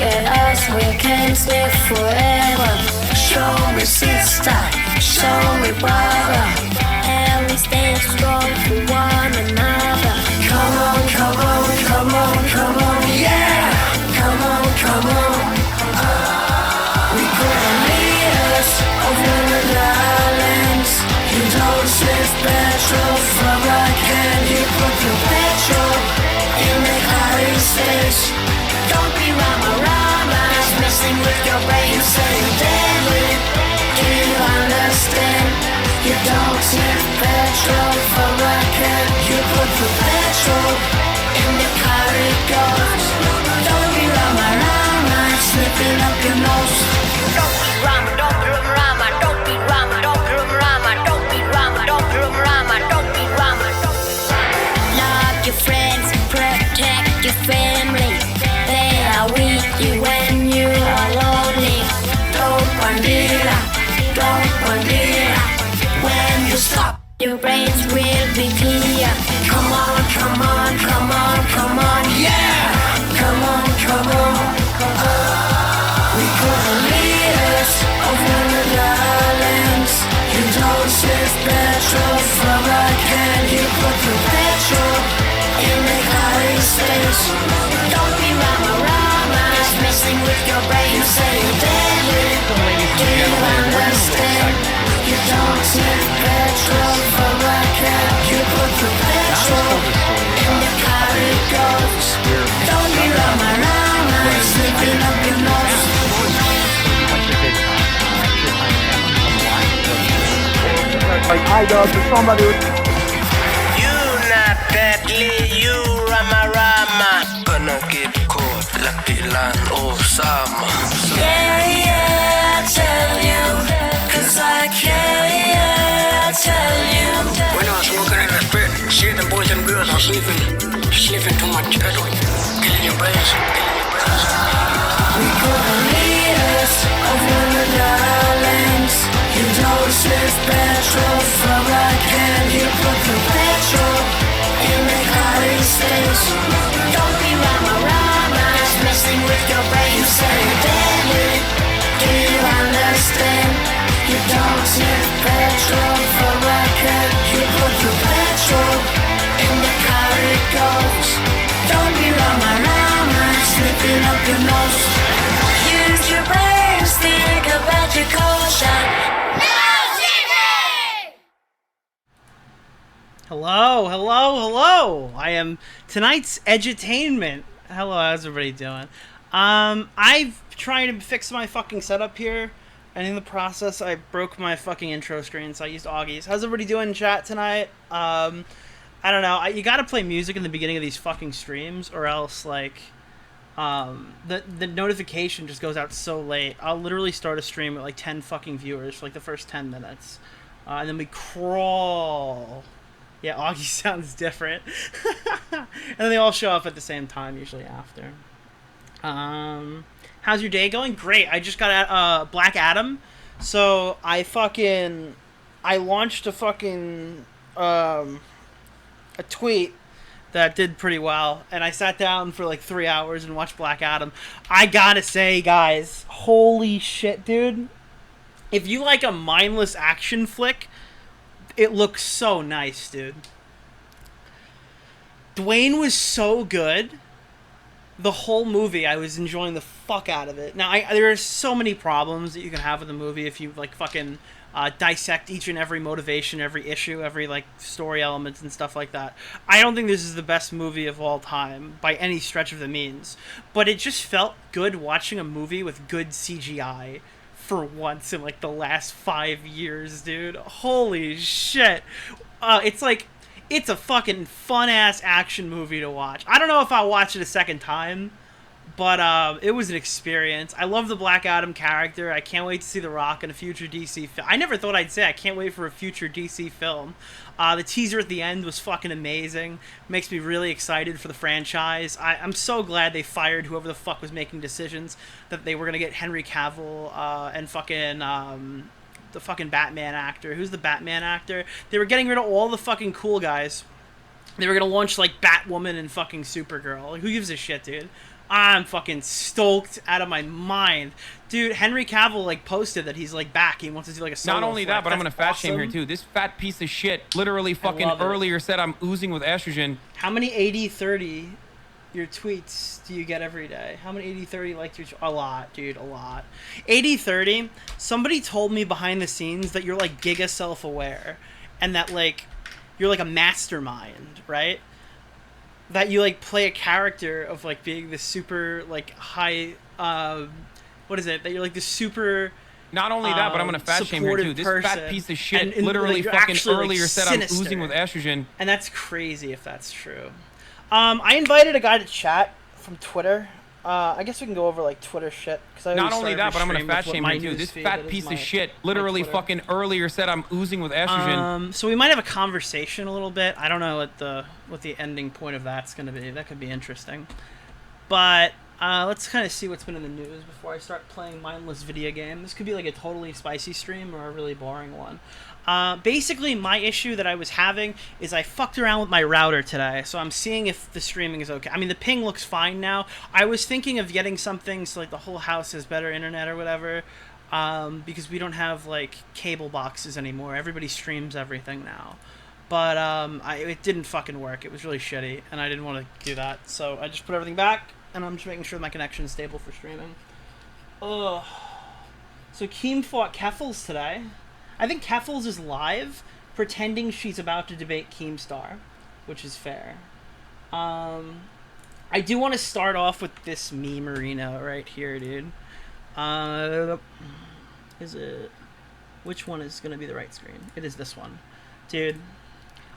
at us, we can stay forever. Show me sister, show me brother, and we stay strong for one another. Come on, come on, come on, come on, yeah! Come on, come on. We couldn't lead us over the islands. You don't save petrol from a can. You put your petrol in the high stage. Don't be rama rama, it's messing with your brain. You say you're deadly, do you understand? You don't save petrol from a can. You put your petrol in the corridors. Don't be rama rama, slipping up your nose. Don't be rama, don't be rama, don't be rama, don't be rama, don't be rama, don't be rama, don't be rama. Love your friends, protect your family. They are with you when you are lonely. Don't bandera, don't bandera. When you stop, your brains will be clear. Come on, come on, come on, come on, yeah! Come on, come on. We couldn't lead us over the islands. You don't save petrol from a can. You put your petrol in the high stage. Don't be rama rama, it's messing with your brain. You say you're deadly, do you understand? You don't save petrol from a can. You put your petrol in the corridors. Don't be rama rama, it's slipping up your nose. Like idol to somebody. You not deadly, you rama rama. Gonna get caught like Dylan Osama. Yeah, yeah, I tell you, 'cause I care, yeah, I tell you. When I was smoking in the spit, see the boys and girls are sniffing too much petrol, killing your brains, killing your brains. We couldn't lead us over the islands. You don't save petrol from a can. You put the petrol in the high stage. Don't be rama rama, it's messing with your brain. You say you're deadly, do you understand? You don't save petrol from a can. You put the petrol in the corridors. Don't be rama rama, slipping up your nose. Use your brains, think about your culture. Hello, hello, hello. I am tonight's edutainment. Hello, how's everybody doing? I've trying to fix my fucking setup here, and in the process, I broke my fucking intro screen, so I used Augie's. How's everybody doing in chat tonight? I don't know. You gotta play music in the beginning of these fucking streams, or else, like, the notification just goes out so late. I'll literally start a stream with, like, 10 fucking viewers for, like, the first 10 minutes. And then we crawl. Yeah, Augie sounds different. And then they all show up at the same time, usually after. How's your day going? Great. I just got Black Adam. So I launched a fucking a tweet that did pretty well, and I sat down for like 3 hours and watched Black Adam. I gotta say, guys, holy shit, dude. If you like a mindless action flick, it looks so nice, dude. Dwayne was so good. The whole movie, I was enjoying the fuck out of it. Now, there are so many problems that you can have with the movie if you, like, fucking dissect each and every motivation, every issue, every, like, story elements and stuff like that. I don't think this is the best movie of all time, by any stretch of the means. But it just felt good watching a movie with good CGI. For once in, like, the last 5 years, dude. Holy shit. It's a fucking fun-ass action movie to watch. I don't know if I'll watch it a second time, but it was an experience. I love the Black Adam character. I can't wait to see The Rock in a future DC film. I never thought I'd say I can't wait for a future DC film. The teaser at the end was fucking amazing. Makes me really excited for the franchise. I'm so glad they fired whoever the fuck was making decisions that they were going to get Henry Cavill and fucking the fucking Batman actor. Who's the Batman actor? They were getting rid of all the fucking cool guys. They were going to launch like Batwoman and fucking Supergirl. Like, who gives a shit, dude? I'm fucking stoked out of my mind. Dude, Henry Cavill, like, posted that he's, like, back. He wants to do, like, a solo Not only flick. that, but I'm That's gonna fat shame awesome. here too. This fat piece of shit literally fucking love it. earlier said I'm oozing with estrogen. How many 80-30 your tweets do you get every day? How many 80-30 liked your... A lot, dude, a lot. 80-30, somebody told me behind the scenes that you're, like, giga self-aware. And that, like, you're, like, a mastermind, right? That you, like, play a character of, like, being this super, like, high... what is it? That you're, like, this super... Not only that, but I'm gonna fat shame here too. This fat piece of shit literally like, fucking actually, earlier like, said sinister. I'm oozing with estrogen. And that's crazy if that's true. I invited a guy to chat from Twitter. I guess we can go over like Twitter shit. Not only that, but I'm gonna fat shame you too. This fat piece of shit literally fucking earlier said I'm oozing with estrogen. So we might have a conversation a little bit. I don't know what the ending point of that's gonna be. That could be interesting. But let's kind of see what's been in the news before I start playing mindless video game. This could be like a totally spicy stream or a really boring one. Basically, my issue that I was having is I fucked around with my router today, so I'm seeing if the streaming is okay. I mean, the ping looks fine now. I was thinking of getting something so like the whole house has better internet or whatever, because we don't have like cable boxes anymore. Everybody streams everything now. But it didn't fucking work. It was really shitty, and I didn't want to do that. So I just put everything back, and I'm just making sure my connection's stable for streaming. Ugh. So Keem fought Keffels today. I think Keffels is live, pretending she's about to debate Keemstar, which is fair. I do want to start off with this meme arena right here, dude. Is it... Which one is going to be the right screen? It is this one. Dude,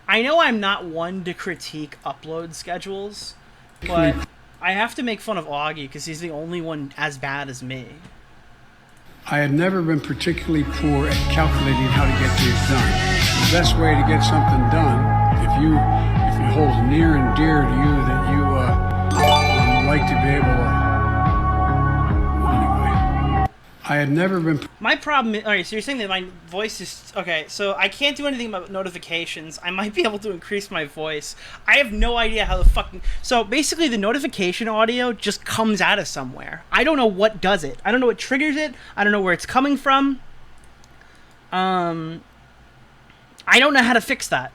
I know I'm not one to critique upload schedules, but I have to make fun of Augie because he's the only one as bad as me. I had never been particularly poor at calculating how to get things done. The best way to get something done, if it holds near and dear to you that you like to be able to. Anyway, I had never been. My problem is, alright, so you're saying that my voice is, okay, so I can't do anything about notifications. I might be able to increase my voice. I have no idea how the fucking, so basically the notification audio just comes out of somewhere. I don't know what does it. I don't know what triggers it. I don't know where it's coming from. I don't know how to fix that.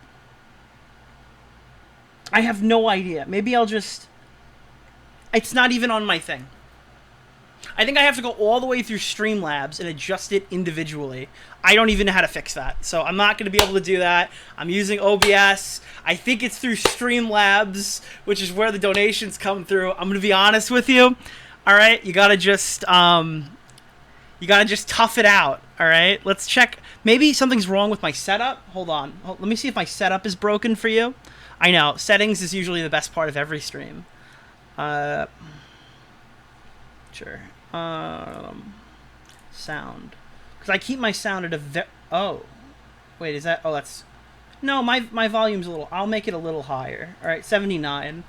I have no idea. Maybe I'll just, it's not even on my thing. I think I have to go all the way through Streamlabs and adjust it individually. I don't even know how to fix that. So I'm not going to be able to do that. I'm using OBS. I think it's through Streamlabs, which is where the donations come through. I'm going to be honest with you. All right? You got to just tough it out. All right? Let's check. Maybe something's wrong with my setup. Hold on. Let me see if my setup is broken for you. I know. Settings is usually the best part of every stream. Sure. Sound, because I keep my sound at a oh, wait, is that, oh, that's, no, my volume's a little, I'll make it a little higher. All right, 79.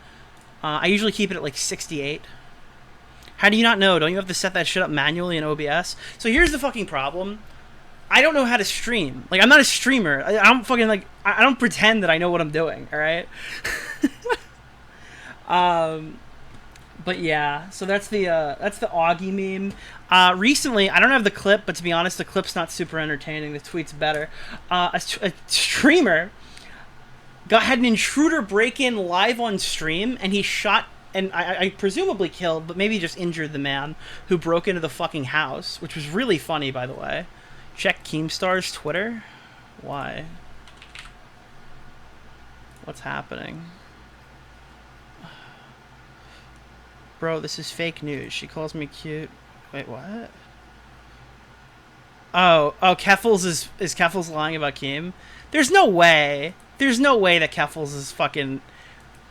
I usually keep it at like 68. How do you not know? Don't you have to set that shit up manually in OBS? So here's the fucking problem. I don't know how to stream. Like, I'm not a streamer. I don't fucking, like, I don't pretend that I know what I'm doing. All right. But yeah, so that's the Augie meme. Recently, I don't have the clip, but to be honest, the clip's not super entertaining. The tweet's better. A streamer had an intruder break in live on stream, and he shot, and I presumably killed, but maybe just injured the man who broke into the fucking house, which was really funny, by the way. Check Keemstar's Twitter. Why? What's happening? Bro, this is fake news. She calls me cute. Wait, what? Oh, Keffels is Keffels lying about Keem? There's no way. There's no way that Keffels is fucking,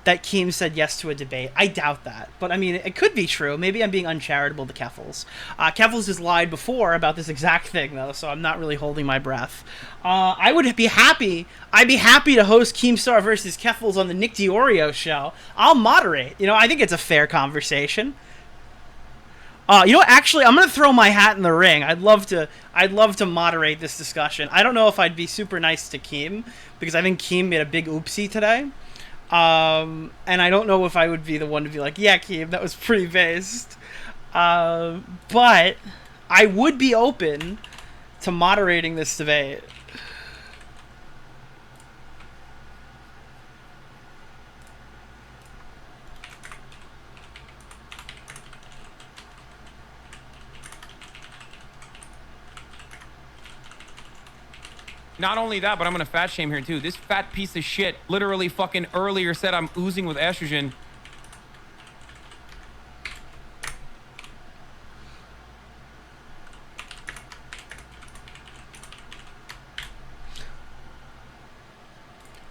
that Keem said yes to a debate. I doubt that. But I mean, it could be true. Maybe I'm being uncharitable to Keffels. Keffels has lied before about this exact thing, though, so I'm not really holding my breath. I would be happy. I'd be happy to host Keemstar versus Keffels on the Nick DeOrio show. I'll moderate. You know, I think it's a fair conversation. You know, actually, I'm gonna throw my hat in the ring. I'd love to moderate this discussion. I don't know if I'd be super nice to Keem, because I think Keem made a big oopsie today. And I don't know if I would be the one to be like, yeah, Keem, that was pretty based. But I would be open to moderating this debate. Not only that, but I'm gonna fat shame here too. This fat piece of shit literally fucking earlier said I'm oozing with estrogen.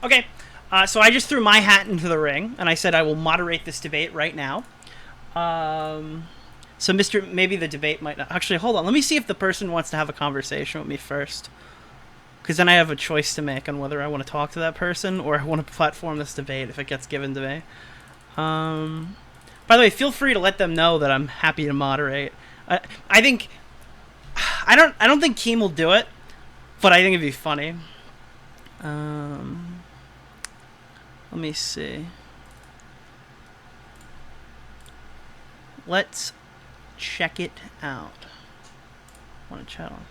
Okay, so I just threw my hat into the ring, and I said I will moderate this debate right now. So maybe the debate might not... Actually, hold on. Let me see if the person wants to have a conversation with me first. Because then I have a choice to make on whether I want to talk to that person or I want to platform this debate if it gets given to me. By the way, feel free to let them know that I'm happy to moderate. I think... I don't think Keem will do it, but I think it'd be funny. Let me see. Let's check it out. I want to chat on.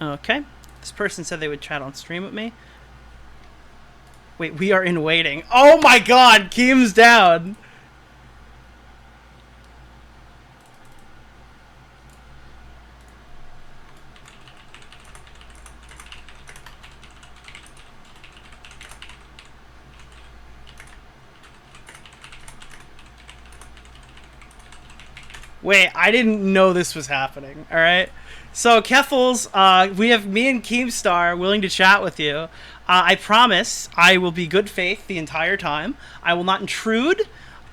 Okay. This person said they would chat on stream with me. Wait, we are in waiting. Oh my god, Keem's down. Wait, I didn't know this was happening, alright? So, Keffels, we have me and Keemstar willing to chat with you. I promise I will be good faith the entire time. I will not intrude in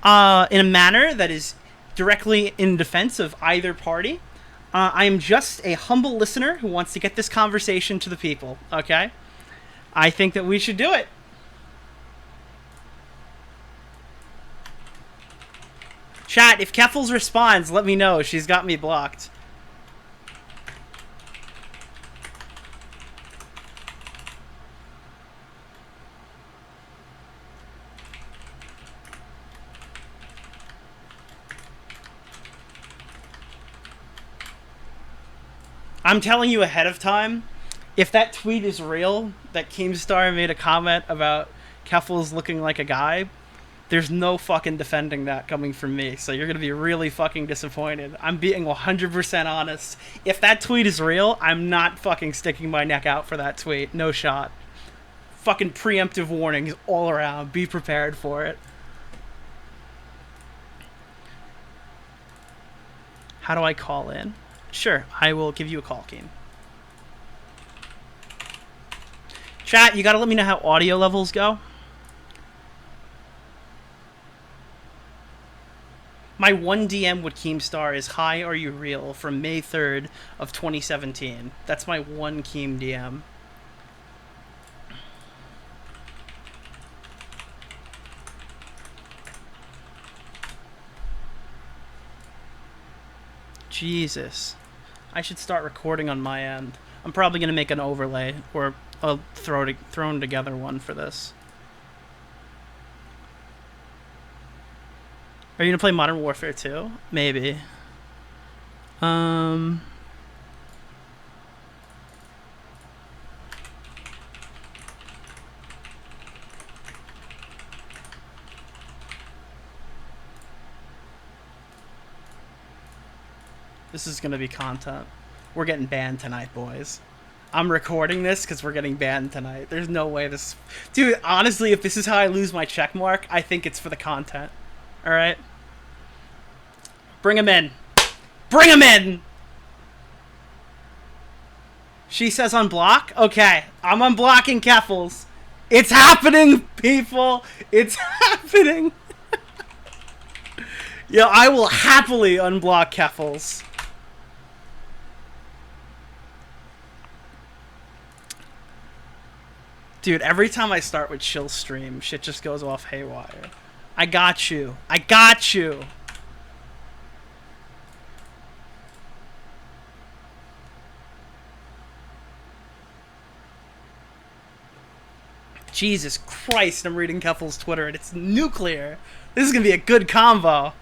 a manner that is directly in defense of either party. I am just a humble listener who wants to get this conversation to the people, okay? I think that we should do it. Chat, if Keffels responds, let me know. She's got me blocked. I'm telling you ahead of time, if that tweet is real, that Keemstar made a comment about Keffels looking like a guy, there's no fucking defending that coming from me, so you're gonna be really fucking disappointed. I'm being 100% honest. If that tweet is real, I'm not fucking sticking my neck out for that tweet. No shot. Fucking preemptive warnings all around. Be prepared for it. How do I call in? Sure, I will give you a call, Keem. Chat, you gotta let me know how audio levels go. My one DM with Keemstar is "Hi, are you real?" from May 3rd of 2017. That's my one Keem DM. Jesus. I should start recording on my end. I'm probably going to make an overlay or a thrown together one for this. Are you going to play Modern Warfare 2? Maybe. This is going to be content. We're getting banned tonight, boys. I'm recording this because we're getting banned tonight. There's no way this... Dude, honestly, if this is how I lose my check mark, I think it's for the content. Alright? Bring him in. Bring him in! She says unblock? Okay. I'm unblocking Keffels. It's happening, people! It's happening! Yo, I will happily unblock Keffels. Dude, every time I start with chill stream, shit just goes off haywire. I got you. I got you. Jesus Christ, I'm reading Keffel's Twitter and it's nuclear. This is gonna be a good convo.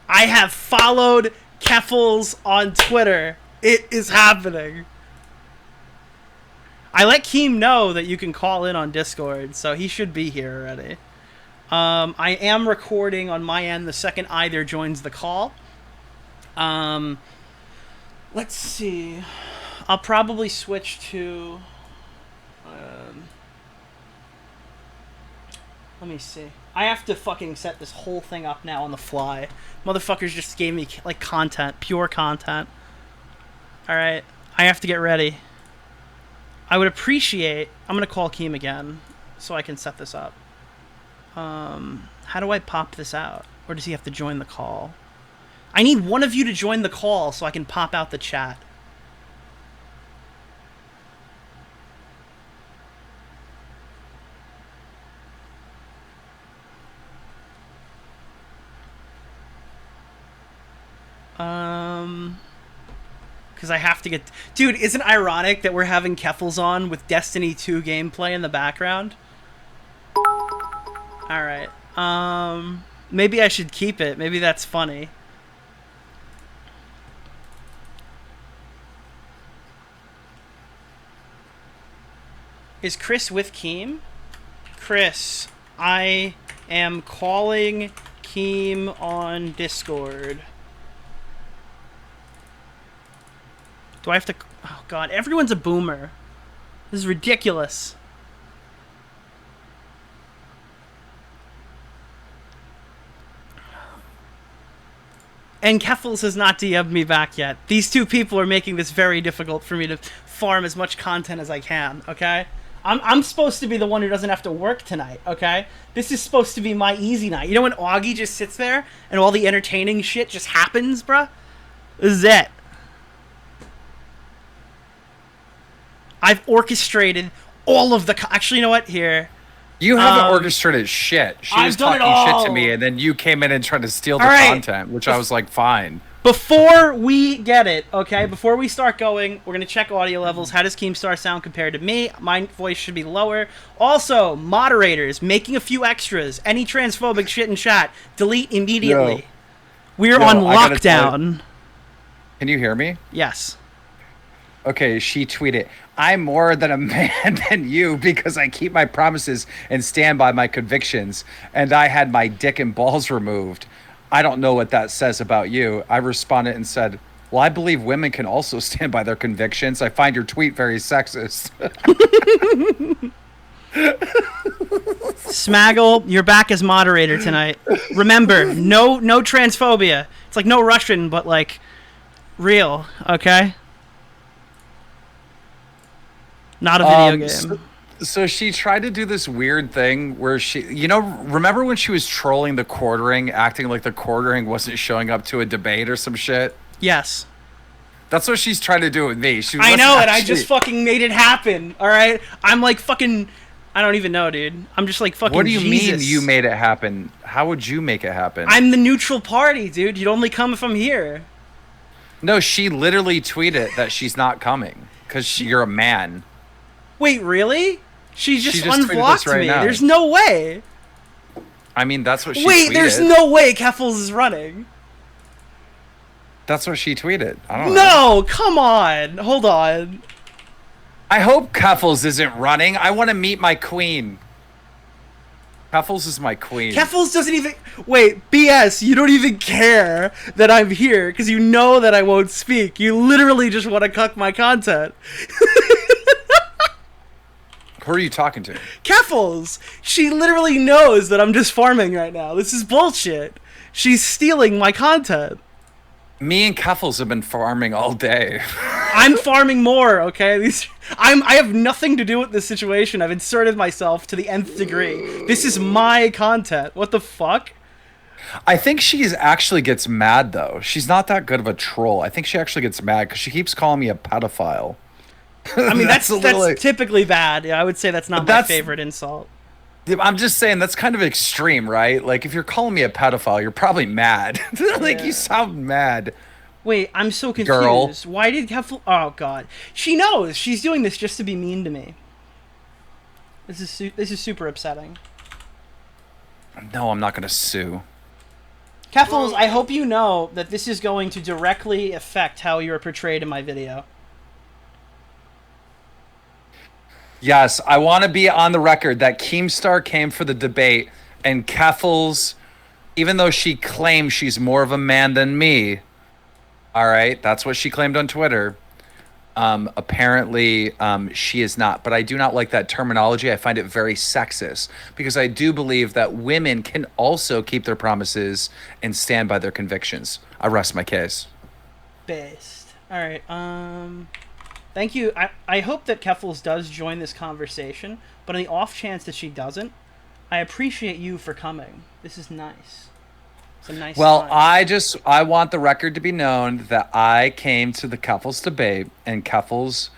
I have followed Keffels on Twitter. It is happening. I let Keem know that you can call in on Discord, so he should be here already. I am recording on my end the second either joins the call. Let's see. I'll probably switch to... let me see. I have to fucking set this whole thing up now on the fly. Motherfuckers just gave me, like, content. Pure content. Alright. I have to get ready. I would appreciate... I'm going to call Keem again so I can set this up. How do I pop this out? Or does he have to join the call? I need one of you to join the call so I can pop out the chat. Because I have to get... Dude, isn't it ironic that we're having Keffels on with Destiny 2 gameplay in the background? Alright. Maybe I should keep it. Maybe that's funny. Is Chris with Keem? Chris, I am calling Keem on Discord. Do I have to... Oh, God. Everyone's a boomer. This is ridiculous. And Keffels has not DM'd me back yet. These two people are making this very difficult for me to farm as much content as I can, okay? I'm supposed to be the one who doesn't have to work tonight, okay? This is supposed to be my easy night. You know when Augie just sits there and all the entertaining shit just happens, bruh? This is it. I've orchestrated all of the... Actually, you know what? Here. You haven't orchestrated shit. She was talking shit to me, and then you came in and tried to steal the content, which I was like, fine. Before we get it, okay, before we start going, we're going to check audio levels. How does Keemstar sound compared to me? My voice should be lower. Also, moderators, making a few extras. Any transphobic shit in chat, delete immediately. Yo. We're on lockdown. Can you hear me? Yes. Okay, she tweeted, I'm more than a man than you because I keep my promises and stand by my convictions, and I had my dick and balls removed. I don't know what that says about you. I responded and said, well, I believe women can also stand by their convictions. I find your tweet very sexist. Smaggle, you're back as moderator tonight. Remember, no transphobia. It's like no Russian, but like real, okay? Not a video game. So she tried to do this weird thing where she, remember when she was trolling the quartering, acting like the quartering wasn't showing up to a debate or some shit? Yes. That's what she's trying to do with me. I know, and I just fucking made it happen, all right? I'm like fucking, I don't even know, dude. I'm just like fucking What do you Jesus. mean you made it happen? How would you make it happen? I'm the neutral party, dude. You'd only come if I'm here. No, she literally tweeted that she's not coming because you're a man. Wait, really? She just unblocked me. Now. There's no way. I mean, that's what she tweeted. Wait, there's no way Keffels is running. That's what she tweeted. I don't know. No, come on. Hold on. I hope Keffels isn't running. I want to meet my queen. Keffels is my queen. Keffels doesn't even... Wait, BS, you don't even care that I'm here because you know that I won't speak. You literally just want to cuck my content. Who are you talking to? Keffels. She literally knows that I'm just farming right now. This is bullshit. She's stealing my content. Me and Keffels have been farming all day. I'm farming more, okay? I have nothing to do with this situation. I've inserted myself to the nth degree. This is my content. What the fuck? I think she actually gets mad, though. She's not that good of a troll. I think she actually gets mad because she keeps calling me a pedophile. I mean, that's typically bad. Yeah, I would say that's not my favorite insult. I'm just saying that's kind of extreme, right? Like, if you're calling me a pedophile, you're probably mad. Like, you sound mad. Wait, I'm so confused. Girl. Why did Keffel... Oh, God. She knows. She's doing this just to be mean to me. This is super upsetting. No, I'm not going to sue. Keffels, I hope you know that this is going to directly affect how you're portrayed in my video. Yes, I want to be on the record that Keemstar came for the debate, and Keffels, even though she claims she's more of a man than me, all right, that's what she claimed on Twitter. Apparently, she is not. But I do not like that terminology. I find it very sexist because I do believe that women can also keep their promises and stand by their convictions. I rest my case. Based. All right. Thank you. I hope that Keffels does join this conversation, but on the off chance that she doesn't, I appreciate you for coming. This is nice. It's a nice Well, sign. I want the record to be known that I came to the Keffels debate and Keffels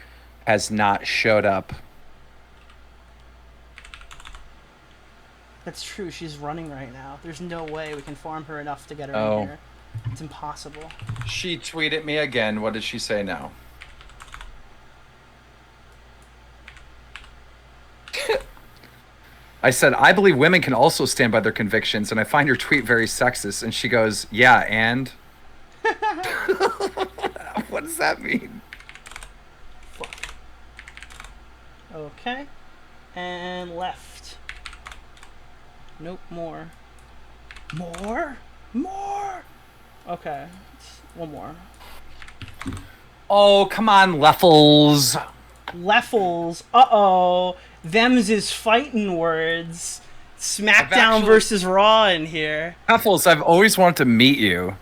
has not showed up. That's true. She's running right now. There's no way we can farm her enough to get her Oh. in here. It's impossible. She tweeted me again. What did she say now? I said, I believe women can also stand by their convictions, and I find your tweet very sexist. And she goes, yeah, and? What does that mean? Fuck. Okay. And left. Nope, more. More? More? Okay. One more. Oh, come on, Leffels. Leffels. Uh-oh. Them's is fighting words. SmackDown versus Raw in here. Leffels, I've always wanted to meet you.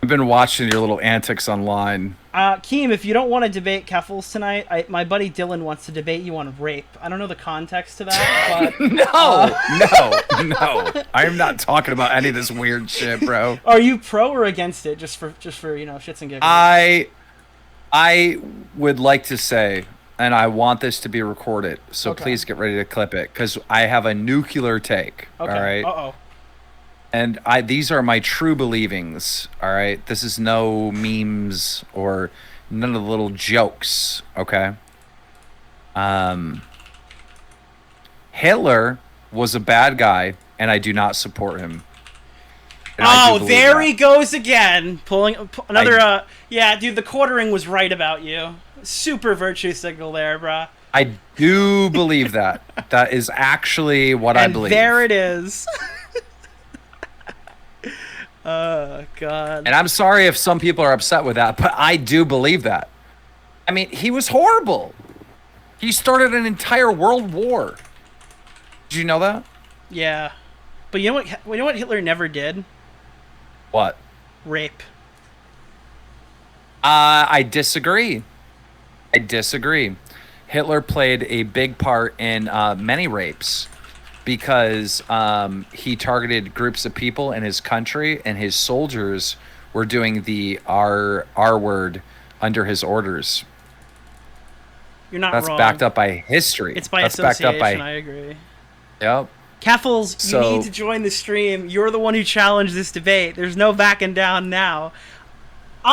I've been watching your little antics online. Keem, if you don't want to debate Keffels tonight, my buddy Dylan wants to debate you on rape. I don't know the context to that, but... No. I am not talking about any of this weird shit, bro. Are you pro or against it, just for shits and giggles? I would like to say, and I want this to be recorded, so Okay. please get ready to clip it, because I have a nuclear take, Okay. all right? Uh-oh. And these are my true believings, all right? This is no memes or none of the little jokes, okay? Hitler was a bad guy, and I do not support him. And I do Oh, believe there that. he goes again. Pulling another, yeah, dude, the quartering was right about you. Super virtue signal there, bruh. I do believe that. That is actually what I And believe. there it is. Oh, God. And I'm sorry if some people are upset with that, but I do believe that. I mean, he was horrible. He started an entire world war. Did you know that? Yeah. But you know what Hitler never did? What? Rape. I disagree. Hitler played a big part in many rapes because he targeted groups of people in his country, and his soldiers were doing the R word under his orders. You're not That's wrong. backed up by history. It's by That's association, backed up by. I agree. Yep. Keffels, you So- need to join the stream. You're the one who challenged this debate. There's no backing down now.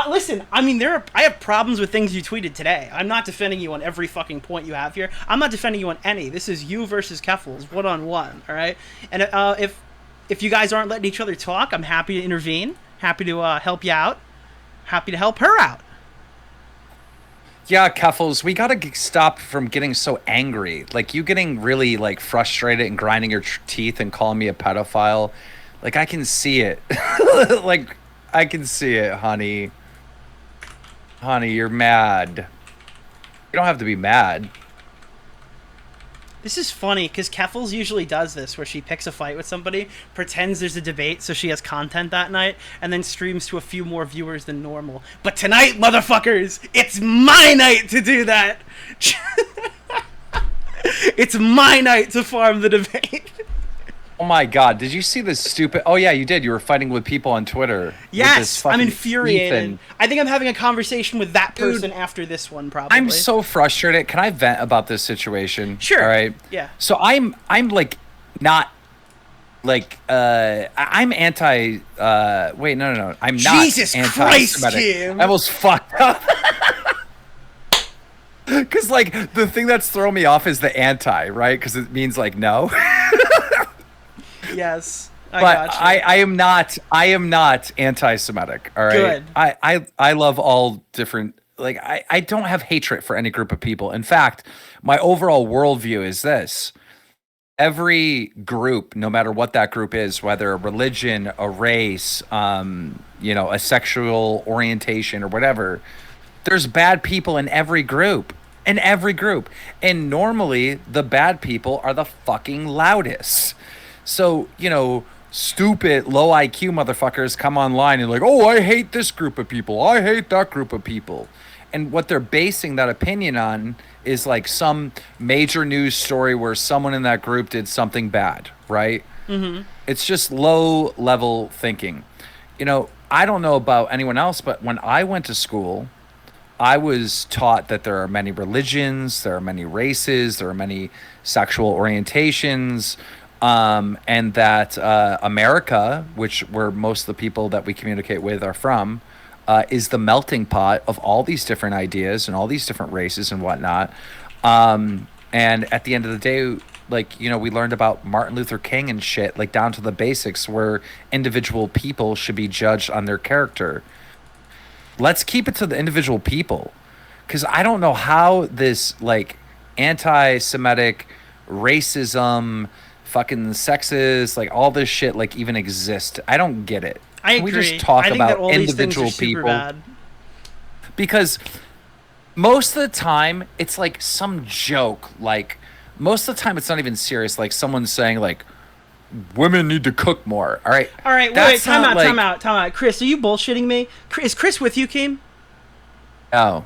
Listen, I mean, I have problems with things you tweeted today. I'm not defending you on every fucking point you have here. I'm not defending you on any. This is you versus Keffels, one-on-one, all right? And if you guys aren't letting each other talk, I'm happy to intervene, happy to help you out, happy to help her out. Yeah, Keffels, we gotta stop from getting so angry. Like, you getting really, like, frustrated and grinding your teeth and calling me a pedophile. Like, I can see it. Like, I can see it, honey. Honey, you're mad. You don't have to be mad. This is funny, because Keffels usually does this, where she picks a fight with somebody, pretends there's a debate so she has content that night, and then streams to a few more viewers than normal. But tonight, motherfuckers, it's my night to do that! It's my night to farm the debate. Oh my god, did you see this stupid... Oh yeah, you did. You were fighting with people on Twitter. With this Yes, I'm fucking infuriated. Ethan. I think I'm having a conversation with that person after this one, probably. I'm so frustrated. Can I vent about this situation? Sure. All right. Yeah. So I'm like not like I'm anti. Wait, no. I'm not Jesus Christ, anti-Semitic. Kim. I almost fucked up. Because like the thing that's throwing me off is the anti, right? Because it means like no. Yes. But I am not anti-Semitic. All right. Good. I love all different. Like I don't have hatred for any group of people. In fact, my overall worldview is this: every group, no matter what that group is, whether a religion, a race, a sexual orientation, or whatever, there's bad people in every group. And normally the bad people are the fucking loudest. So, stupid low IQ motherfuckers come online and like, oh, I hate this group of people. I hate that group of people. And what they're basing that opinion on is like some major news story where someone in that group did something bad, right? Mm-hmm. It's just low level thinking. I don't know about anyone else, but when I went to school, I was taught that there are many religions, there are many races, there are many sexual orientations, and that America, where most of the people that we communicate with are from, is the melting pot of all these different ideas and all these different races and whatnot. And at the end of the day, we learned about Martin Luther King and shit, like down to the basics, where individual people should be judged on their character. Let's keep it to the individual people, because I don't know how this like anti-Semitic racism, fucking sexist, like all this shit like even exists. I don't get it. I agree. We just talk I think about that all individual these things are super people. bad. Because most of the time it's like some joke. Like most of the time it's not even serious. Like someone's saying like, women need to cook more. All right. Wait, time out. Chris, are you bullshitting me? Is Chris with you, Keem? Oh.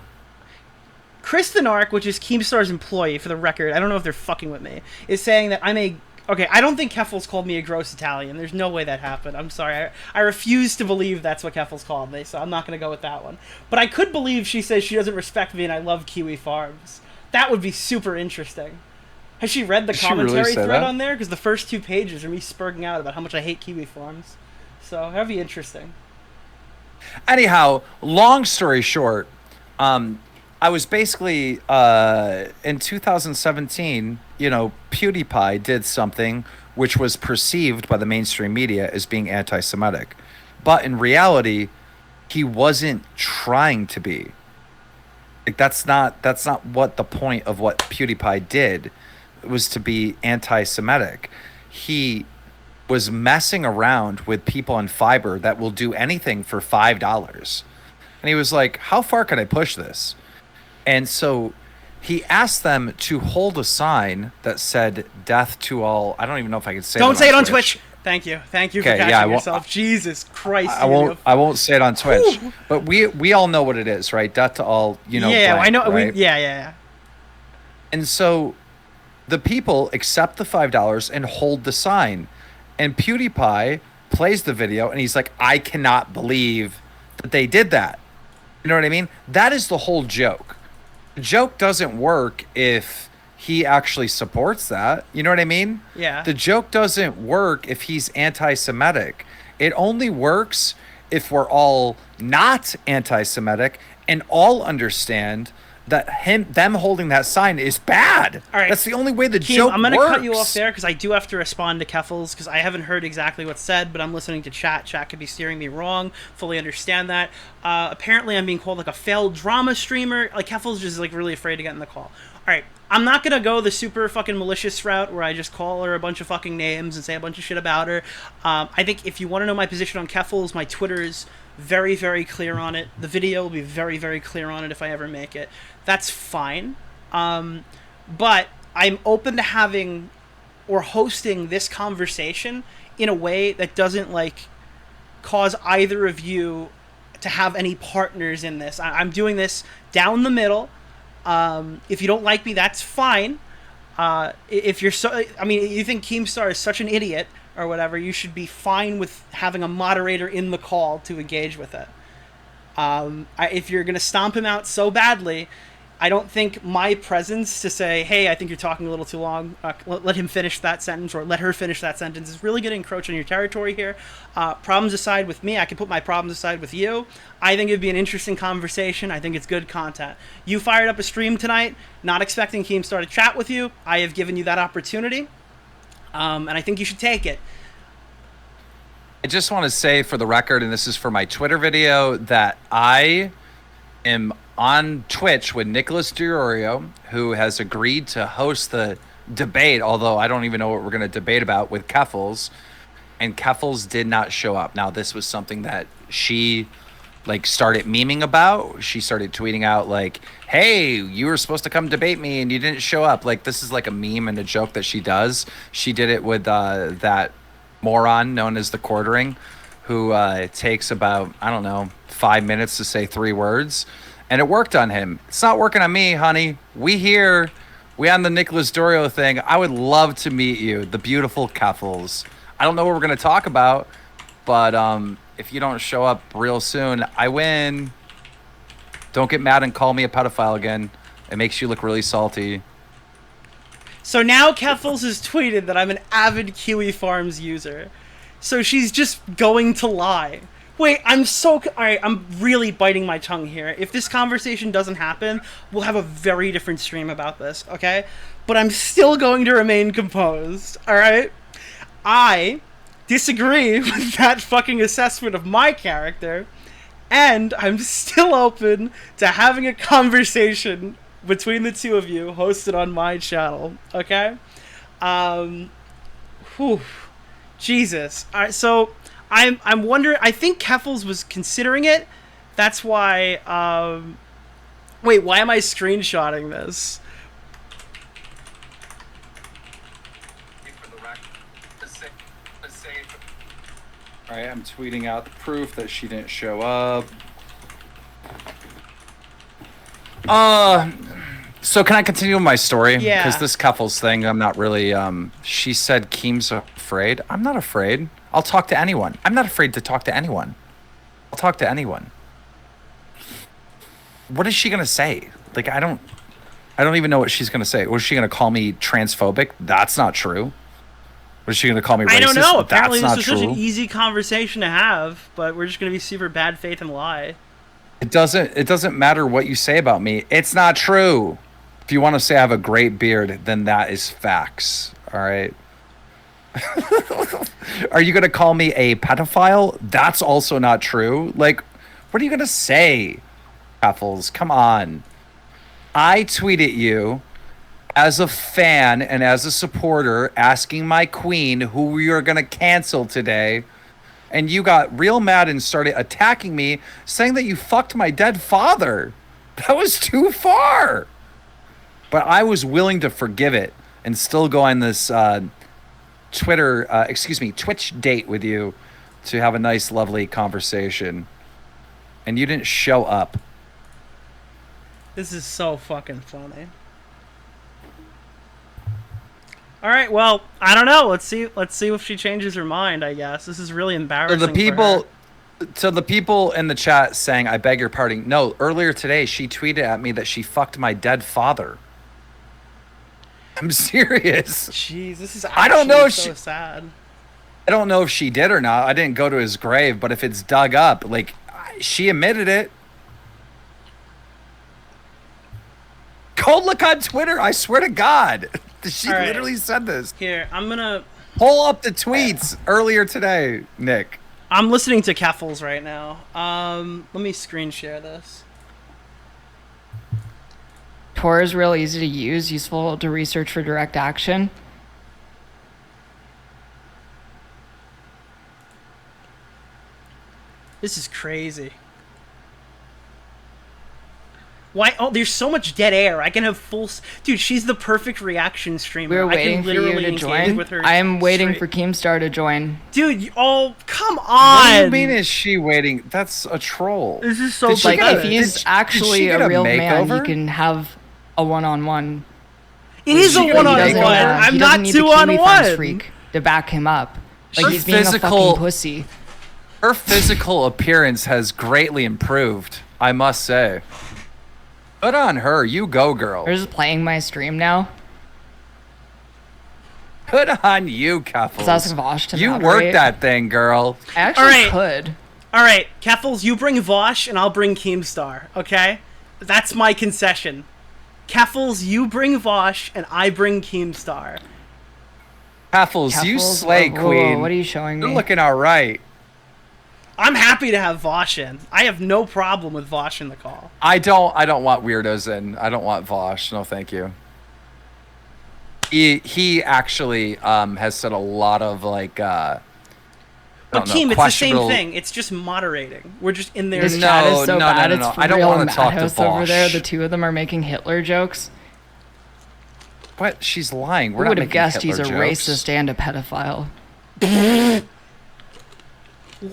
Chris the Narc, which is Keemstar's employee, for the record, I don't know if they're fucking with me, is saying that I'm a... Okay, I don't think Keffels called me a gross Italian. There's no way that happened. I'm sorry. I refuse to believe that's what Keffels called me, so I'm not going to go with that one. But I could believe she says she doesn't respect me and I love Kiwi Farms. That would be super interesting. Has she read the commentary thread on there? Because the first 2 pages are me spurging out about how much I hate Kiwi Farms. So that'd be interesting. Anyhow, long story short, I was basically in 2017, PewDiePie did something which was perceived by the mainstream media as being anti-Semitic. But in reality, he wasn't trying to be. Like that's not what the point of what PewDiePie did. Was to be anti-Semitic. He was messing around with people on Fiverr that will do anything for $5. And he was like, how far can I push this? And so he asked them to hold a sign that said death to all. I don't even know if I can say Don't say it on Twitch. Thank you for catching yourself. Jesus Christ. I won't say it on Twitch. Whew. But we all know what it is, right? Death to all, Yeah, blank, I know. Right? Yeah. And so the people accept the $5 and hold the sign. And PewDiePie plays the video and he's like, I cannot believe that they did that. You know what I mean? That is the whole joke. The joke doesn't work if he actually supports that. You know what I mean? Yeah. The joke doesn't work if he's anti-Semitic. It only works if we're all not anti-Semitic and all understand that them holding that sign is bad. All right. That's the only way the joke works. I'm going to cut you off there because I do have to respond to Keffels because I haven't heard exactly what's said, but I'm listening to chat. Chat could be steering me wrong. Fully understand that. Apparently, I'm being called like a failed drama streamer. Like Keffels is like really afraid to get in the call. All right. I'm not going to go the super fucking malicious route where I just call her a bunch of fucking names and say a bunch of shit about her. I think if you want to know my position on Keffels, my Twitter is very, very clear on it. The video will be very, very clear on it if I ever make it. That's fine. But I'm open to having or hosting this conversation in a way that doesn't like cause either of you to have any partners in this. I'm doing this down the middle. If you don't like me, that's fine. If you're you think Keemstar is such an idiot or whatever, you should be fine with having a moderator in the call to engage with it. If you're gonna stomp him out so badly, I don't think my presence to say, hey, I think you're talking a little too long, let him finish that sentence or let her finish that sentence is really going to encroach on your territory here. Problems aside with me, I can put my problems aside with you. I think it'd be an interesting conversation. I think it's good content. You fired up a stream tonight, not expecting Keemstar to chat with you. I have given you that opportunity, and I think you should take it. I just want to say for the record, and this is for my Twitter video, that I am on Twitch with Nicholas DeOrio, who has agreed to host the debate, although I don't even know what we're going to debate about, with Keffels. And Keffels did not show up. Now, this was something that she started memeing about. She started tweeting out hey, you were supposed to come debate me and you didn't show up. This is a meme and a joke that she does. She did it with that moron known as the Quartering, who takes about, 5 minutes to say 3 words. And it worked on him. It's not working on me, honey. We on the Nicholas DeOrio thing. I would love to meet you, the beautiful Keffels. I don't know what we're going to talk about, but if you don't show up real soon, I win. Don't get mad and call me a pedophile again. It makes you look really salty. So now Keffels has tweeted that I'm an avid Kiwi Farms user. So she's just going to lie. Wait, alright, I'm really biting my tongue here. If this conversation doesn't happen, we'll have a very different stream about this, okay? But I'm still going to remain composed, alright? I disagree with that fucking assessment of my character, and I'm still open to having a conversation between the two of you hosted on my channel, okay? Jesus. Alright, so I'm wondering, I think Keffels was considering it. That's why, wait, why am I screenshotting this? Alright, I'm tweeting out the proof that she didn't show up. So can I continue with my story? Yeah. Because this Keffels thing, I'm not really, she said Keem's afraid. I'm not afraid. I'll talk to anyone. I'm not afraid to talk to anyone. I'll talk to anyone. What is she gonna say? I don't even know what she's gonna say. Was she gonna call me transphobic? That's not true. Was she gonna call me racist? I don't know. Apparently That's this was such an easy conversation to have, but we're just gonna be super bad faith and lie. It doesn't matter what you say about me. It's not true. If you want to say I have a great beard, then that is facts. All right. Are you going to call me a pedophile? That's also not true. What are you going to say, Keffels? Come on. I tweeted you as a fan and as a supporter asking my queen who we are going to cancel today. And you got real mad and started attacking me, saying that you fucked my dead father. That was too far. But I was willing to forgive it and still go on this Twitch date with you to have a nice, lovely conversation. And you didn't show up. This is so fucking funny. All right, well, I don't know. Let's see if she changes her mind, I guess. This is really embarrassing. So the people in the chat saying, I beg your pardon. No, earlier today, she tweeted at me that she fucked my dead father. I'm serious. Jeez, this is I don't know if so sad. I don't know if she did or not. I didn't go to his grave, but if it's dug up, she admitted it. Go look on Twitter. I swear to God. She literally said this. Here, I'm gonna pull up the tweets earlier today, Nick. I'm listening to Keffels right now. Let me screen share this. Tor is real easy to use, useful to research for direct action. This is crazy. Why? Oh, there's so much dead air. I can have full... Dude, she's the perfect reaction streamer. We're waiting for you to join. I'm waiting for Keemstar to join. Dude, come on! What do you mean is she waiting? That's a troll. This is so if he's actually a real man, he can have a one-on-one. It is a one-on-one. I'm not 2-on-1. Freak to back him up. He's being a fucking pussy. Her physical appearance has greatly improved, I must say. Good on her. You go, girl. They're just playing my stream now. Good on you, Keffels. Let's ask Vosh to You moderate. worked that thing, girl. I actually could. All right, Keffels, you bring Vosh and I'll bring Keemstar, okay? That's my concession. Keffels, you bring Vosh and I bring Keemstar. Keffels, you slay, whoa, queen. what are you showing me? You're looking all right. I'm happy to have Vosh in. I have no problem with Vosh in the call. I don't want weirdos in. I don't want Vosh. No, thank you. He actually has said a lot of like but Keem, it's the same thing. It's just moderating. We're just in there. This chat is so bad. No. It's I don't want to talk to Madhouse Vosh. over there. The two of them are making Hitler jokes. What? She's lying. Who would have guessed he's a racist and a pedophile?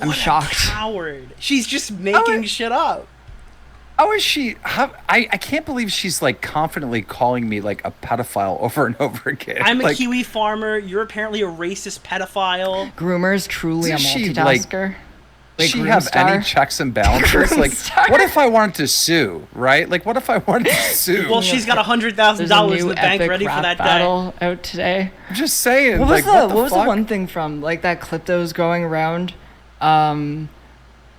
I'm shocked. Coward. She's just making shit up. How is she? I can't believe she's like confidently calling me like a pedophile over and over again. I'm a like, Kiwi farmer. You're apparently a racist pedophile. Groomer's truly a multitasker. Does she have any checks and balances? Like, what if I wanted to sue? Right? Like, what if I wanted to sue? Well, she's got $100,000 in the bank ready for that battle out today. I'm just saying. What was like, what was the one thing from like that clip that was going around?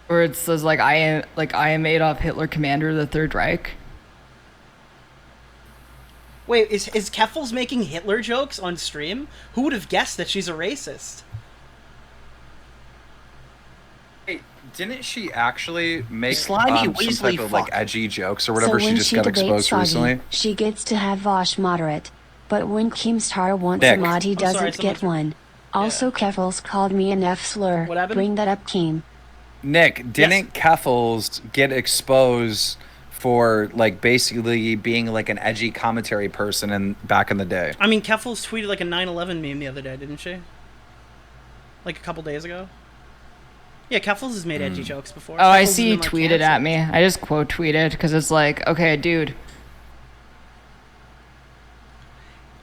Where it says like I am Adolf Hitler, commander of the Third Reich. Wait, is Keffels making Hitler jokes on stream? Who would have guessed that she's a racist? Hey, didn't she actually make Slimy some Weasley type of fuck. like edgy jokes or whatever? So She when just she got debates exposed Soggy, recently. she gets to have Vosh moderate. But when Keemstar wants Nick. a mod, he I'm sorry, doesn't get someone's- one. Also, Keffels called me an F slur. What happened? Bring that up, Keem. Nick, didn't Keffels get exposed for like basically being like an edgy commentary person back in the day? I mean, Keffels tweeted like a 9/11 meme the other day, didn't she? Like a couple days ago. Yeah, Keffels has made edgy jokes before. Oh, I Keffels see you has been, tweeted like, at me. I just quote tweeted because it's like, okay, dude.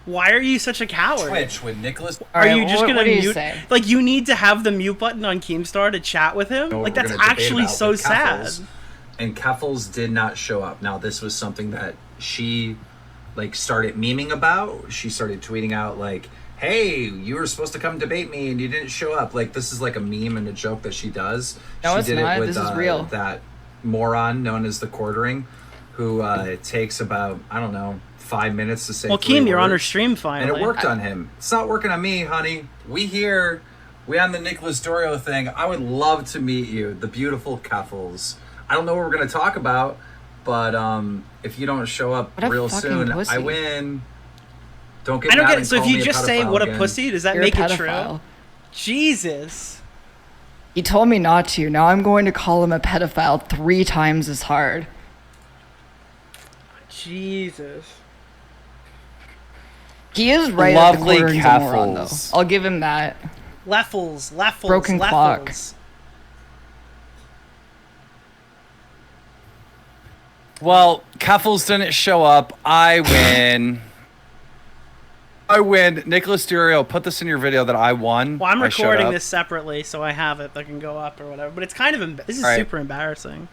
Why are you such a coward? Twitch with Nicholas. Are you just what gonna do you mute? say? Like, you need to have the mute button on Keemstar to chat with him. Like, that's actually so sad. And Keffels did not show up. Now, this was something that she like started memeing about. She started tweeting out like, "Hey, you were supposed to come debate me and you didn't show up." Like, this is like a meme and a joke that she does. No, she it's did not. it with This is real. that moron known as the quartering, who takes about 5 minutes to say. Well, 3 Keem, you're on her words. stream finally. And it worked on him. It's not working on me, honey. We on the Nicholas DeOrio thing. I would love to meet you, the beautiful Keffels. I don't know what we're going to talk about, but if you don't show up What a real fucking soon, pussy. I win. Don't get I don't mad get it. and So if call you me a just say pedophile what a again. pussy, does that You're a make it pedophile. true? Jesus. He told me not to. Now I'm going to call him a pedophile 3 times as hard. Jesus. He is right Lovely at the quartering's a moron, though. Keffels. I'll give him that. Leffels. Broken clock. Well, Keffels didn't show up. I win. I win. Nicholas DeOrio, put this in your video that I won. Well, I'm I showed recording up. this separately, so I have it that can go up or whatever. But it's kind of this is All right. super embarrassing.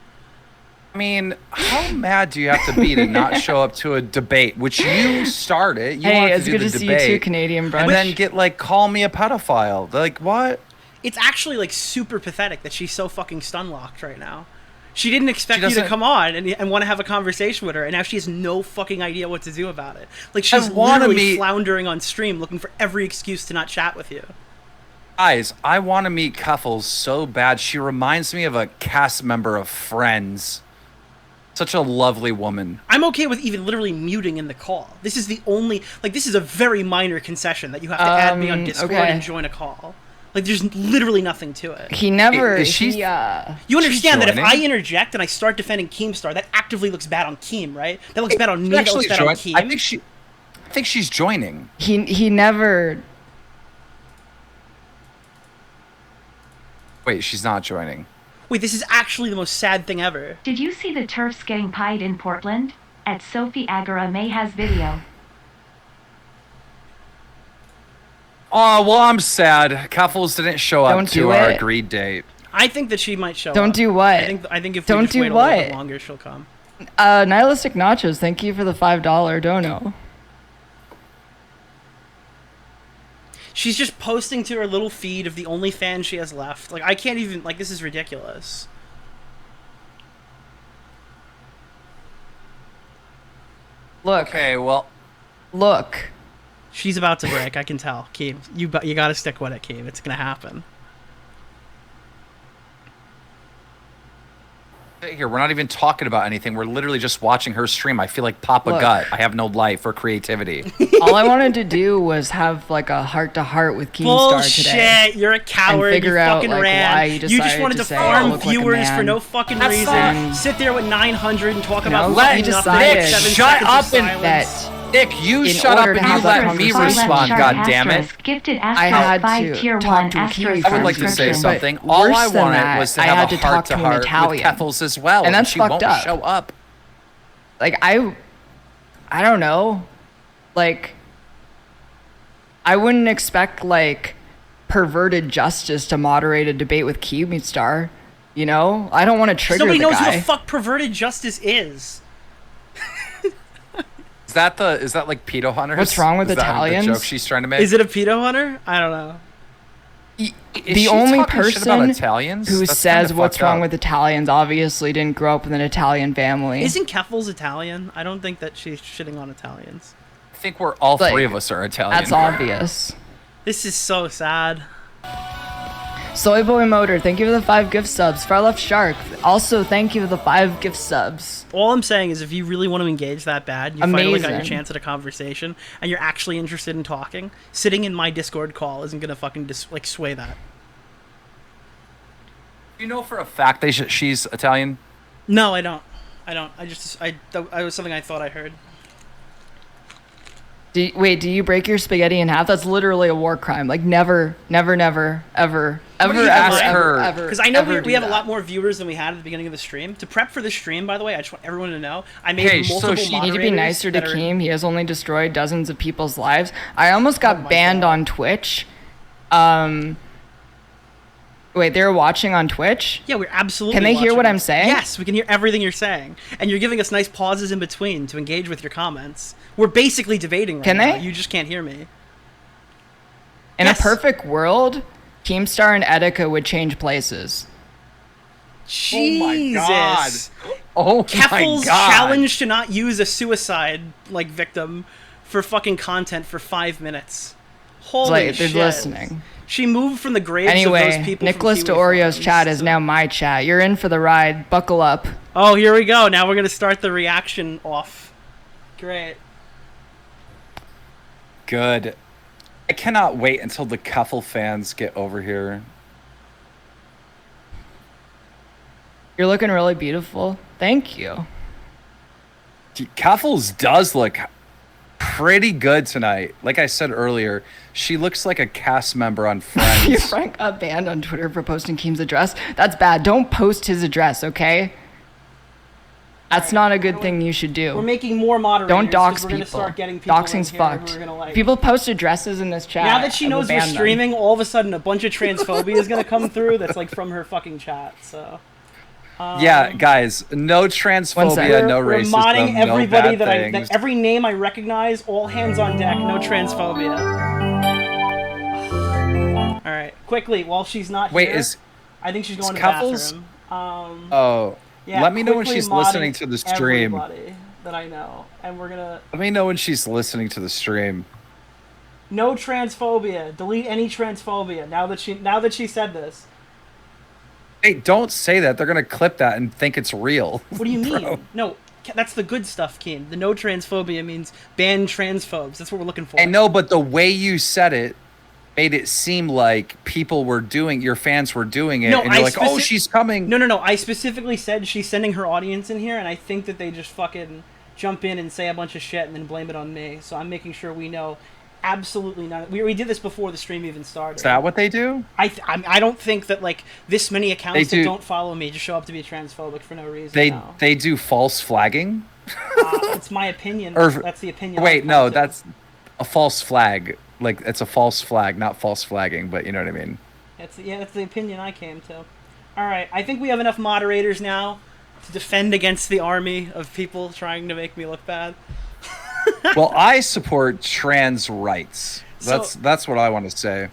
I mean, how mad do you have to be to not show up to a debate, which you started? You Hey, wanted it's to do good the to see debate, you too, Canadian brunch. and then get like, call me a pedophile. Like, what? It's actually like super pathetic that she's so fucking stun locked right now. She didn't expect you to doesn't- come on and want to have a conversation with her, and now she has no fucking idea what to do about it. Like, I she's wanna literally meet- floundering on stream looking for every excuse to not chat with you. Guys, I want to meet Keffels so bad. She reminds me of a cast member of Friends. Such a lovely woman. I'm okay with even literally muting in the call. This is the only, like, this is a very minor concession that you have to add me on Discord okay. and join a call. Like, there's literally nothing to it. He never. Is she- You understand that if joining? I interject and I start defending Keemstar, that actively looks bad on Keem, right? That looks bad on me, that Actually looks bad on join- Keem. I think she's joining. He never. Wait, she's not joining. Wait, this is actually the most sad thing ever. Did you see the turfs getting pied in Portland? At Sophie Agara May has video. Oh, well, I'm sad. Keffels didn't show up Don't to do our it. agreed date. I think that she might show up. Don't do what? I think if we Don't just do wait a little bit what? longer, she'll come. Nihilistic Nachos, thank you for the $5 dono. She's just posting to her little feed of the only fan she has left. Like, I can't even... Like, this is ridiculous. Look. Okay, well... Look. She's about to break, I can tell. Keem, you gotta stick with it, Keem. It's gonna happen. Here, we're not even talking about anything. We're literally just watching her stream. I feel like Papa Look. Gut. I have no life or creativity. All I wanted to do was have like a heart-to-heart with Keemstar today. Bullshit! You're a coward. And figure you out, fucking like, ran. why you You just decided wanted to to say farm I look like a viewers for man. no fucking That's reason. fine. Sit there with 900 and talk about No, fucking he nothing. decided. Nick, 7 Shut seconds up of and silence. Nick, you In shut up order and to you have that let me conversation. respond, Shark goddammit. asterisk, gifted I Astro had 5 to tier talk 1 to a Kiwi asterisk I would like to say subscription. something. But All worse I than wanted that, was to I have had a to talk to an heart-to-heart with Italian. Keffels as well, And that's she fucked won't up. show up. Like, I don't know. Like, I wouldn't expect, like, perverted justice to moderate a debate with Keemstar. You know? I don't want to trigger Nobody the knows guy. who the fuck perverted justice is. Is that like pedo hunters? What's wrong with Is that Italians? the joke she's trying to make? Is it a pedo hunter? I don't know. Is The she only talking shit about person Italians? who That's says kinda what's fucked wrong up. with Italians obviously didn't grow up with an Italian family. Isn't Keffels Italian? I don't think that she's shitting on Italians. I think we're all Like, three of us are Italian. That's obvious. This is so sad. Soy Boy Motor, thank you for the 5 gift subs. Far Left Shark, also thank you for the 5 gift subs. All I'm saying is if you really want to engage that bad, you finally got your Amazing. chance at a conversation, and you're actually interested in talking, sitting in my Discord call isn't going to fucking sway that. You know for a fact she's Italian? No, I don't. I was something I thought I heard. Wait, do you break your spaghetti in half? That's literally a war crime. Like, never, ever, Because I know we have that. a lot more viewers than we had at the beginning of the stream. To prep for the stream, by the way, I just want everyone to know, I made Hey, so multiple she- You need to be moderators nicer to that are- Keem. He has only destroyed dozens of people's lives. I almost got banned on Twitch. Wait, they're watching on Twitch? Yeah, we're absolutely Can they hear watching what it. I'm saying? Yes, we can hear everything you're saying. And you're giving us nice pauses in between to engage with your comments. We're basically debating right Can now. they? You just can't hear me. In Yes. a perfect world, Keemstar and Etika would change places. Jesus. Oh my Keffel's god. challenge to not use a suicide like victim for fucking content for 5 minutes. Holy Like, they're shit. listening. She moved from the graves of Anyway, those people. Nicholas from Kiwi DeOrio's forums chat is to- now my chat. You're in for the ride. Buckle up. Oh, here we go. Now we're gonna start the reaction off. Great. Good. I cannot wait until the Keffel fans get over here. You're looking really beautiful. Thank you. Keffels does look pretty good tonight. Like I said earlier, she looks like a cast member on Your Friends. friend got banned on Twitter for posting Keem's address. That's bad. Don't post his address, okay? That's not a good thing you should We're do. making more moderators. Don't dox 'cause we're gonna people. start getting people Doxing's in here who fucked. are gonna, like... People post addresses in this chat. Now that she I will knows we're ban them. streaming, all of a sudden a bunch of transphobia is gonna come through. That's like from her fucking chat. So. Yeah, guys, no One sec. transphobia, no We're racism, modding no everybody bad that things. every name I recognize. All hands on deck. No transphobia. All right, quickly while she's not Wait, here. is I think she's going to the Keffels- bathroom. Oh, Yeah, let me know when quickly she's modding listening to the stream. Everybody that I know, and we're gonna Let me know when she's listening to the stream. no transphobia. Delete any transphobia. Now that she said this. Hey, don't say that. They're gonna clip that and think it's real. What do you mean? Bro. No, that's the good stuff, Keen. The no transphobia means ban transphobes. That's what we're looking for. I know, but the way you said it made it seem like your fans were doing it, No, and you're I like, oh, she's coming. No. I specifically said she's sending her audience in here, and I think that they just fucking jump in and say a bunch of shit and then blame it on me. So I'm making sure we know absolutely none. We did this before the stream even started. Is that what they do? I don't think that like this many accounts They that do- don't follow me just show up to be transphobic for no reason. They no. they do false flagging. It's my opinion. Or- That's the opinion. Wait, I've no, come to. that's a false flag. Like it's a false flag, not false flagging, but you know what I mean. That's the opinion I came to. All right, I think we have enough moderators now to defend against the army of people trying to make me look bad. Well, I support trans rights. That's what I want to say.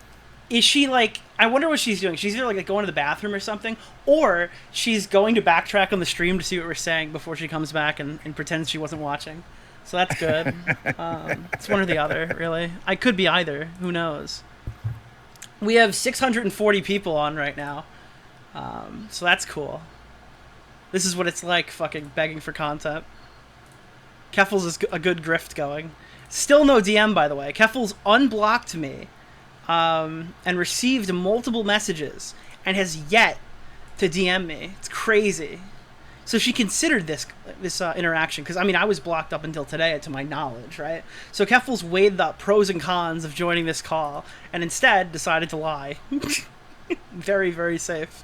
Is she like? I wonder what she's doing. She's either like going to the bathroom or something, or she's going to backtrack on the stream to see what we're saying before she comes back and pretends she wasn't watching. So that's good. It's one or the other, really. I could be either. Who knows? We have 640 people on right now, so that's cool. This is what it's like, fucking begging for content. Keffels is a good grift going. Still no DM, by the way. Keffels unblocked me and received multiple messages and has yet to DM me. It's crazy. So she considered this interaction, because, I mean, I was blocked up until today, to my knowledge, right? So Keffels weighed the pros and cons of joining this call and instead decided to lie. Very, very safe.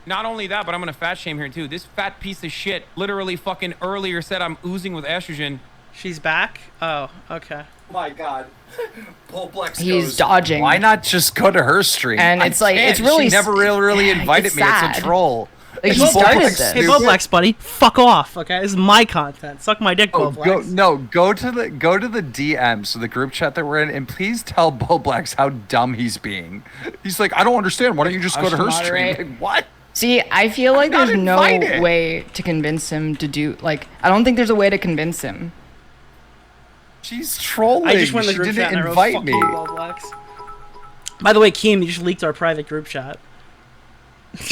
Not only that, but I'm gonna fat shame here too. This fat piece of shit literally fucking earlier said I'm oozing with estrogen. She's back? Oh, okay. Oh my god. Polplex He's goes, dodging. Why not just go to her stream? And it's like, it's really... She never really invited me. sad. It's a troll. Like, It's he started Boblex, this. Hey, dude. Boblex, buddy, fuck off, okay? This is my content. Suck my dick, Oh, Boblex. go to the DM, so the group chat that we're in, and please tell Boblex how dumb he's being. He's like, I don't understand. Why don't you just go to her stream? moderate. Like, what? See, I feel like not there's no invited. way to convince him to do... Like, I don't think there's a way to convince him. She's trolling. I just went in the She group chat didn't and I wrote, invite fuck me. you, Boblex. By the way, Keem, you just leaked our private group chat.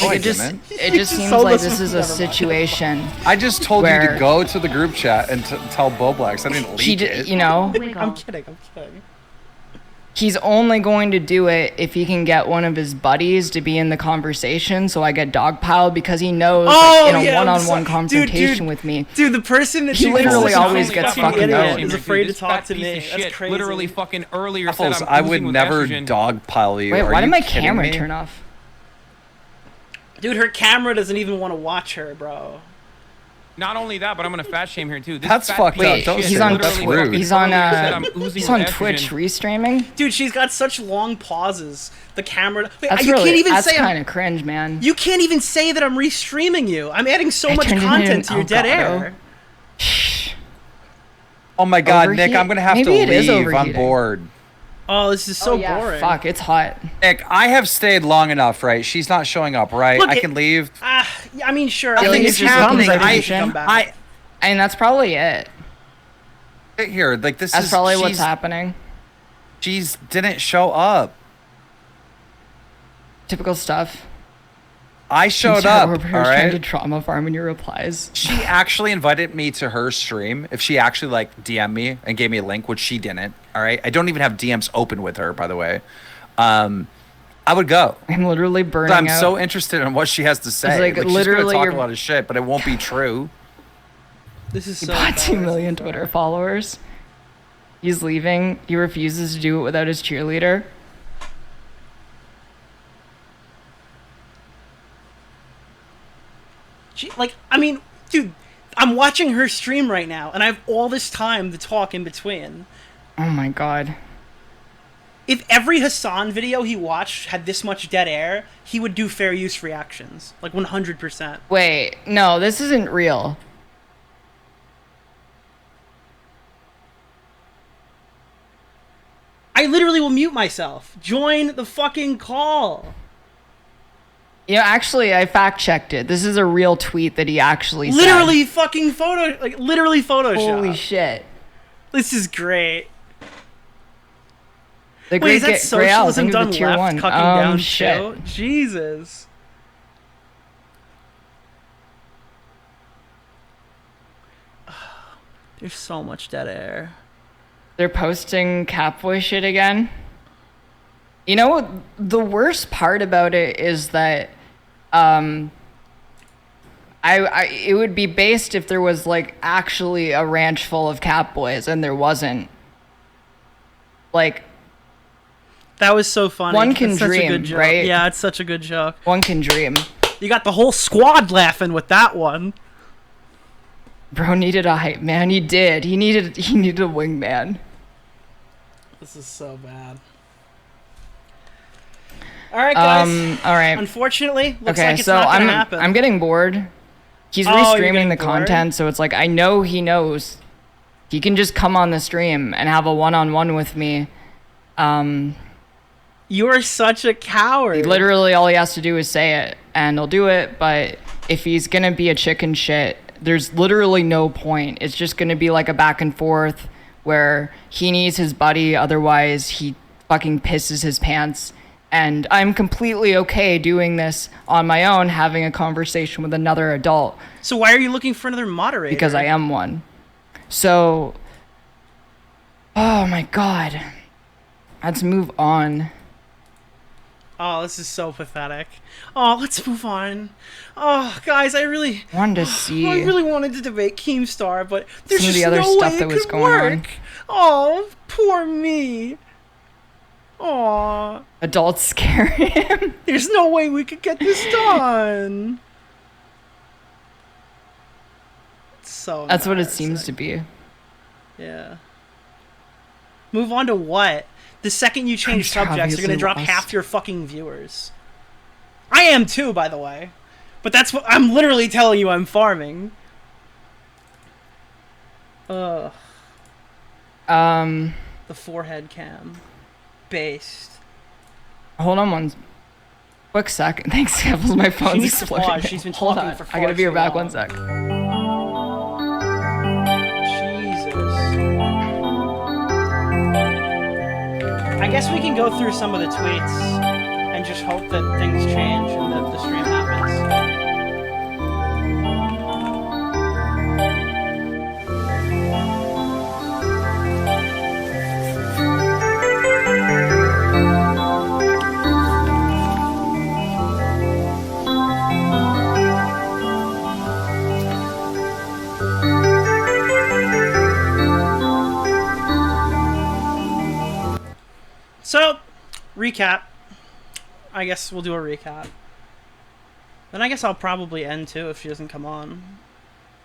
Oh, I It just didn't. seems sold like us this is a never mind. situation I just told you where- to go to the group chat and tell Boblex. I didn't he leak d- it. you know, I'm kidding. he's only going to do it if he can get one of his buddies to be in the conversation, so I get dogpiled, because he knows Oh, like, in a yeah, I'm one-on-one so- confrontation dude, with me. Dude, the person that He she literally calls always a gets fucking fucking idiot known. is afraid to This talk fat to piece me. of That's shit crazy. literally fucking earlier said Apples, I'm I oozing would with never estrogen. dogpile you. Wait, Are why did you my kidding camera me? turn off? Dude, her camera doesn't even want to watch her, bro. Not only that, but I'm gonna fat shame here too. This That's fat fucked piece up. of Wait, Don't shit he's say on that. That's literally rude. fucking He's on earlier said I'm oozing he's on with Twitch estrogen. restreaming. Dude, she's got such long pauses. The camera. Wait, That's you really can't even that's say kind of cringe, man. You can't even say that I'm restreaming you. I'm adding so I much turned it content in- to your oh, dead God, air. Oh my god, Nick, Overheat? I'm gonna have Maybe to it is leave. I'm overheating. bored. Oh, this is so Oh, yeah, boring. fuck, it's hot. Nick, I have stayed long enough, right? She's not showing up, right? Look, I can leave. Yeah, I mean, sure. I Feeling think is if just she's looking coming, for I think she attention. come back. And that's probably it. Here, like this That's is probably what's she's- happening. She's didn't show up. Typical stuff. I showed Sarah up. over All here is trying to right. trauma farm in your replies. She actually invited me to her stream. If she actually like DM me and gave me a link, which she didn't. All right. I don't even have DMs open with her, by the way. I would go. I'm literally burning I'm out. so interested in what she has to say. like, she's literally gonna talk you're- a lot of shit, but it won't be true. This is He so bought 2 embarrassing. million Twitter followers. He's leaving. He refuses to do it without his cheerleader. I mean, dude, I'm watching her stream right now, and I have all this time to talk in between. Oh my god. If every Hassan video he watched had this much dead air, he would do fair use reactions. Like 100%. Wait, no, this isn't real. I literally will mute myself. Join the fucking call. You know, actually, I fact checked it. This is a real tweet that he actually said. Literally fucking literally Photoshop. Holy shit. This is great. The Wait, great is that Grail, socialism think of done the tier left, one. cucking down Shit. show? Jesus. There's so much dead air. They're posting Catboy shit again. You know what? The worst part about it is that it would be based if there was like actually a ranch full of Catboys, and there wasn't. Like, That was so funny. One can It's such a dream, good joke. right? Yeah, it's such a good joke. one can dream. You got the whole squad laughing with that one. Bro needed a hype man. He did. He needed a wingman. This is so bad. All right, guys. All right. Unfortunately, looks Okay, like it's so not gonna I'm happen. getting bored. He's Oh, you're restreaming getting the bored? content, so it's like I know he knows he can just come on the stream and have a one-on-one with me. You are such a coward. Literally, all he has to do is say it, and he'll do it. But if he's gonna be a chicken shit, there's literally no point. It's just gonna be like a back and forth where he needs his buddy, otherwise he fucking pisses his pants. And I'm completely okay doing this on my own, having a conversation with another adult. So why are you looking for another moderator? Because I am one. So, oh my god. Let's move on. Oh, this is so pathetic. Oh, let's move on. Oh, guys, I really Wanted to see I really wanted to debate Keemstar, but there's some of just the other no stuff way that it was could going work. on. Oh, poor me. Aw. Adults scare him. There's no way we could get this done. So That's what it seems to be. Yeah. Move on to what? The second you change Keemstar subjects, you're gonna obviously drop lost. half your fucking viewers. I am too, by the way. But that's what I'm literally telling you. I'm farming. Ugh. The forehead cam. Based. Hold on one quick second. Thanks, Kevin. My phone's needs to exploding. pause. She's been Hold talking on. for I gotta far be too right back. long. 1 sec. I guess we can go through some of the tweets and just hope that things change and that the stream happens. So, recap. I guess we'll do a recap. Then I guess I'll probably end too if she doesn't come on.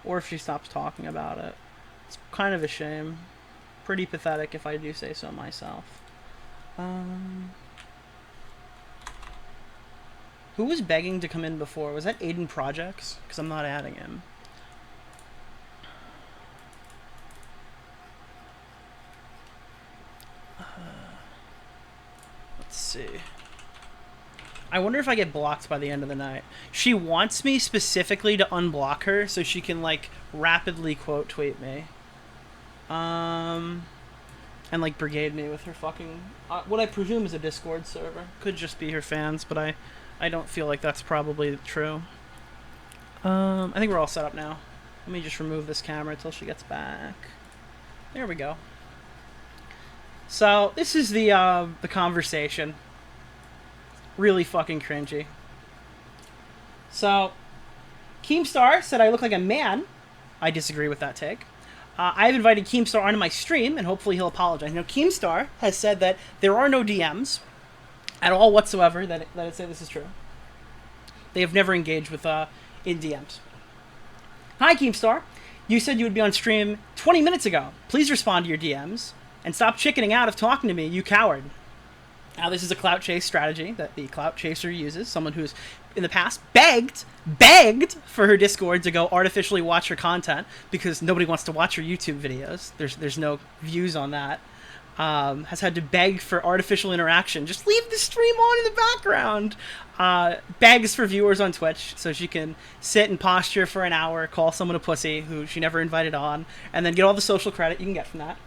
Or if she stops talking about it. It's kind of a shame. Pretty pathetic if I do say so myself. Who was begging to come in before? Was that Aiden Projects? Because I'm not adding him. Let's see. I wonder if I get blocked by the end of the night. She wants me specifically to unblock her so she can, like, rapidly quote tweet me. And, like, brigade me with her fucking... what I presume is a Discord server. Could just be her fans, but I don't feel like that's probably true. I think we're all set up now. Let me just remove this camera until she gets back. There we go. So, this is the conversation. Really fucking cringy. So, Keemstar said I look like a man. I disagree with that take. I've invited Keemstar onto my stream, and hopefully he'll apologize. Now, Keemstar has said that there are no DMs at all whatsoever that say this is true. They have never engaged with in DMs. Hi, Keemstar. You said you would be on stream 20 minutes ago. Please respond to your DMs and stop chickening out of talking to me, you coward. Now, this is a clout chase strategy that the clout chaser uses. Someone who's in the past begged for her Discord to go artificially watch her content because nobody wants to watch her YouTube videos. There's no views on that. Has had to beg for artificial interaction. Just leave the stream on in the background. Begs for viewers on Twitch so she can sit and posture for an hour, call someone a pussy who she never invited on, and then get all the social credit you can get from that.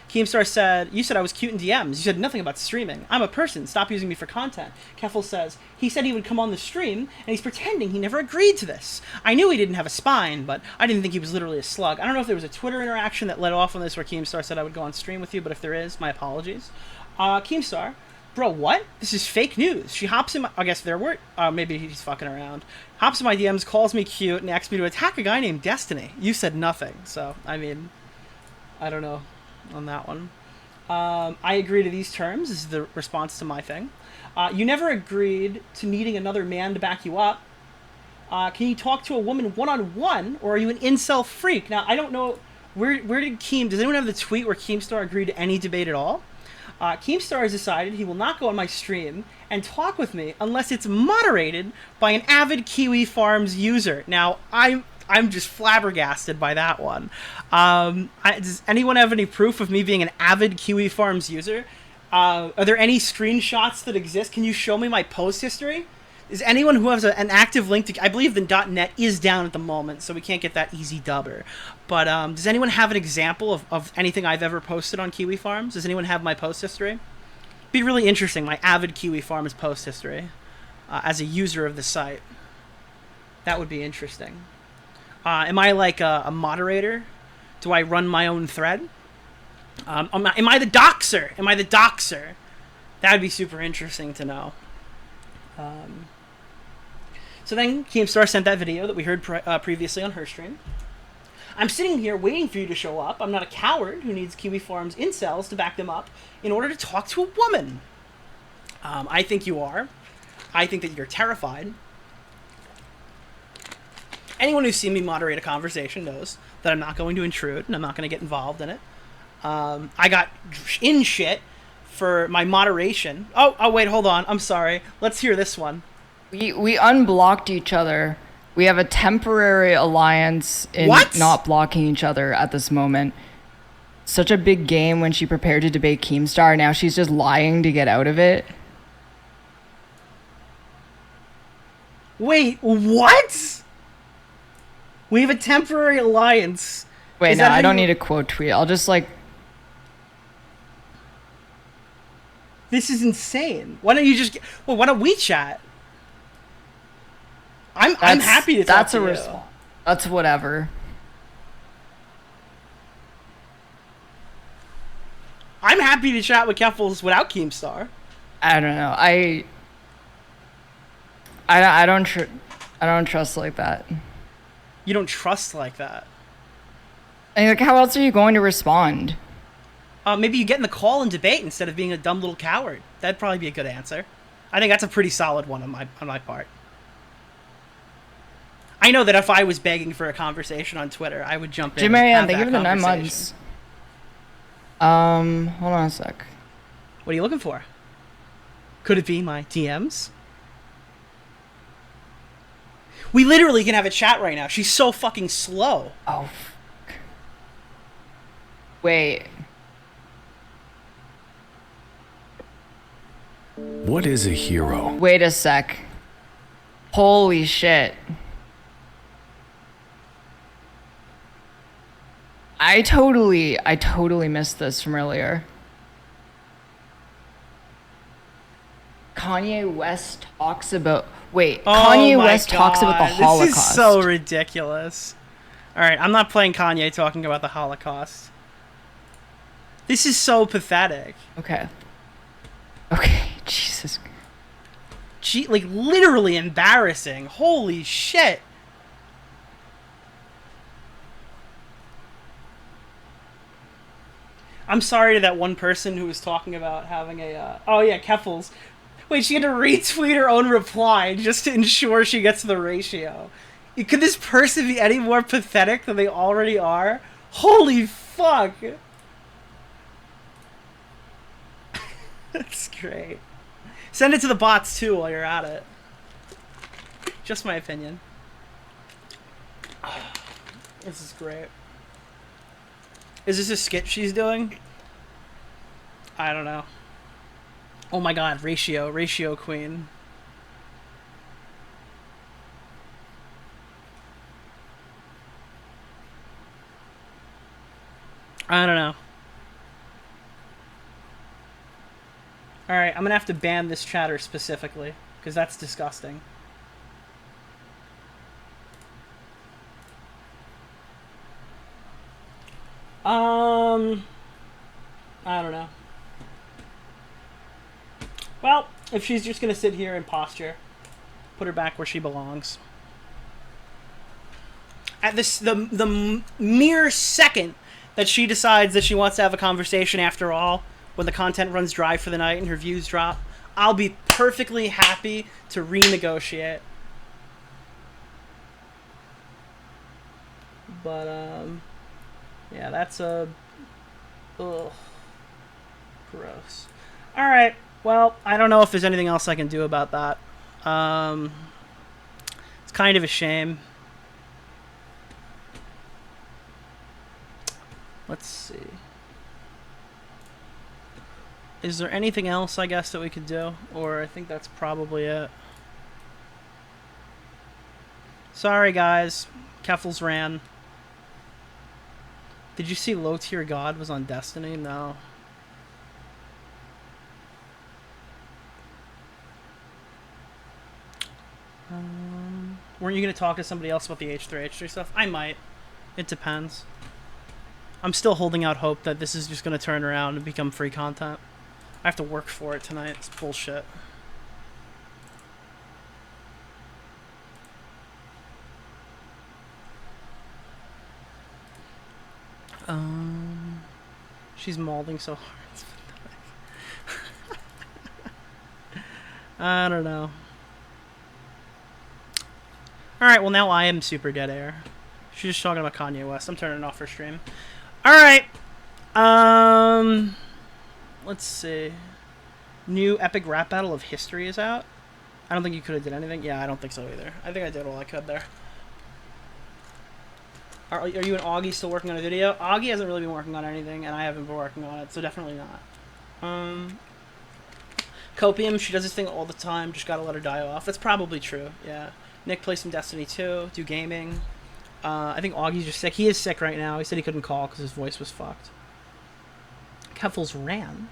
Keemstar said, you said I was cute in DMs. You said nothing about streaming. I'm a person. Stop using me for content. Keffel says, he said he would come on the stream, and he's pretending he never agreed to this. I knew he didn't have a spine, but I didn't think he was literally a slug. I don't know if there was a Twitter interaction that led off on this where Keemstar said I would go on stream with you, but if there is, my apologies. Keemstar, bro, what? This is fake news. She hops in my... I guess there were... maybe he's fucking around. Hops in my DMs, calls me cute, and asks me to attack a guy named Destiny. You said nothing, so, I mean... I don't know on that one. I agree to these terms. This is the response to my thing. You never agreed to needing another man to back you up. Can you talk to a woman one-on-one, or are you an incel freak? Now, I don't know... Where did Keem... Does anyone have the tweet where Keemstar agreed to any debate at all? Keemstar has decided he will not go on my stream and talk with me unless it's moderated by an avid Kiwi Farms user. Now, I'm just flabbergasted by that one. Does anyone have any proof of me being an avid Kiwi Farms user? Are there any screenshots that exist? Can you show me my post history? Is anyone who has an active link to... I believe the .net is down at the moment, so we can't get that easy dubber. But does anyone have an example of anything I've ever posted on Kiwi Farms? Does anyone have my post history? Be really interesting, my avid Kiwi Farms post history as a user of the site. That would be interesting. Am I like a moderator? Do I run my own thread? Am I the doxer? Am I the doxer? That would be super interesting to know. So then Keemstar sent that video that we heard previously on her stream. I'm sitting here waiting for you to show up. I'm not a coward who needs Kiwi Farms incels to back them up in order to talk to a woman. I think you are. I think that you're terrified. Anyone who's seen me moderate a conversation knows that I'm not going to intrude and I'm not going to get involved in it. I got in shit for my moderation. Oh, wait, hold on. I'm sorry. Let's hear this one. We unblocked each other. We have a temporary alliance in not blocking each other at this moment. Such a big game when she prepared to debate Keemstar. Now she's just lying to get out of it. Wait, what? We have a temporary alliance. Wait, no, I don't need a quote tweet. I'll just like... This is insane. Why don't you just... Well, why don't we chat? I'm happy to talk to you. That's whatever. I'm happy to chat with Keffels without Keemstar. I don't know. I don't trust like that. You don't trust like that? And like, how else are you going to respond? Maybe you get in the call and debate instead of being a dumb little coward. That'd probably be a good answer. I think that's a pretty solid one on my part. I know that if I was begging for a conversation on Twitter, I would jump in. Jim Marianne, thank you for the 9 months. Hold on a sec. What are you looking for? Could it be my DMs? We literally can have a chat right now. She's so fucking slow. Oh, fuck. Wait. What is a hero? Wait a sec. Holy shit. I totally missed this from earlier. Kanye West talks about... Wait, Kanye West talks about the Holocaust. This is so ridiculous. Alright, I'm not playing Kanye talking about the Holocaust. This is so pathetic. Okay, Jesus. Like, literally embarrassing. Holy shit. I'm sorry to that one person who was talking about having a... oh, yeah, Keffels. Wait, she had to retweet her own reply just to ensure she gets the ratio. Could this person be any more pathetic than they already are? Holy fuck. That's great. Send it to the bots, too, while you're at it. Just my opinion. This is great. Is this a skit she's doing? I don't know. Oh my god, ratio queen. I don't know. Alright, I'm gonna have to ban this chatter specifically, because that's disgusting. I don't know. Well, if she's just gonna sit here and posture, put her back where she belongs. At the mere second that she decides that she wants to have a conversation after all, when the content runs dry for the night and her views drop, I'll be perfectly happy to renegotiate. But, yeah, that's a... Ugh. Gross. All right. Well, I don't know if there's anything else I can do about that. It's kind of a shame. Let's see. Is there anything else, I guess, that we could do? Or I think that's probably it. Sorry, guys. Keffels ran. Did you see Low Tier God was on Destiny? No. Weren't you going to talk to somebody else about the H3 stuff? I might. It depends. I'm still holding out hope that this is just going to turn around and become free content. I have to work for it tonight. It's bullshit. She's mauling so hard. I don't know. Alright, well now I am super dead air. She's just talking about Kanye West. I'm turning off her stream. Alright. Let's see. New epic rap battle of history is out. I don't think you could have did anything. Yeah, I don't think so either. I think I did all I could there. Are you and Augie still working on a video? Augie hasn't really been working on anything, and I haven't been working on it, so definitely not. Copium, she does this thing all the time, just gotta let her die off. That's probably true, yeah. Nick plays some Destiny 2, do gaming. I think Augie's just sick. He is sick right now. He said he couldn't call because his voice was fucked. Keffels ran.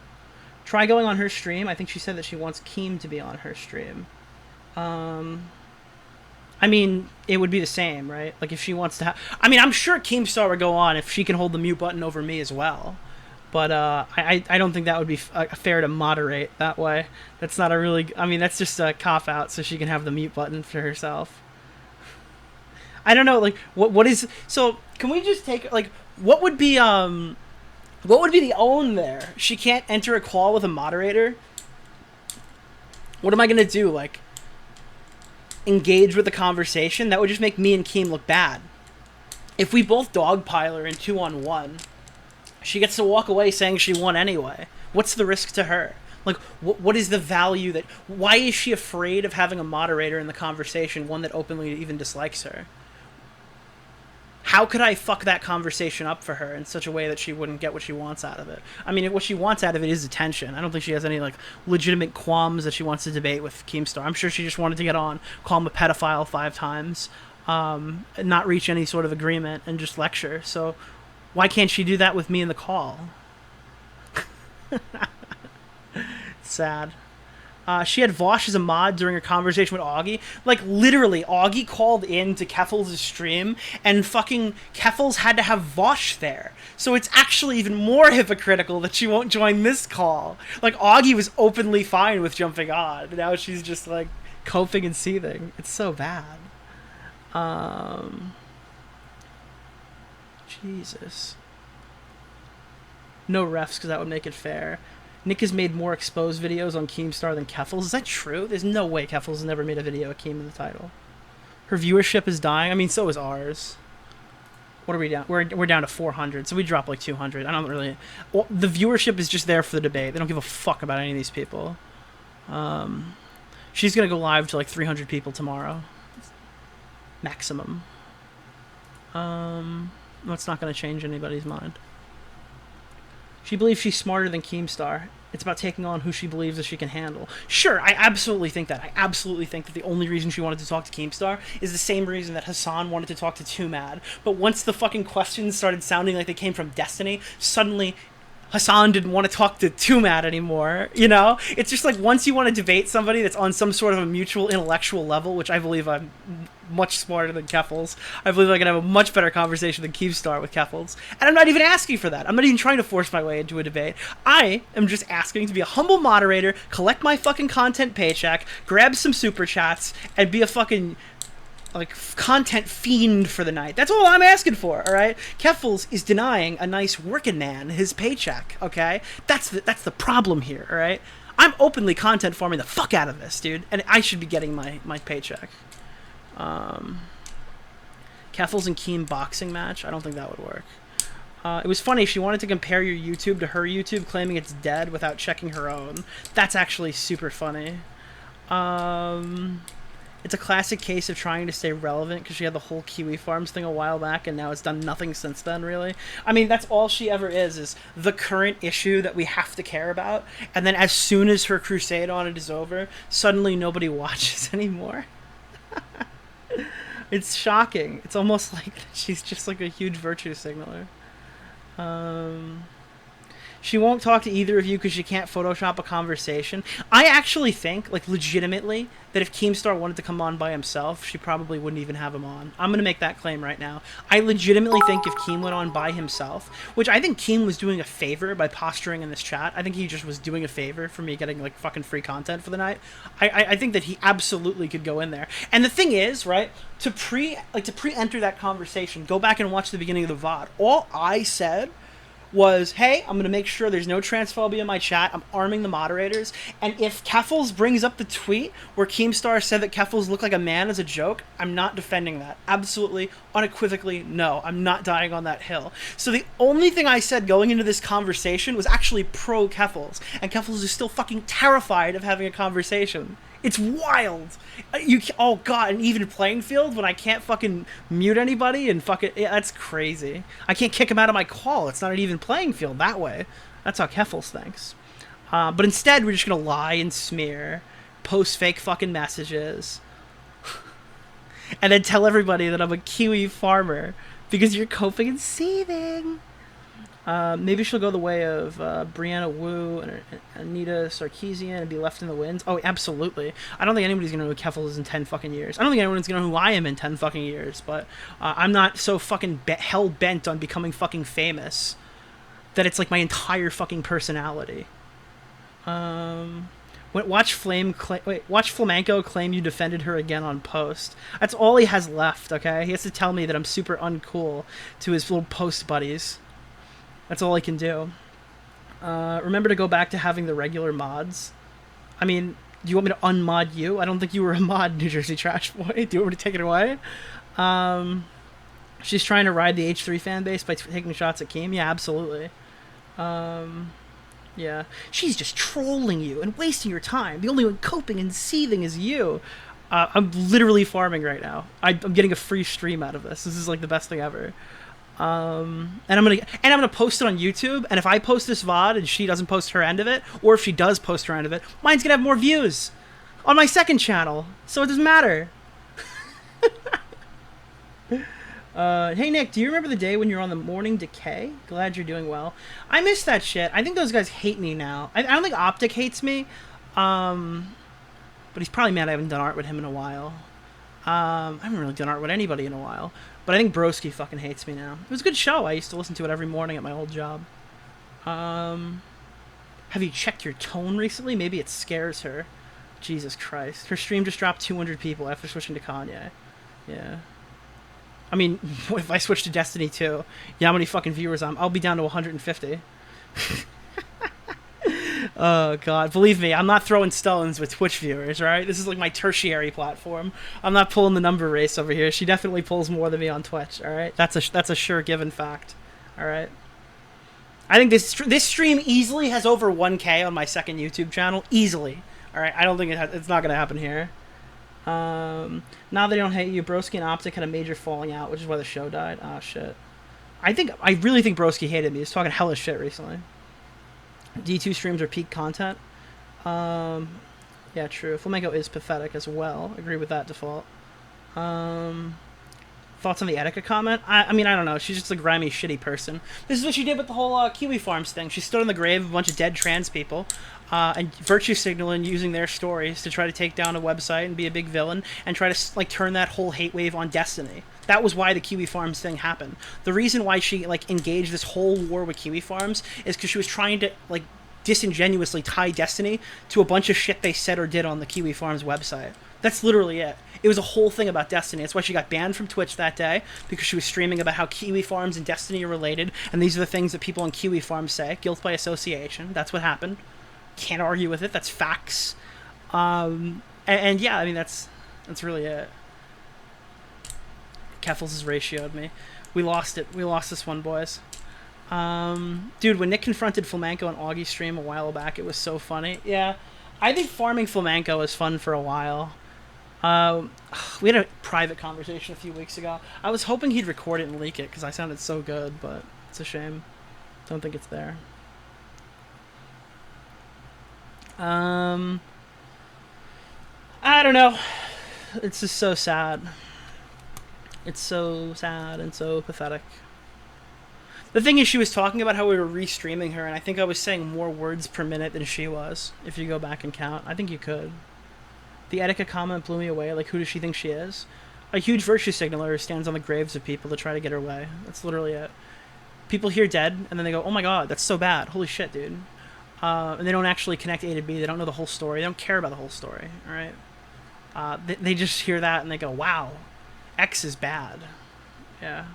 Try going on her stream. I think she said that she wants Keem to be on her stream. I mean, it would be the same, right? Like, if she wants to have... I mean, I'm sure Keemstar would go on if she can hold the mute button over me as well. But I don't think that would be fair to moderate that way. That's not a really... I mean, that's just a cop-out so she can have the mute button for herself. I don't know, like, what is... So, can we just take... Like, what would be the own there? She can't enter a call with a moderator? What am I going to do? Like, engage with the conversation? That would just make me and Keem look bad. If we both dogpile her in 2-on-1, she gets to walk away saying she won anyway. What's the risk to her? Like, what is the value that... Why is she afraid of having a moderator in the conversation, one that openly even dislikes her? How could I fuck that conversation up for her in such a way that she wouldn't get what she wants out of it? I mean, what she wants out of it is attention. I don't think she has any, like, legitimate qualms that she wants to debate with Keemstar. I'm sure she just wanted to get on, call him a pedophile 5 times, not reach any sort of agreement, and just lecture. So why can't she do that with me in the call? Sad. She had Vosh as a mod during her conversation with Augie. Like, literally, Augie called in to Keffels' stream, and fucking Keffels had to have Vosh there. So it's actually even more hypocritical that she won't join this call. Like, Augie was openly fine with jumping on. Now she's just, like, coping and seething. It's so bad. Jesus. No refs, because that would make it fair. Nick has made more exposed videos on Keemstar than Keffels. Is that true? There's no way Keffels has never made a video with Keem in the title. Her viewership is dying. I mean, so is ours. What are we down? We're down to 400, so we dropped like 200. I don't really... Well, the viewership is just there for the debate. They don't give a fuck about any of these people. She's going to go live to like 300 people tomorrow. Maximum. That's not going to change anybody's mind. She believes she's smarter than Keemstar. It's about taking on who she believes that she can handle. Sure, I absolutely think that. I absolutely think that the only reason she wanted to talk to Keemstar is the same reason that Hassan wanted to talk to Too Mad. But once the fucking questions started sounding like they came from Destiny, suddenly Hassan didn't want to talk to Too Mad anymore, you know? It's just like, once you want to debate somebody that's on some sort of a mutual intellectual level, which I believe I'm much smarter than Keffels, I believe I can have a much better conversation than Keemstar with Keffels, and I'm not even asking for that. I'm not even trying to force my way into a debate. I am just asking to be a humble moderator, collect my fucking content paycheck, grab some super chats, and be a fucking... like, content fiend for the night. That's all I'm asking for, alright? Keffels is denying a nice working man his paycheck, okay? That's the problem here, alright? I'm openly content farming the fuck out of this, dude, and I should be getting my paycheck. Keffels and Keem boxing match? I don't think that would work. It was funny. She wanted to compare your YouTube to her YouTube, claiming it's dead without checking her own. That's actually super funny. It's a classic case of trying to stay relevant because she had the whole Kiwi Farms thing a while back, and now it's done nothing since then, really. I mean, that's all she ever is the current issue that we have to care about, and then as soon as her crusade on it is over, suddenly nobody watches anymore. It's shocking. It's almost like she's just like a huge virtue signaler. She won't talk to either of you because she can't Photoshop a conversation. I actually think, like, legitimately, that if Keemstar wanted to come on by himself, she probably wouldn't even have him on. I'm going to make that claim right now. I legitimately think if Keem went on by himself, which I think Keem was doing a favor by posturing in this chat. I think he just was doing a favor for me getting, like, fucking free content for the night. I think that he absolutely could go in there. And the thing is, right, to pre-enter that conversation, go back and watch the beginning of the VOD. All I said was, hey, I'm going to make sure there's no transphobia in my chat. I'm arming the moderators. And if Keffels brings up the tweet where Keemstar said that Keffels looked like a man as a joke, I'm not defending that. Absolutely, unequivocally, no. I'm not dying on that hill. So the only thing I said going into this conversation was actually pro Keffels. And Keffels is still fucking terrified of having a conversation. It's wild. Oh god, an even playing field when I can't fucking mute anybody and fucking, yeah, that's crazy. I can't kick him out of my call. It's not an even playing field that way. That's how Keffels thinks. But instead, we're just gonna lie and smear, post fake fucking messages, and then tell everybody that I'm a Kiwi farmer because you're coping and seething. Maybe she'll go the way of Brianna Wu and Anita Sarkeesian and be left in the winds. Oh, absolutely. I don't think anybody's going to know who Keffel is in 10 fucking years. I don't think anyone's going to know who I am in 10 fucking years, but I'm not so fucking hell-bent on becoming fucking famous that it's like my entire fucking personality. Watch Flamenco claim you defended her again on post. That's all he has left, okay? He has to tell me that I'm super uncool to his little post buddies. That's all I can do. Remember to go back to having the regular mods. I mean, do you want me to unmod you? I don't think you were a mod, New Jersey Trash Boy. Do you want me to take it away? She's trying to ride the H3 fan base by taking shots at Keem. Yeah, absolutely. Yeah. She's just trolling you and wasting your time. The only one coping and seething is you. I'm literally farming right now. I'm getting a free stream out of this. This is like the best thing ever. And I'm gonna post it on YouTube, and if I post this VOD and she doesn't post her end of it, or if she does post her end of it, mine's gonna have more views on my second channel, so it doesn't matter. Hey Nick, do you remember the day when you were on the Morning Decay? Glad you're doing well. I miss that shit. I think those guys hate me now. I don't think Optic hates me, but he's probably mad I haven't done art with him in a while. I haven't really done art with anybody in a while. But I think Broski fucking hates me now. It was a good show. I used to listen to it every morning at my old job. Have you checked your tone recently? Maybe it scares her. Jesus Christ. Her stream just dropped 200 people after switching to Kanye. Yeah. I mean, if I switch to Destiny 2, you know how many fucking viewers I'll be down to 150. Oh god, believe me, I'm not throwing stones with Twitch viewers, right? This is like my tertiary platform. I'm not pulling the number race over here. She definitely pulls more than me on Twitch, all right? That's a sure given fact, all right? I think this stream easily has over 1K on my second YouTube channel, easily. All right, I don't think it's not gonna happen here. Now they don't hate you. Broski and Optic had a major falling out, which is why the show died. Ah, shit. I really think Broski hated me. He's talking hella shit recently. D2 streams are peak content. Yeah, true. Flamenco is pathetic as well. Agree with that default. Thoughts on the Etika comment? I mean, I don't know. She's just a grimy, shitty person. This is what she did with the whole Kiwi Farms thing. She stood on the grave of a bunch of dead trans people and virtue signaling using their stories to try to take down a website and be a big villain and try to like turn that whole hate wave on Destiny. That was why the Kiwi Farms thing happened. The reason why she like engaged this whole war with Kiwi Farms is because she was trying to like disingenuously tie Destiny to a bunch of shit they said or did on the Kiwi Farms website. That's literally it. It was a whole thing about Destiny. That's why she got banned from Twitch that day, because she was streaming about how Kiwi Farms and Destiny are related, and these are the things that people on Kiwi Farms say. Guilt by association. That's what happened. Can't argue with it. That's facts. And yeah, I mean, that's really it. Keffels has ratioed me. We lost it. We lost this one, boys. Dude, when Nick confronted Flamenco on Augie's stream a while back, it was so funny. Yeah, I think farming Flamenco was fun for a while. We had a private conversation a few weeks ago. I was hoping he'd record it and leak it because I sounded so good, but it's a shame. Don't think it's there. I don't know. It's just so sad. It's so sad and so pathetic. The thing is, she was talking about how we were restreaming her, and I think I was saying more words per minute than she was, if you go back and count. I think you could. The Etika comment blew me away. Like, who does she think she is? A huge virtue signaler who stands on the graves of people to try to get her way. That's literally it. People hear dead, and then they go, oh my god, that's so bad. Holy shit, dude. And they don't actually connect A to B. They don't know the whole story. They don't care about the whole story, alright? They just hear that, and they go, wow, X is bad. Yeah.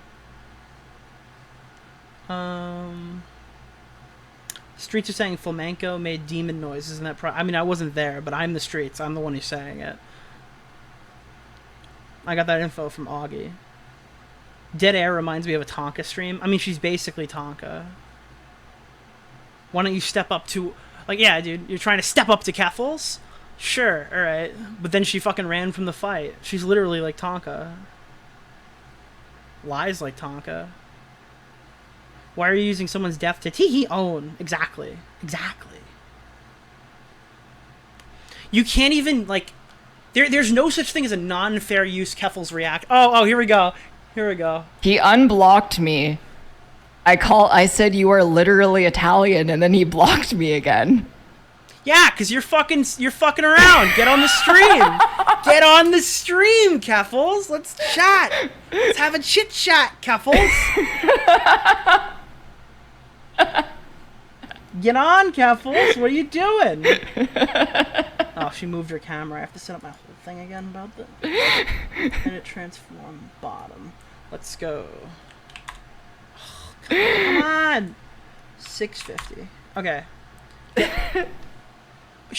Streets are saying Flamenco made demon noises, and that I mean, I wasn't there, but I'm the Streets. I'm the one who's saying it. I got that info from Augie. Dead Air reminds me of a Tonka stream. I mean, she's basically Tonka. Why don't you step up to... Like, yeah, dude, you're trying to step up to Keffels? Sure, alright. But then she fucking ran from the fight. She's literally like Tonka. Lies like Tonka. Why are you using someone's death to tee-hee own? Exactly. Exactly. You can't even, like... There's no such thing as a non-fair use Keffels react. Oh, here we go. Here we go. He unblocked me. I said you are literally Italian, and then he blocked me again. Yeah, because you're fucking around. Get on the stream. Get on the stream, Keffels. Let's chat. Let's have a chit chat, Keffels. Get on, Keffels. What are you doing? Oh, she moved her camera. I have to set up my whole thing again about that. And it transform bottom. Let's go. Oh, come on. 650. Okay.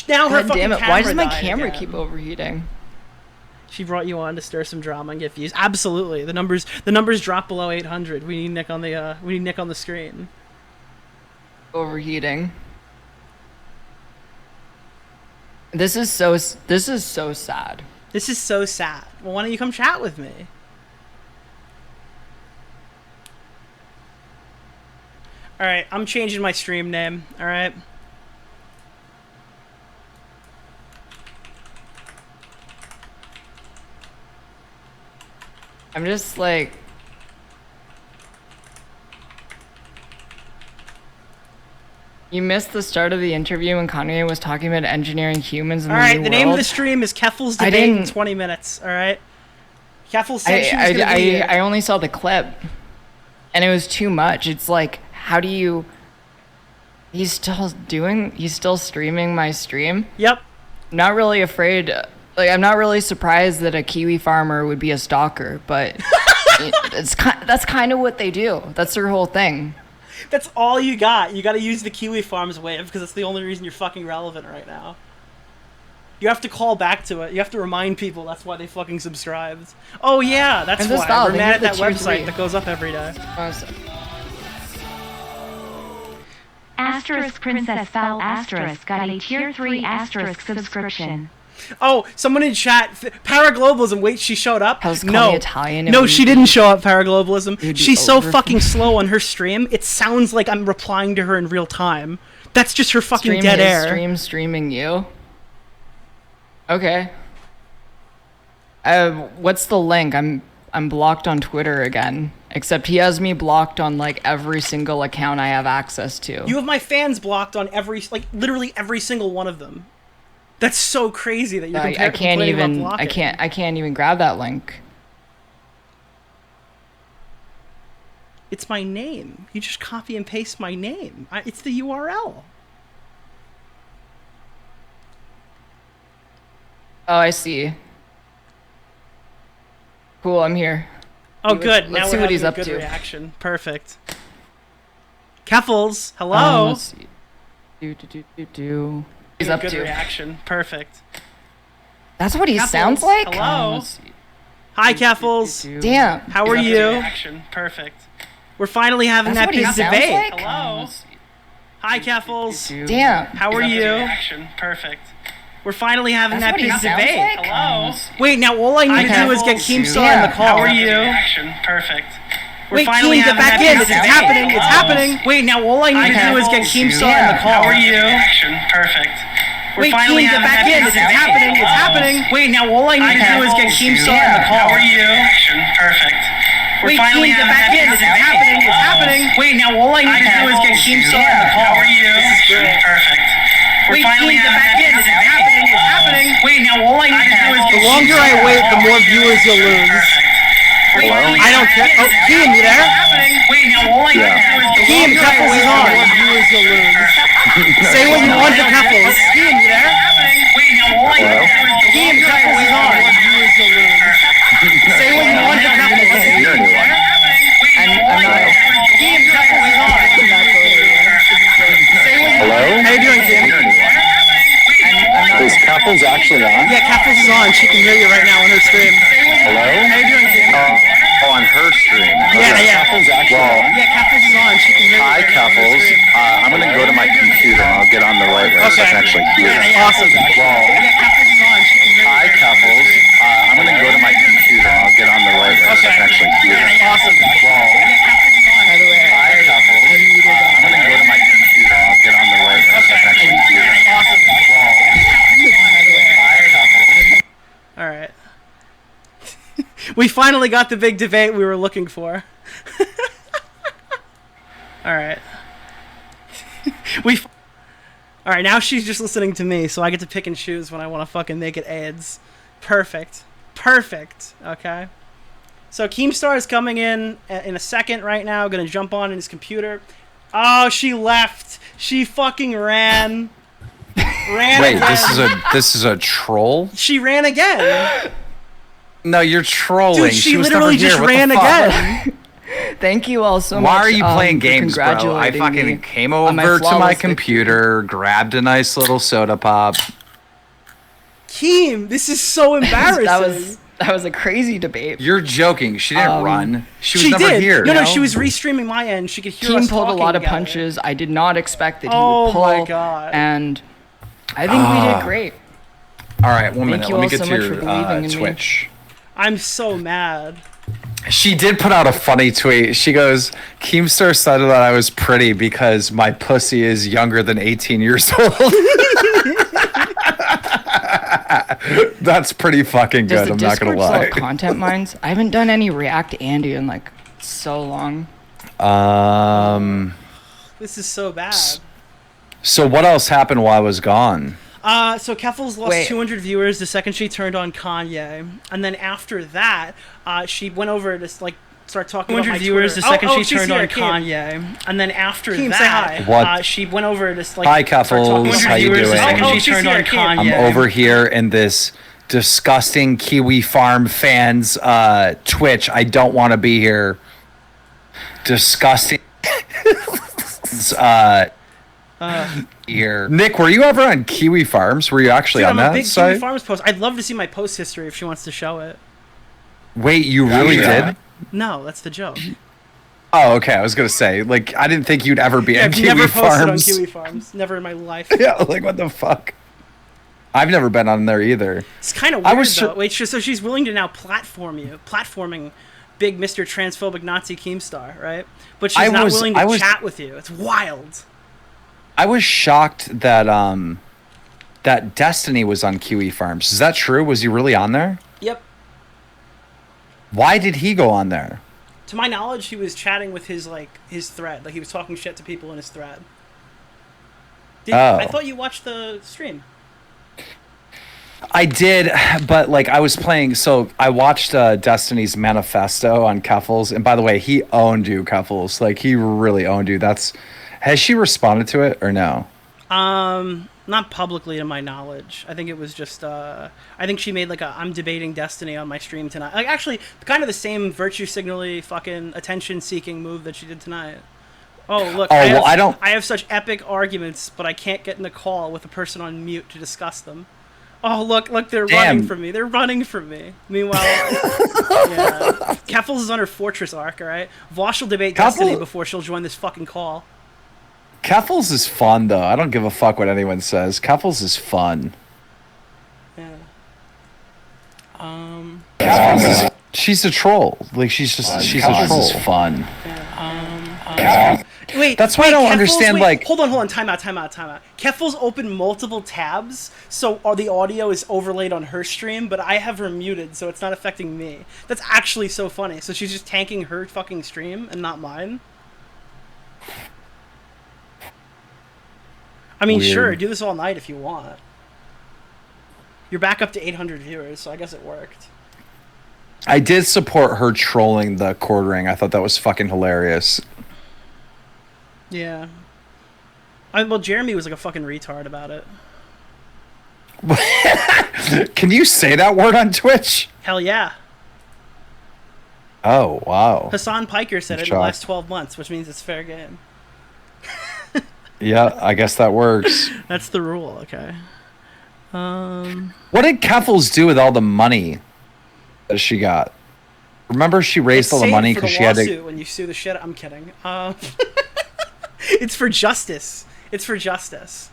Now her God fucking damn it! camera Why does my died camera again. keep overheating? She brought you on to stir some drama and get views. Absolutely. The numbers drop below 800. We need Nick on the screen. Overheating. This is so sad. This is so sad. Well, why don't you come chat with me? Alright, I'm changing my stream name, alright? I'm just like... You missed the start of the interview when Kanye was talking about engineering humans in the new world. Alright, the name of the stream is Keffels Debate in 20 minutes, alright? Keffels said she was going to be... I only saw the clip, and it was too much. It's like, how do you... He's still streaming my stream? Yep. Not really afraid... Like, I'm not really surprised that a Kiwi farmer would be a stalker, but that's kind of what they do. That's their whole thing. That's all you got. You got to use the Kiwi Farms wave because that's the only reason you're fucking relevant right now. You have to call back to it. You have to remind people that's why they fucking subscribed. Oh yeah, that's why. We're mad at that website that goes up every day. Asterisk Princess Foul Asterisk got a tier 3 asterisk subscription. Oh, someone in chat, Paraglobalism, wait, she showed up? No, Italian, no, she didn't show up, Paraglobalism. She's so fucking slow on her stream, it sounds like I'm replying to her in real time. That's just her fucking dead air. Streaming you? Okay. What's the link? I'm blocked on Twitter again. Except he has me blocked on, like, every single account I have access to. You have my fans blocked on literally every single one of them. That's so crazy that you're I can't even grab that link. It's my name. You just copy and paste my name. It's the URL. Oh, I see. Cool, I'm here. Oh, good. Let's now see we're what he's up having a good to. Reaction. Perfect. Keffels, hello. Let's see. He's up good to. Reaction. Perfect. That's what he Keffels, sounds like? Hello. Hi, Keffels. Damn. How are you? Reaction. Perfect. We're finally having That's that what he big sounds debate. like? Hello. Hi, Keffels. Damn. How are you? Perfect. We're finally having That's that what he big sounds debate. like? Hello. Wait, now all I need to do is get Keemstar in the call. How are you? Perfect. Wait, Keem, get back in. It's happening. It's happening. Wait, now all I need to do is get Keemstar in the call. How are you? Perfect. Wait, Keem, get back in. It's happening. It's happening. Wait, now all I need to do is get Keemstar in the call. How are you? Perfect. Wait, Keem, get back in. It's happening. It's happening. Wait, now all I need to do is get Keemstar in the call. How are you? Perfect. Wait, Keem, get back in. It's happening. It's happening. Wait, now all I need to do is get The longer I wait, the more viewers you'll lose. I don't care. Oh, Keem, you there? Wait, now all I need to do is get Keem, Keffels is on. Viewers you'll lose. Say what you want to Keffels. Keem, you there? Wait, now all I need to do is get Keem, Keffels is on. Viewers you'll lose. Say what you want to Keffels. You're a new one. Keem, Keffels is on. Say what you Hello? want. How you doing, Keem? You're a new one. Is Couples actually on? Yeah, Keffels is on. She can hear you right now on her stream. Hello? How you doing, Keem? Oh, on her stream. Yeah, Okay, yeah. Couples actually on? Yeah, Keffels is on. She can hear you Hi, right now on her Couples. stream. I'm going to go to my computer and I'll get on the right way so I can actually hear Yeah, them. yeah, awesome. Well, Yeah, Keffels is on. She can hear you hi, right now on her Couples. stream. I'm going to go to my computer and I'll get on the right way so I can actually hear them. Yeah, awesome. Well, Yeah, Keffels is on. hi, Couples. I'm going to go to my computer and I'll get on the right way so I can actually hear them. Yeah, awesome. Well, hi, Couples. All right. We finally got the big debate we were looking for. All right. All right, now she's just listening to me, so I get to pick and choose when I want to fucking make it ads. Perfect. Perfect. Okay. So Keemstar is coming in a second right now. Gonna jump on in his computer. Oh, she left. She fucking ran. Wait, again. this is a troll? She ran again. No, you're trolling. Dude, she was literally never here. just What the ran fuck? again. Thank you all so much. Why are you playing for games, bro? I congratulating fucking me came on my over to my flawless computer, grabbed a nice little soda pop. Keem, this is so embarrassing. that was a crazy debate. You're joking. She didn't run. She was never did. here. No, she was restreaming my end. She could hear Keem us pulled a talking lot of together. punches. I did not expect that he Oh would pull. my God. And I think we did great. All right, 1 minute. you Let me all get so to much for your believing in me. Twitch. I'm so mad. She did put out a funny tweet. She goes, Keemstar said that I was pretty because my pussy is younger than 18 years old. That's pretty fucking Does good, the I'm not Discord gonna still lie. have content mines? I haven't done any React Andy in like so long. This is so bad. So what else happened while I was gone? So Keffels lost Wait. 200 viewers the second she turned on Kanye, and then after that, she went over to like start talking about my viewers Twitter. the second she she's turned here, on Keem. Kanye. And then after Keem, that, say hi. What? She went over to like Hi, start talking Keffels. about How you viewers the doing? second she she's turned here, on Keem. Kanye. I'm over here in this disgusting Kiwi Farm fans Twitch. I don't want to be here. Disgusting. Here. Nick, were you ever on Kiwi Farms? Were you actually Dude, on I'm a that big site? Kiwi Farms post. I'd love to see my post history if she wants to show it. Wait, you really did? No, that's the joke. Oh, okay. I was gonna say, like, I didn't think you'd ever be on I've Kiwi never posted on Farms. Kiwi Farms. Never in my life. Yeah, like what the fuck? I've never been on there either. It's kind of I weird, was though. Wait, so she's willing to now platforming big Mr. Transphobic Nazi Keemstar, right? But she's not willing to chat with you. It's wild. I was shocked that that Destiny was on Kiwi Farms. Is that true? Was he really on there? Yep. Why did he go on there? To my knowledge, he was chatting with his thread. Like, he was talking shit to people in his thread. I thought you watched the stream. I did, but like I was playing, so I watched Destiny's Manifesto on Keffels, and by the way, he owned you, Keffels. Like, he really owned you. Has she responded to it or no? Not publicly to my knowledge. I think it was just, I think she made like I'm debating Destiny on my stream tonight. Like, actually, kind of the same virtue signally fucking attention-seeking move that she did tonight. Oh, look, I have such epic arguments, but I can't get in a call with a person on mute to discuss them. Oh, look, they're running from me. They're running from me. Meanwhile, yeah. Keffels is on her Fortress arc, all right? Vosh will debate Keffels- Destiny before she'll join this fucking call. Keffels is fun though. I don't give a fuck what anyone says. Keffels is fun. Yeah. She's a troll. Like she's a troll. Is fun. Wait, that's why I don't Keffels, understand. Like, hold on, time out. Keffels opened multiple tabs, so the audio is overlaid on her stream, but I have her muted, so it's not affecting me. That's actually so funny. So she's just tanking her fucking stream and not mine. I mean, Weird. sure, do this all night if you want. You're back up to 800 viewers, so I guess it worked. I did support her trolling the quartering. I thought that was fucking hilarious. Yeah. Well, Jeremy was like a fucking retard about it. Can you say that word on Twitch? Hell yeah. Oh, wow. Hassan Piker said I'm it in the last shocked. 12 months, which means it's fair game. Yeah, I guess that works. That's the rule, okay. What did Keffels do with all the money that she got? Remember she raised all the money because she had to... When you sue the shit, I'm kidding. It's for justice. It's for justice.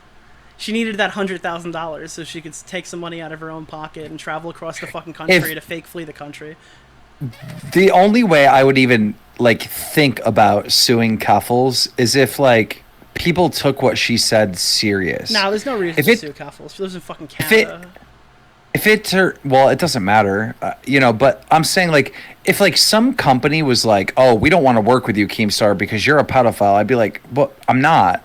She needed that $100,000 so she could take some money out of her own pocket and travel across the fucking country to fake flee the country. The only way I would even like think about suing Keffels is if like people took what she said serious. No, there's no reason to sue Keffels. She lives in fucking Canada. Well, it doesn't matter, but I'm saying like if like some company was like, oh, we don't want to work with you, Keemstar, because you're a pedophile, I'd be like, well, I'm not.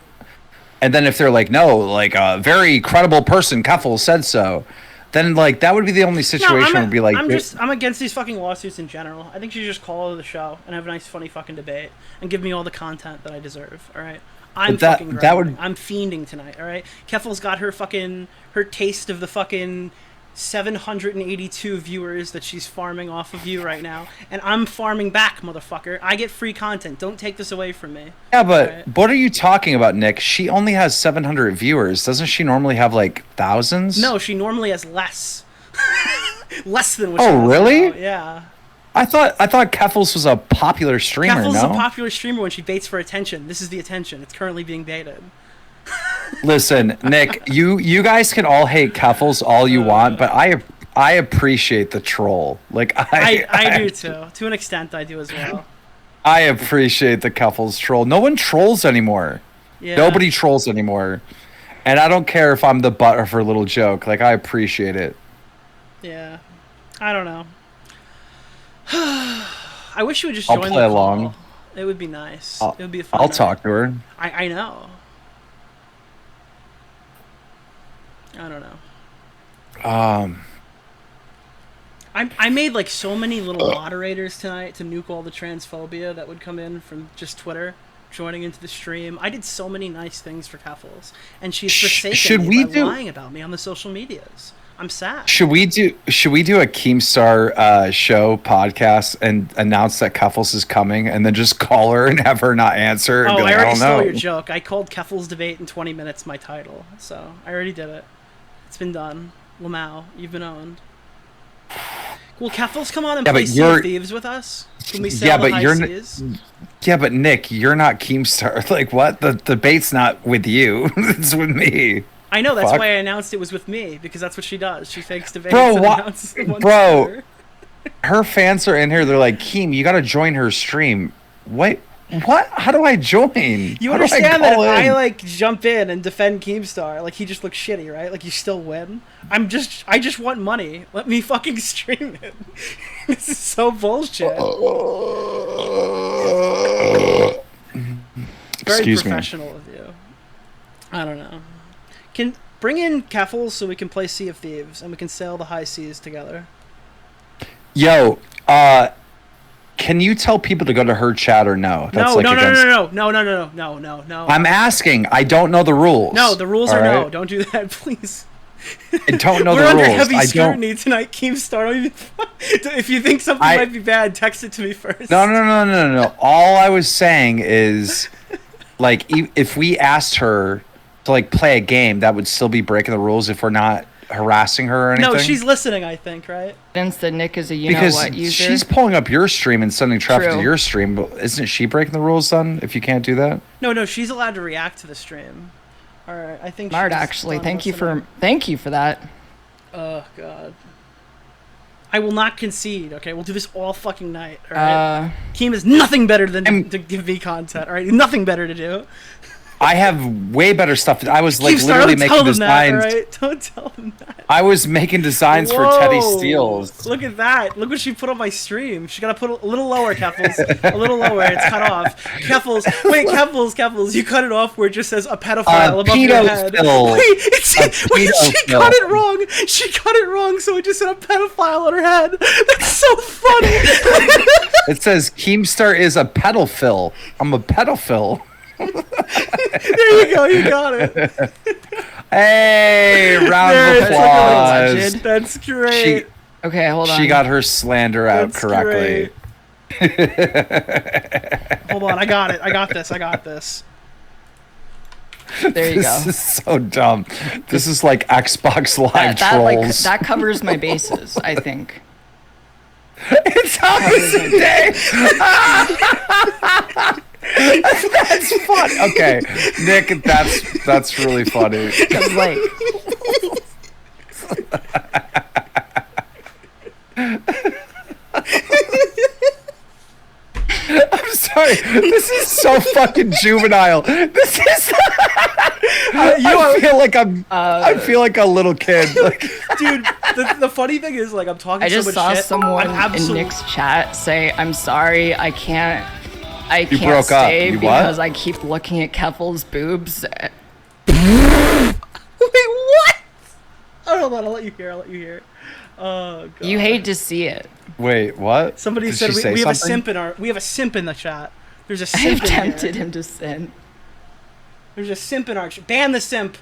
And then if they're like, no, like a very credible person, Keffels said so, then like that would be the only situation would be like, I'm against these fucking lawsuits in general. I think you should just call the show and have a nice, funny fucking debate and give me all the content that I deserve. All right. I'm fiending tonight. All right. Keffels got her taste of the fucking 782 viewers that she's farming off of you right now, and I'm farming back, motherfucker. I get free content. Don't take this away from me. Yeah, but what are you talking about, Nick? She only has 700 viewers. Doesn't she normally have like thousands? No, she normally has less. Less than what she has really? now. Yeah. I thought Keffels was a popular streamer. Keffels is no? a popular streamer when she baits for attention. This is the attention. It's currently being baited. Listen, Nick, you guys can all hate Keffels all you want, but I appreciate the troll. Like I do too. To an extent, I do as well. I appreciate the Keffels troll. No one trolls anymore. Yeah. Nobody trolls anymore. And I don't care if I'm the butt of her little joke. Like, I appreciate it. Yeah. I don't know. I wish you would just join the call. I'll play along. It would be nice. It would be a fun I'll night. talk to her. I know. I don't know. I made like so many little moderators tonight to nuke all the transphobia that would come in from just Twitter joining into the stream. I did so many nice things for Keffels, and she's forsaken me by lying about me on the social medias. I'm sad. Should we do a Keemstar show podcast and announce that Keffels is coming, and then just call her and have her not answer? And Oh, be like, I already don't know. stole your joke. I called Keffels debate in 20 minutes my title, so I already did it. It's been done. Lamau, you've been owned. Will Keffels come on and play Sea of Thieves with us? Can we sail the high seas? Yeah, but Nick, you're not Keemstar. Like, what? The debate's not with you. It's with me. I know, that's why I announced it was with me, because that's what she does. She fakes debates Bro, and announces it once bro, later. her fans are in here. They're like, Keem, you got to join her stream. Wait, what? How do I join? You How do I understand that if call I in? like jump in and defend Keemstar, like he just looks shitty, right? Like you still win. I just want money. Let me fucking stream it. This is so bullshit. Very Excuse me. professional of you. I don't know. Can bring in Keffels so we can play Sea of Thieves and we can sail the high seas together. Yo, can you tell people to go to her chat or no? No. I'm asking. I don't know the rules. No, the rules all are no. right? Don't do that, please. I don't know We're the under rules. heavy I scrutiny tonight, Keemstar. If you think something might be bad, text it to me first. No. All I was saying is, like, if we asked her to like play a game, that would still be breaking the rules if we're not harassing her or anything? No, she's listening, I think, right? Since the Nick is a because you-know-what user. she's pulling up your stream and sending traffic True. to your stream, but isn't she breaking the rules then if you can't do that? No, she's allowed to react to the stream. All right, I think Smart, she's actually. done Thank listening. you for that. Oh, God. I will not concede, okay? We'll do this all fucking night, all right? Keem has nothing better than to give me content, all right? Nothing better to do. I have way better stuff. I was like Keem, literally don't tell making them that, designs. all right? Don't tell them that. I was making designs for Teddy Whoa, Steele's. Look at that. Look what she put on my stream. She gotta put a little lower, Keffels. A little lower. It's cut off. Keffels. Wait, Keffels. You cut it off where it just says a pedophile above your head. pedophile. Wait, she pedophile. cut it wrong. She cut it wrong, so it just said a pedophile on her head. That's so funny. It says Keemstar is a pedophile. I'm a pedophile. There you go. You got it. Hey, round There, of it's applause. That's great. Okay, hold on. She got her slander out That's correctly. Hold on. I got it. I got this. There you go. This is so dumb. This is like Xbox Live trolls. That covers my bases, I think. It's opposite day. That's fun. Okay, Nick, that's really funny. 'Cause, like, I'm sorry. This is so fucking juvenile. This is. I feel like a little kid. Like, dude, the funny thing is, like, I'm talking I so just much saw shit. someone I'm in Nick's chat say, "I'm sorry, I can't You broke up. stay You what? because I keep looking at Keffel's boobs." Wait, what? Oh, hold on, I'll let you hear. Oh, God. You hate to see it. wait, what? Somebody Did said she say we have a something? simp in the chat. There's a I simp have in tempted here. him to sin. There's a simp in our chat. Ban the simp.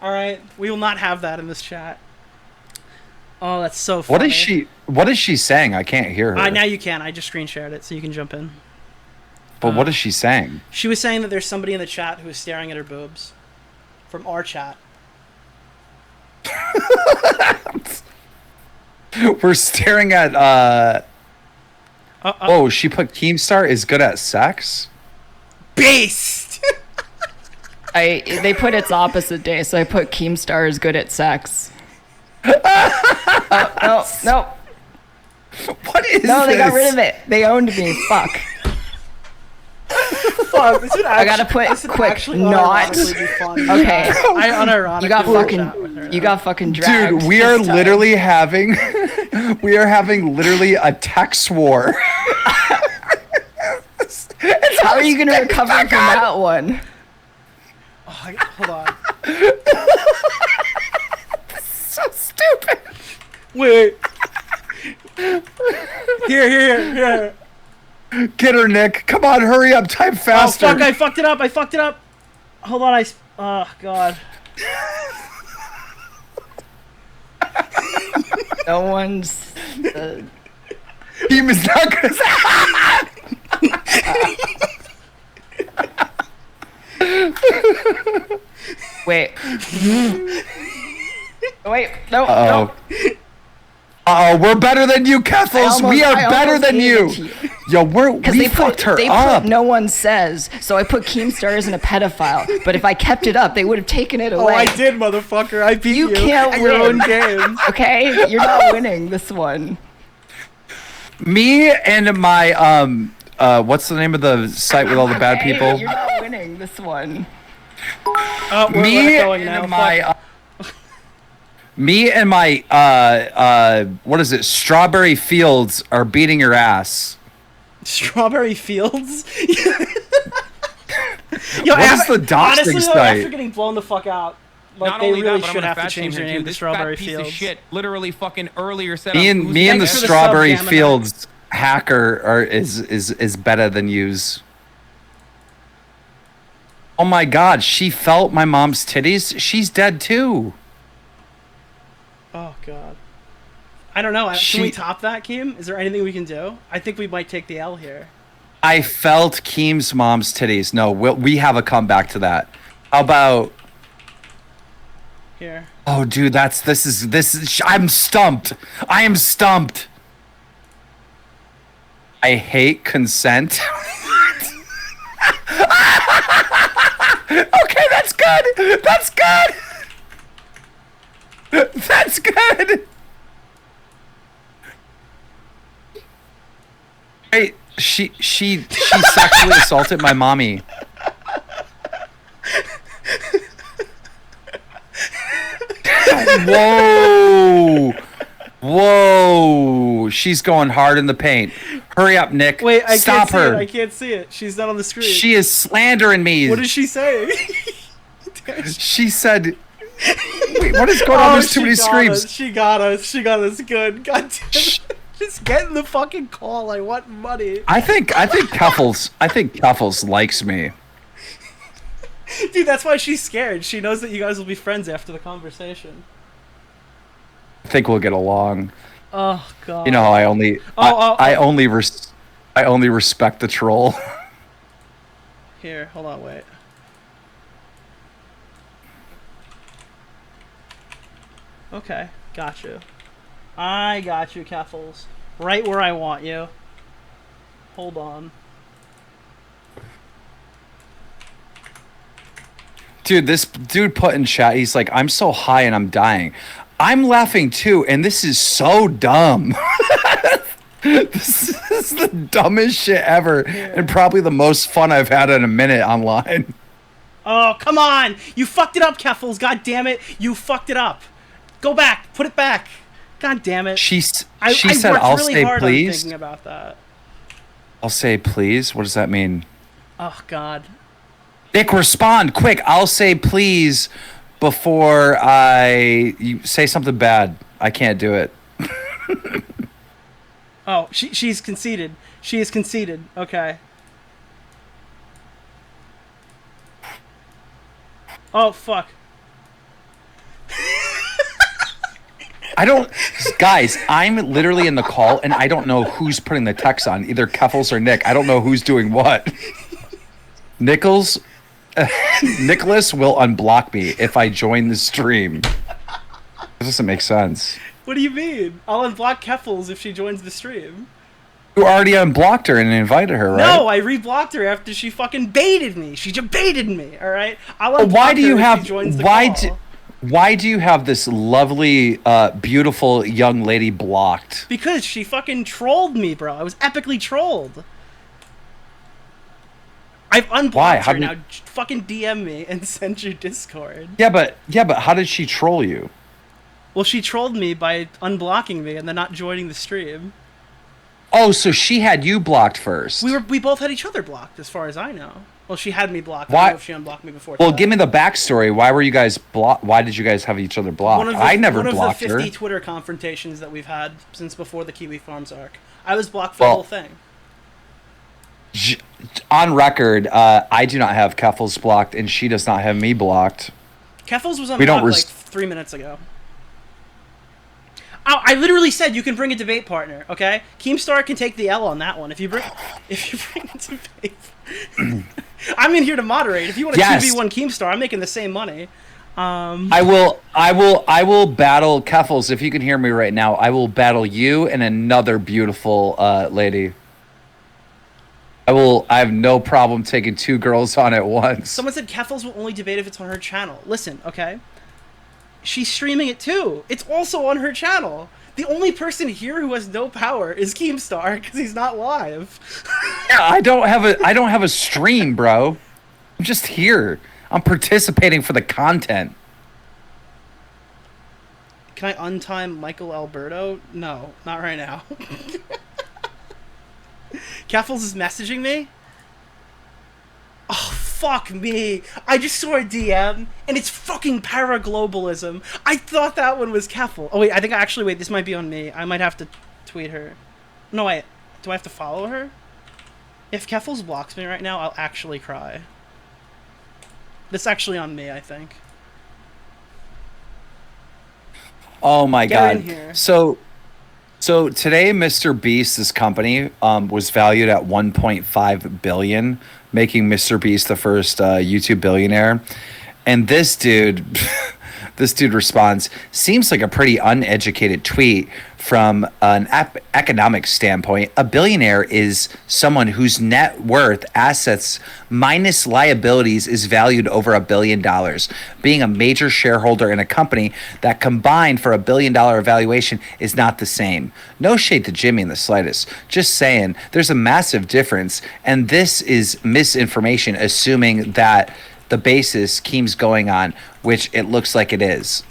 All right, we will not have that in this chat. Oh, that's so funny. What is she saying? I can't hear her. Now you can. I just screen shared it, so you can jump in. But what is she saying? She was saying that there's somebody in the chat who is staring at her boobs. From our chat. We're staring at Oh, she put Keemstar is good at sex? Based! They put its opposite day, so I put Keemstar is good at sex. No. What is No, they got this? rid of it. They owned me. Fuck. Fuck, this would I gotta put quick not. Okay. I unironically You got wrote that with her. fucking. You got fucking dragged. Dude, we are this time. literally having literally a text war. How are you gonna recover from that one? Oh, hold on. So stupid. Wait. Here. Get her, Nick. Come on, hurry up. Type faster. Oh, fuck, I fucked it up. Hold on, oh, God. No one's. Team is not gonna Wait. Wait. No. Uh-oh. No. We're better than you, Keffels. We are better than you. Yo, we fucked her up. Put no one says, so I put Keemstar isn't a pedophile. But if I kept it up, they would have taken it away. Oh, I did, motherfucker. I beat you. You can't at win. your own game. Okay, you're not winning this one. Me and my what's the name of the site with all the bad people? You're not winning this one. Oh, we're Me going now. and my me and my what is it? Strawberry Fields are beating your ass. Strawberry Fields? What is the doxing honestly, though, site? after getting blown the fuck out, like, Not they only really that, but I'm should gonna have to fat change shame their her name too. to This Strawberry fat piece Fields. of shit literally fucking earlier said Me I'm and losing the for the Strawberry sub, Fields hacker is better than yous. Oh my God, she felt my mom's titties. She's dead too. Oh, God. I don't know. Can we top that, Keem? Is there anything we can do? I think we might take the L here. I felt Keem's mom's titties. No, we have a comeback to that. How about Here. Oh, dude, this is. I'm stumped. I am stumped. I hate consent. Okay, that's good. That's good. That's good. Hey, she sexually assaulted my mommy. Whoa. Whoa. She's going hard in the paint. Hurry up, Nick. Wait, I Stop can't see her. it. I can't see it. She's not on the screen. She is slandering me. What is she saying? She said... Wait, what is going on? There's too many screams. She got us. She got us good. God damn it. Just get in the fucking call. I want money. I think Cuffles likes me. Dude, that's why she's scared. She knows that you guys will be friends after the conversation. I think we'll get along. Oh god. You know how I only respect the troll. Here, hold on, wait. Okay, got you. I got you, Keffels. Right where I want you. Hold on. Dude, this dude put in chat, he's like, I'm so high and I'm dying. I'm laughing too, and this is so dumb. This is the dumbest shit ever, and probably the most fun I've had in a minute online. Oh, come on! You fucked it up, Keffels. God damn it. You fucked it up. Go back. Put it back. God damn it. She said, I I'll really say hard please. on thinking about that. I'll say please? What does that mean? Oh, God. Nick, respond quick. I'll say please before you say something bad. I can't do it. Oh, she's conceded. She is conceded. Okay. Oh, fuck. I don't... Guys, I'm literally in the call, and I don't know who's putting the text on. Either Keffels or Nick. I don't know who's doing what. Nicholas will unblock me if I join the stream. That doesn't make sense. What do you mean? I'll unblock Keffels if she joins the stream. You already unblocked her and invited her, right? No, I reblocked her after she fucking baited me. She just baited me, alright? I'll unblock Why do you her if have... she joins the call. Why do you have this lovely, beautiful young lady blocked? Because she fucking trolled me, bro. I was epically trolled. I've unblocked her now. Fucking DM me and send your Discord. Yeah, but how did she troll you? Well, she trolled me by unblocking me and then not joining the stream. Oh, so she had you blocked first. We both had each other blocked, as far as I know. Well, she had me blocked. Why? I don't know if she unblocked me before. Well, give me the backstory. Why were you guys blocked? Why did you guys have each other blocked? I never blocked her. One of the 50 Twitter confrontations that we've had since before the Kiwi Farms arc. I was blocked for the whole thing. On record, I do not have Keffels blocked, and she does not have me blocked. Keffels was unblocked like 3 minutes ago. Oh, I literally said you can bring a debate partner, okay? Keemstar can take the L on that one. If you bring a debate... I'm in here to moderate. If you want to 2v1 Keemstar, I'm making the same money. I will battle Keffels. If you can hear me right now, I will battle you and another beautiful lady. I have no problem taking two girls on at once. Someone said Keffels will only debate if it's on her channel. Listen, okay? She's streaming it too. It's also on her channel. The only person here who has no power is Keemstar because he's not live. Yeah, I don't have a stream, bro. I'm just here. I'm participating for the content. Can I untime Michael Alberto? No, not right now. Keffels is messaging me? Oh, fuck me. I just saw a DM, and it's fucking paraglobalism. I thought that one was Keffel. Oh, wait, I think wait, this might be on me. I might have to tweet her. No, wait. Do I have to follow her? If Keffels blocks me right now, I'll actually cry. This is actually on me, I think. Oh my Get in god. here. So today, Mr. Beast's company was valued at 1.5 billion, making Mr. Beast the first YouTube billionaire. And this dude, This dude responds, seems like a pretty uneducated tweet from an economic standpoint. A billionaire is someone whose net worth, assets minus liabilities is valued over $1 billion. Being a major shareholder in a company that combined for $1 billion valuation is not the same. No shade to Jimmy in the slightest. Just saying, there's a massive difference, and this is misinformation, assuming that the basis keeps going on, which it looks like it is.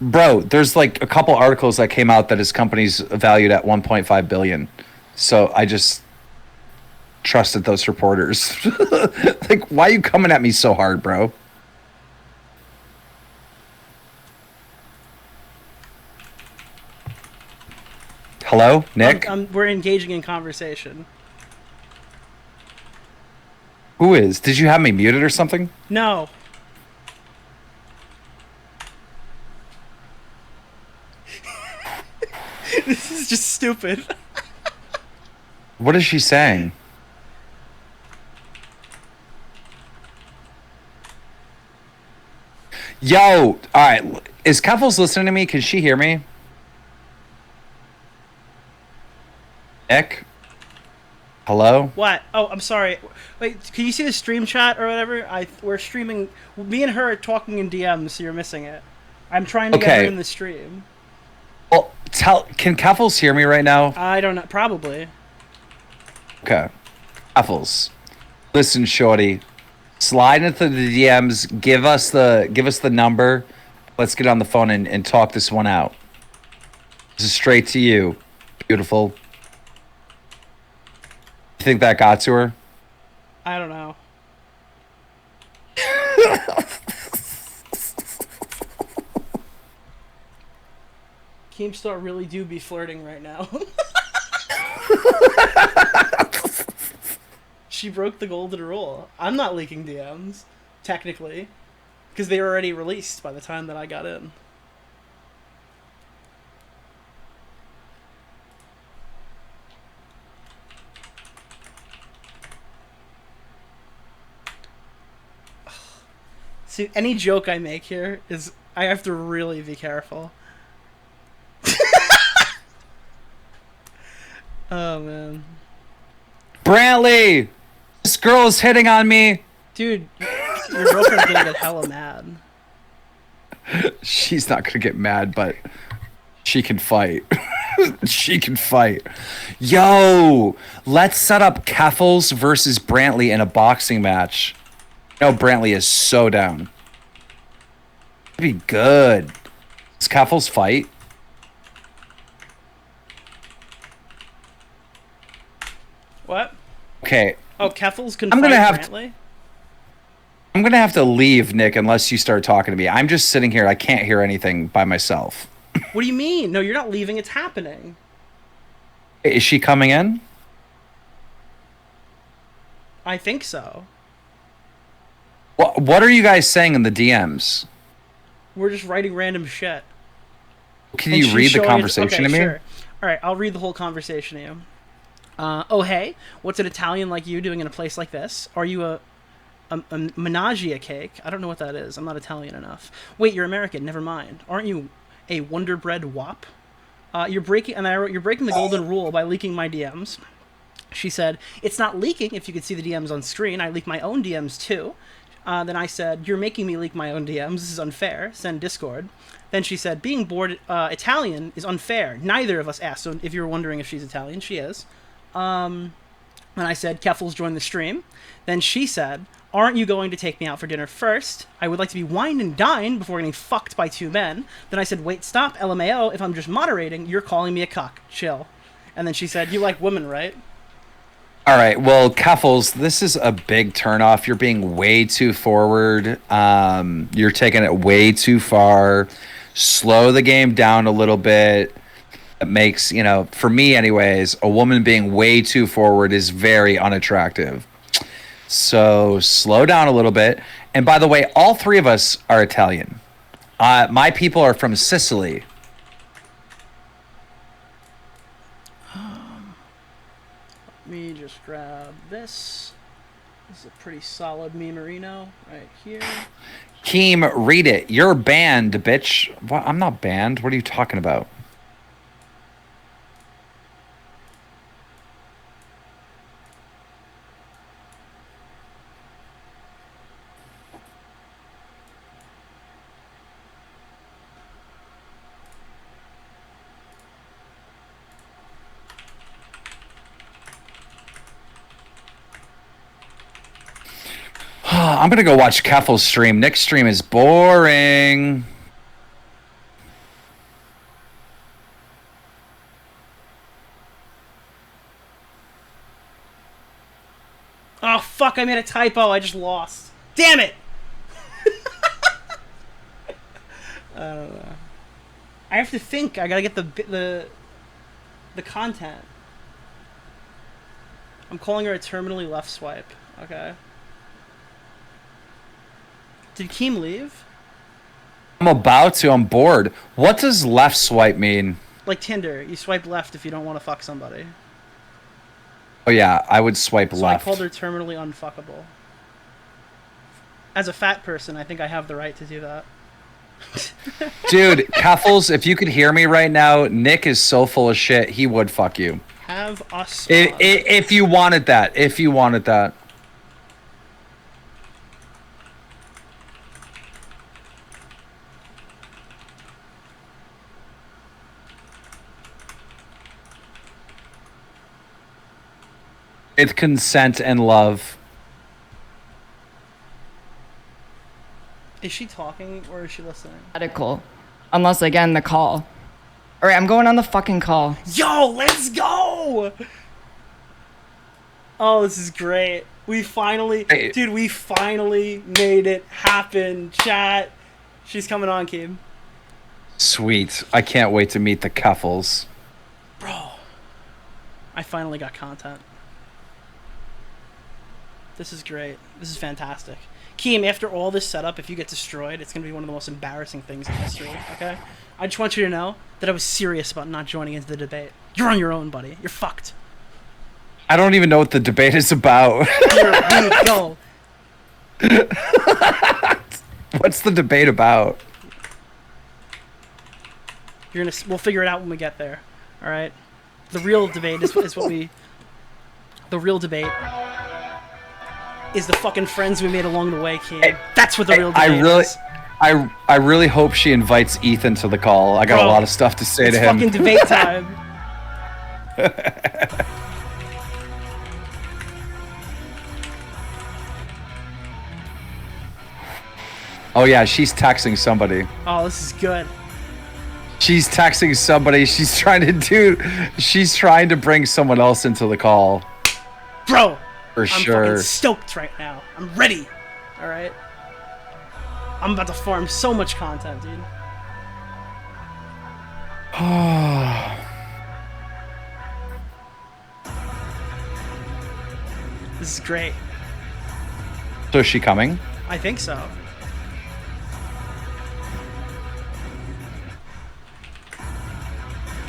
Bro, there's like a couple articles that came out that his company's valued at 1.5 billion. So I just trusted those reporters. Like, why are you coming at me so hard, bro? Hello, Nick? We're engaging in conversation. Who is? Did you have me muted or something? No. This is just stupid. What is she saying? Yo, all right. Is Keffels listening to me? Can she hear me? Nick? Hello? What? Oh, I'm sorry. Wait, can you see the stream chat or whatever? We're streaming. Me and her are talking in DMs, so you're missing it. I'm trying to get her in the stream. Well, can Keffels hear me right now? I don't know. Probably. Okay. Keffels. Listen, shorty. Slide into the DMs. Give us the number. Let's get on the phone and talk this one out. This is straight to you. Beautiful. You think that got to her? I don't know. Keemstar really do be flirting right now. She broke the golden rule. I'm not leaking DMs, technically, because they were already released by the time that I got in. See, any joke I make here is I have to really be careful. Oh, man. Brantley! This girl is hitting on me! Dude, your girlfriend's gonna get hella mad. She's not gonna get mad, but she can fight. She can fight. Yo! Let's set up Keffels versus Brantley in a boxing match. No, Brantley is so down. That'd be good. Does Keffels fight? What? Okay. Oh, Keffels can I'm fight gonna have Brantley? I'm gonna have to leave, Nick, unless you start talking to me. I'm just sitting here. I can't hear anything by myself. What do you mean? No, you're not leaving. It's happening. Is she coming in? I think so. What are you guys saying in the DMs? We're just writing random shit. Can you read the conversation to me? Sure. All right, I'll read the whole conversation to you. Oh, hey, what's an Italian like you doing in a place like this? Are you a menaggia cake? I don't know what that is. I'm not Italian enough. Wait, you're American. Never mind. Aren't you a Wonder Bread wop? You're breaking, and I wrote, you're breaking the golden rule by leaking my DMs. She said, it's not leaking if you could see the DMs on screen. I leak my own DMs too. Then I said, you're making me leak my own DMs. This is unfair. Send Discord. Then she said, being bored Italian is unfair. Neither of us asked. So if you were wondering if she's Italian, she is. And I said, Keffels joined the stream. Then she said, aren't you going to take me out for dinner first? I would like to be wined and dined before getting fucked by two men. Then I said, wait, stop, LMAO. If I'm just moderating, you're calling me a cuck. Chill. And then she said, you like women, right? All right. Well, Keffels, this is a big turnoff. You're being way too forward. You're taking it way too far. Slow the game down a little bit. It makes, for me anyways, a woman being way too forward is very unattractive. So slow down a little bit. And by the way, all three of us are Italian. My people are from Sicily. Let me just grab this. This is a pretty solid memerino right here. Keem, read it. You're banned, bitch. What? I'm not banned. What are you talking about? I'm gonna go watch Keffel's stream. Nick's stream is boring. Oh fuck! I made a typo. I just lost. Damn it! I have to think. I gotta get the content. I'm calling her a terminally left swipe. Okay. Did Keem leave? I'm about to. I'm bored. What does left swipe mean? Like Tinder, you swipe left if you don't want to fuck somebody. Oh yeah, I would swipe So left. I called her terminally unfuckable. As a fat person, I think I have the right to do that. Dude, Keffels, if you could hear me right now, Nick is so full of shit. He would fuck you. Have us. If you wanted that. If you wanted that. With consent and love. Is she talking or is she listening? Radical. Unless, again, the call. Alright, I'm going on the fucking call. Yo, let's go! Oh, this is great. We finally... Hey. Dude, we finally made it happen, chat. She's coming on, Keem. Sweet. I can't wait to meet the Keffels. Bro. I finally got content. This is great. This is fantastic. Keem, after all this setup, if you get destroyed, it's going to be one of the most embarrassing things in history, okay? I just want you to know that I was serious about not joining into the debate. You're on your own, buddy. You're fucked. I don't even know what the debate is about. Here we go. What's the debate about? We'll figure it out when we get there. All right? The real debate is what we... The real debate is the fucking friends we made along the way, Keem. That's what the real debate is. I really hope she invites Ethan to the call. I got a lot of stuff to say to him. It's fucking debate time. Oh yeah, she's texting somebody. Oh, this is good. She's texting somebody. She's trying to bring someone else into the call. Bro, For I'm sure. fucking stoked right now. I'm ready. All right. I'm about to farm so much content, dude. This is great. So is she coming? I think so.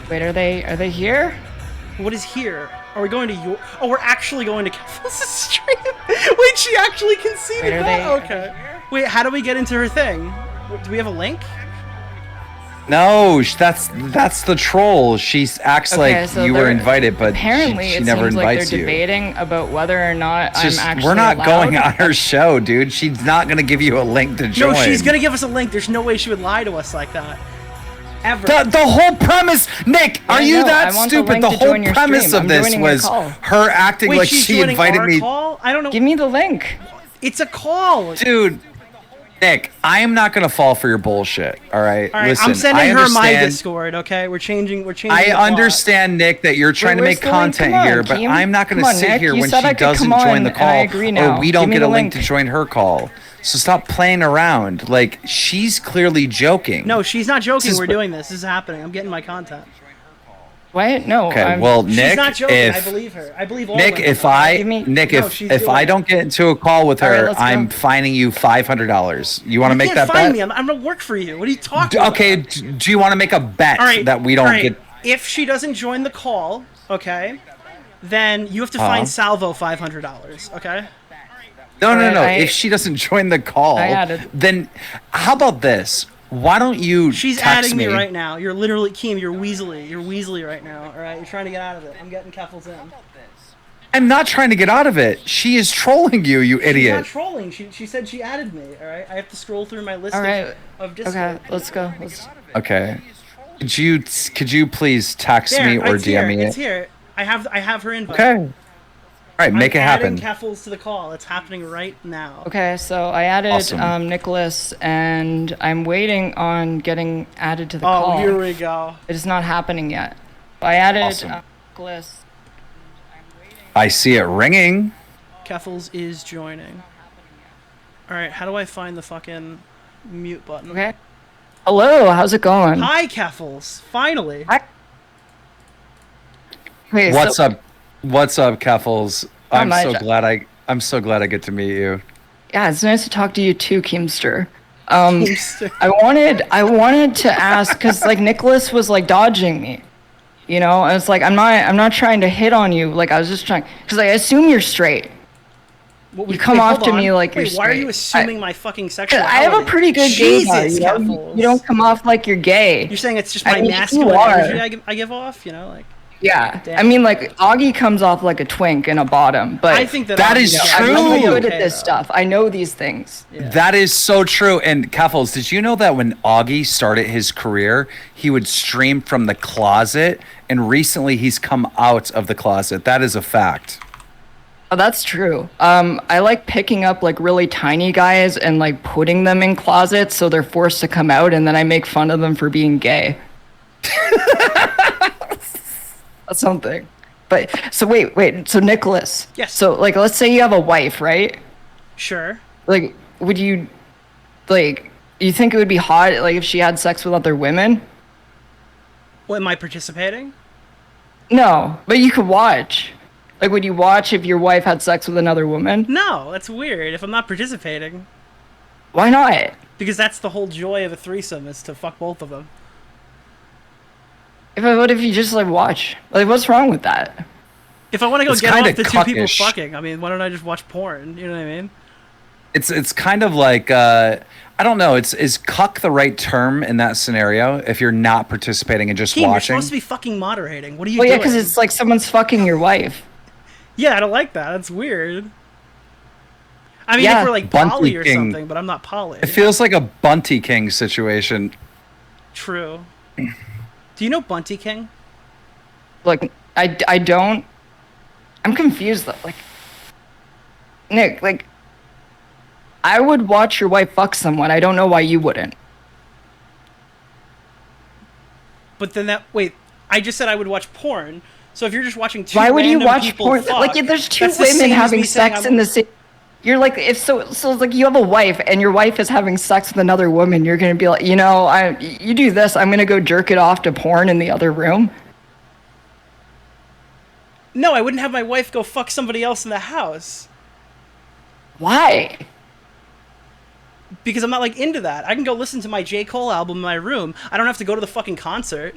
Wait, are they here? What is here? Are we going to your... Oh, we're actually going to Keffel's stream. Wait, she actually conceded Wait, are that? they Okay. Wait, how do we get into her thing? Do we have a link? No, that's the troll. She acts like so you were they're- invited, but apparently she it never seems like invites they're you. debating about whether or not It's just, I'm actually we're not allowed. going on her show, dude. She's not gonna give you a link to join. No, she's gonna give us a link. There's no way she would lie to us like that. Ever. The whole premise, Nick, are you know, that I want the stupid? link The to whole join your premise stream. of I'm this joining your was call. her acting Wait, like she's she joining invited our me. call? I don't know. Give me the link. It's a call. Dude, Nick, I am not gonna fall for your bullshit. All right, All right, listen. I'm sending I her my understand- Discord. Okay, we're changing. I the plot. understand, Nick, that you're trying to where's make the link? content Come on, here, but Keem. I'm not going Come to on, sit Nick. here You when said she I could doesn't come join on, the and call, I agree now. or we don't Give me get the a link to link. join her call. So stop playing around. Like, she's clearly joking. No, she's not joking. This is- We're doing this. This is happening. I'm getting my content. What? No. Okay, I'm, well, She's Nick, not joking. if I believe her. I believe all Nick, women. if I Give me- Nick, No, if she's if doing I it. don't get into a call with All right, her, let's I'm go. fining you $500. You want to You make can't that find bet? me. I'm gonna work for you. What are you talking about? Okay, do you want to make a bet All right. that we don't all right. get? If she doesn't join the call, okay, then you have to Uh-huh. find Salvo $500. Okay. No. I- If she doesn't join the call, I added. then how about this? Why don't you She's text adding me right now. You're literally, Keem, you're Weasley. You're Weasley right now, alright? You're trying to get out of it. I'm getting Keffels in. I'm not trying to get out of it. She is trolling you, you She's not idiot. trolling. She said she added me, alright? I have to scroll through my list Alright. of Discord. Okay, let's go. Okay. Could you please text There, me or it's DM here. me It's it? here. I have her invite. Okay. All right, make it happen. I'm adding Keffels to the call. It's happening right now. Okay, so I added Awesome. Nicholas, and I'm waiting on getting added to the Oh, call. here we go. It is not happening yet. I added Awesome. Nicholas. I see it ringing. Keffels is joining. Alright, how do I find the fucking mute button? Okay. Hello, how's it going? Hi, Keffels. Finally. Hi. Wait, What's so- up? What's up, Keffels? Not I'm so much. I'm so glad I get to meet you. Yeah, it's nice to talk to you too, Keemster. Keemster. I wanted to ask because like Nicholas was like dodging me, you know, and it's like I'm not trying to hit on you. Like I was just trying because I assume you're straight. What, You come wait, off hold to on. me like you're Wait, why are you straight. assuming my fucking sexuality? I have a pretty good gaydar, Jesus, you know? Keffels. You don't come off like you're gay. You're saying it's just I my mean, you masculine are. energy I give off, you know, like. Yeah, Damn. I mean, like Augie comes off like a twink and a bottom, but I think that That I'm- is yeah, true. I'm really good okay, at this though. stuff. I know these things. That is so true. And Keffels, did you know that when Augie started his career, he would stream from the closet, and recently he's come out of the closet. That is a fact. Oh, that's true. I like picking up like really tiny guys and like putting them in closets so they're forced to come out, and then I make fun of them for being gay. That's something. But so wait. So Nicholas. Yes. So like, let's say you have a wife, right? Sure. Like, would you, like, you think it would be hot like if she had sex with other women? What, am I participating? No, but you could watch. Like, would you watch if your wife had sex with another woman? No, that's weird. If I'm not participating, Why not? because that's the whole joy of a threesome is to fuck both of them. What if you just like watch? Like, what's wrong with that? If I want to go It's get kinda off the two people cuckish. fucking, I mean, why don't I just watch porn? You know what I mean? It's kind of like I don't know. Is cuck the right term in that scenario? If you're not participating and just Keem, you're watching, supposed to be fucking moderating. What are you Well, yeah, doing? because it's like someone's fucking your wife. Yeah, I don't like that. That's weird. I mean, Yeah. if we're like Bunty poly or King. something, but I'm not poly. it feels like a Bunty King situation. True. Do you know Bunty King? Like, I don't. I'm confused though. Like, Nick, like, I would watch your wife fuck someone. I don't know why you wouldn't. But then wait, I just said I would watch porn. So if you're just watching two Why would you random watch people porn? fuck, Like, if there's two that's the women same as having me saying sex I'm- in the same. You're like, if so it's like you have a wife and your wife is having sex with another woman, you're gonna be like, you know, you do this, I'm gonna go jerk it off to porn in the other room. No, I wouldn't have my wife go fuck somebody else in the house. Why? Because I'm not like into that. I can go listen to my J. Cole album in my room. I don't have to go to the fucking concert.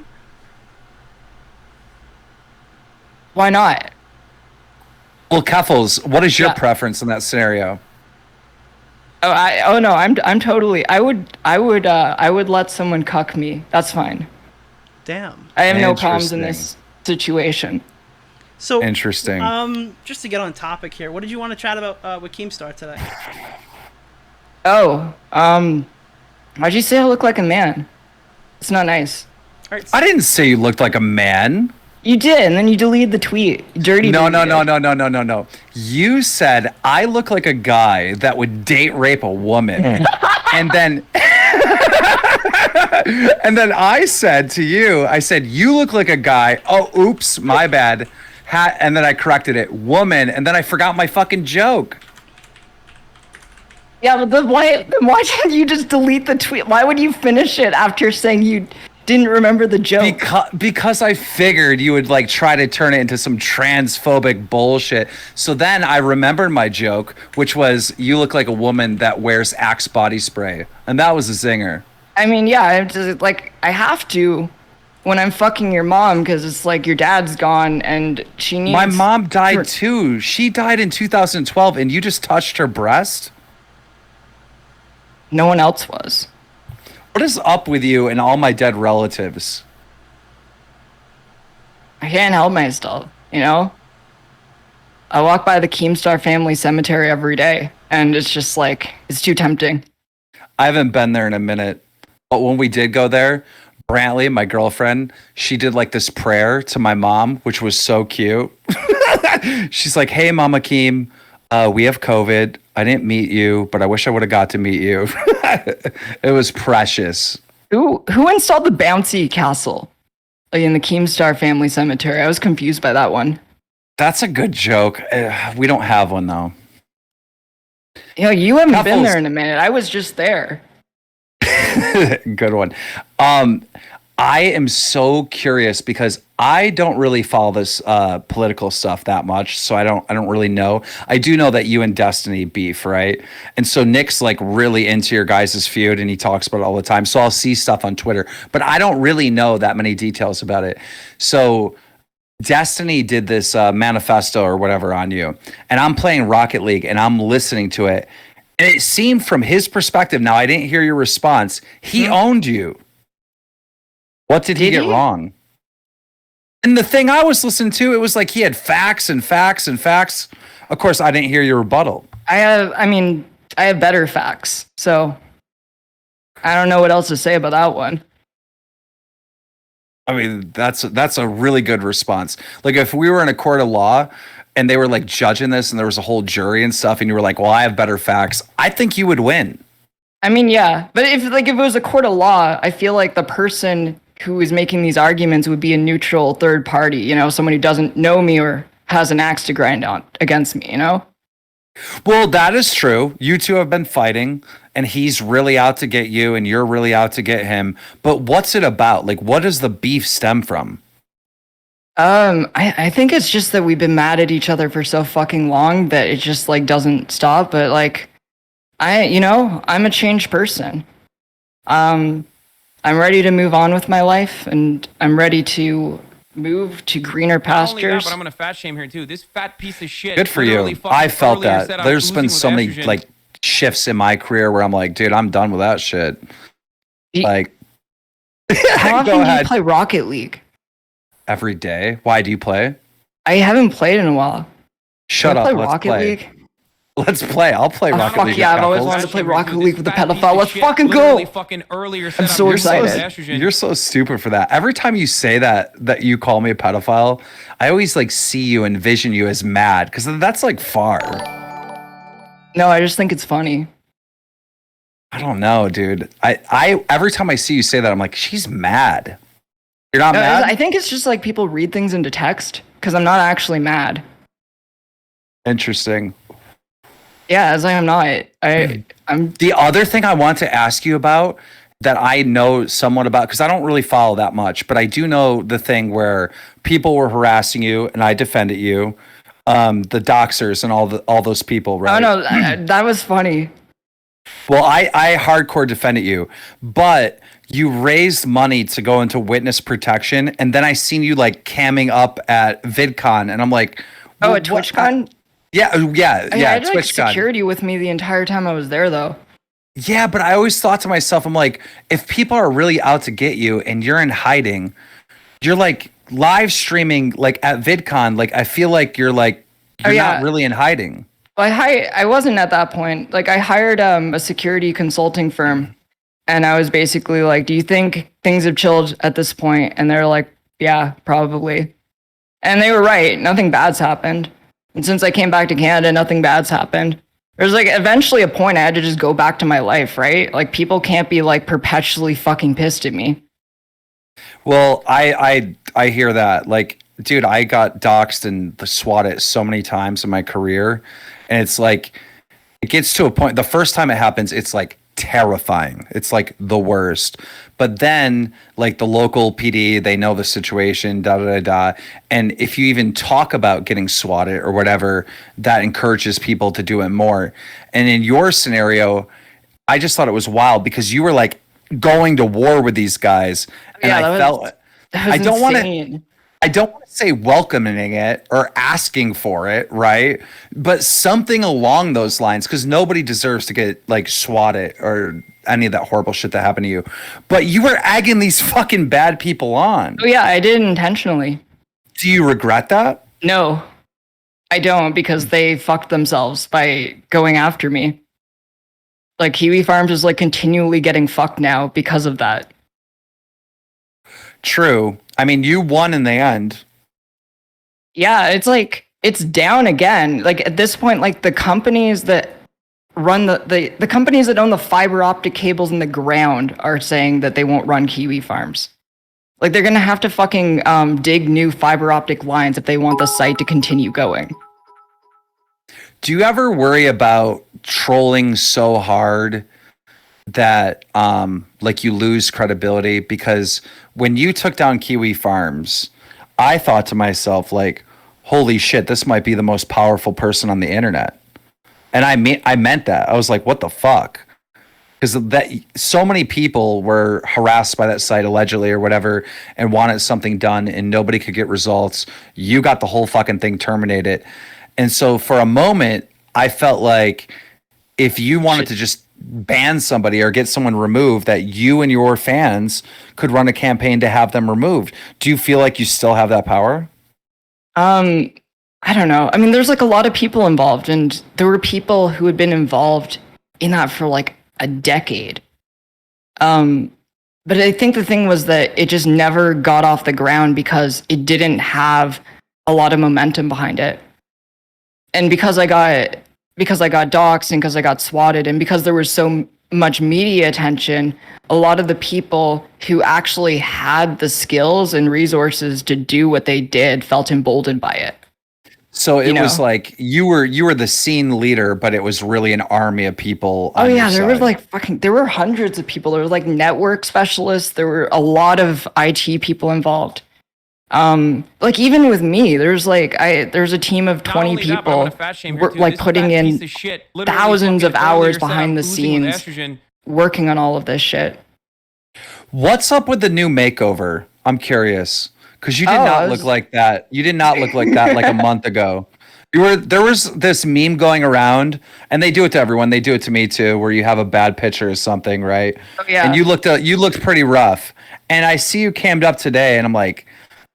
Why not? Well, Keffels, what is your Yeah. preference in that scenario? Oh no, I'm totally. I would let someone cuck me. That's fine. Damn. I have no problems in Interesting. this situation. So Interesting. just to get on topic here, what did you want to chat about with Keemstar today? Oh, why'd you say I look like a man? It's not nice. All right, I didn't say you looked like a man. You did, and then you deleted the tweet. Dirty. No. deleted. You said I look like a guy that would date rape a woman. and then and then I said to you, I said, you look like a guy. Oh, oops, my bad. And then I corrected it, woman, and then I forgot my fucking joke. Yeah, but then why didn't you just delete the tweet? Why would you finish it after saying you didn't remember the joke? Because I figured you would like try to turn it into some transphobic bullshit. So then I remembered my joke, which was you look like a woman that wears Axe body spray. And that was a zinger. I mean, yeah, I'm just, like, I have to. when I'm fucking your mom because it's like your dad's gone and she needs. My mom died too. She died in 2012, and you just touched her breast? No one else was. What is up with you and all my dead relatives? I can't help myself, you know? I walk by the Keemstar family cemetery every day, and it's just like, it's too tempting. I haven't been there in a minute. But when we did go there, Brantley, my girlfriend, she did like this prayer to my mom, which was so cute. She's like, hey, Mama Keem, we have COVID. I didn't meet you, but I wish I would have got to meet you. It was precious. Who installed the bouncy castle in the Keemstar family cemetery? I was confused by that one. That's a good joke. We don't have one, though. You know, you haven't been there in a minute. I was just there. Good one. I am so curious because I don't really follow this political stuff that much, so I don't really know. I do know that you and Destiny beef, right? And so Nick's like really into your guys' feud, and he talks about it all the time. So I'll see stuff on Twitter, but I don't really know that many details about it. So Destiny did this manifesto or whatever on you, and I'm playing Rocket League, and I'm listening to it, and it seemed from his perspective. Now I didn't hear your response. He owned you. What did he get wrong? And the thing I was listening to, it was like he had facts and facts and facts. Of course, I didn't hear your rebuttal. I have better facts, so I don't know what else to say about that one. I mean, that's a really good response. Like if we were in a court of law and they were like judging this and there was a whole jury and stuff and you were like, well, I have better facts, I think you would win. I mean, yeah, but if it was a court of law, I feel like the person who is making these arguments would be a neutral third party, you know, someone who doesn't know me or has an axe to grind on against me, you know? Well, that is true. You two have been fighting and he's really out to get you and you're really out to get him. But what's it about? Like, what does the beef stem from? I think it's just that we've been mad at each other for so fucking long that it just like doesn't stop. But like, I'm a changed person. I'm ready to move on with my life, and I'm ready to move to greener pastures. Not only that, but I'm gonna fat shame here too. This fat piece of shit. Good for you. I felt that. There's been so many like shifts in my career where I'm like, dude, I'm done with that shit. Like, how often do you play Rocket League? Every day. Why do you play? I haven't played in a while. Shut up. Play Let's Rocket play. League? Let's play. I'll play Rocket League. Fuck yeah, I've always wanted to play Rocket League with the pedophile. Let's fucking go! I'm so excited. You're so stupid for that. Every time you say that you call me a pedophile, I always like see you, envision you as mad, because that's like far. No, I just think it's funny. I don't know, dude. I every time I see you say that, I'm like, she's mad. You're not mad? I think it's just like people read things into text, because I'm not actually mad. Interesting. Yeah, as I am not. I'm. The other thing I want to ask you about that I know somewhat about, because I don't really follow that much, but I do know the thing where people were harassing you and I defended you, the doxers and all those people, right? Oh no, that was funny. Well, I hardcore defended you, but you raised money to go into witness protection, and then I seen you like camming up at VidCon, and I'm like, oh, at TwitchCon. Yeah. I had like security with me the entire time I was there, though. Yeah, but I always thought to myself, I'm like, if people are really out to get you and you're in hiding, you're like live streaming like at VidCon. Like I feel like you're not really in hiding. Well, I wasn't at that point. Like I hired a security consulting firm, and I was basically like, "Do you think things have chilled at this point?" And they're like, "Yeah, probably." And they were right. Nothing bad's happened. And since I came back to Canada, nothing bad's happened. There's like eventually a point I had to just go back to my life, right? Like people can't be like perpetually fucking pissed at me. Well, I hear that. Like, dude, I got doxxed and swatted so many times in my career. And it's like, it gets to a point, the first time it happens, it's like terrifying. It's like the worst. But then like the local PD, they know the situation, and if you even talk about getting swatted or whatever, that encourages people to do it more. And in your scenario, I just thought it was wild because you were like going to war with these guys, and That was I don't want to. insane. I don't want to say welcoming it or asking for it, right? But something along those lines, because nobody deserves to get like swatted or any of that horrible shit that happened to you. But you were egging these fucking bad people on. Oh yeah, I did intentionally. Do you regret that? No, I don't, because they fucked themselves by going after me. Like Kiwi Farms is like continually getting fucked now because of that. True. I mean, you won in the end. Yeah, it's like it's down again. Like at this point, like the companies that run the companies that own the fiber optic cables in the ground are saying that they won't run Kiwi Farms. Like they're gonna have to fucking dig new fiber optic lines if they want the site to continue going. Do you ever worry about trolling so hard that like you lose credibility? Because when you took down Kiwi Farms, I thought to myself, like, holy shit, this might be the most powerful person on the internet. And I meant that. I was like, what the fuck? Because that so many people were harassed by that site allegedly or whatever and wanted something done and nobody could get results. You got the whole fucking thing terminated. And so for a moment, I felt like if you wanted to just ban somebody or get someone removed, that you and your fans could run a campaign to have them removed. Do you feel like you still have that power? I don't know. I mean, there's like a lot of people involved, and there were people who had been involved in that for like a decade. But I think the thing was that it just never got off the ground because it didn't have a lot of momentum behind it. And because I got doxxed and because I got swatted and because there was so much media attention, a lot of the people who actually had the skills and resources to do what they did felt emboldened by it. So it was like you were the scene leader, but it was really an army of people. Oh yeah, there were hundreds of people. There were like network specialists. There were a lot of IT people involved. Like even with me, there's a team of 20 people like putting in thousands of hours behind the scenes working on all of this shit. What's up with the new makeover? I'm curious. Because you did not look like that. You did not look like that like a month ago. There was this meme going around, and they do it to everyone. They do it to me too, where you have a bad picture or something, right? Oh, yeah. And you looked pretty rough. And I see you cammed up today, and I'm like,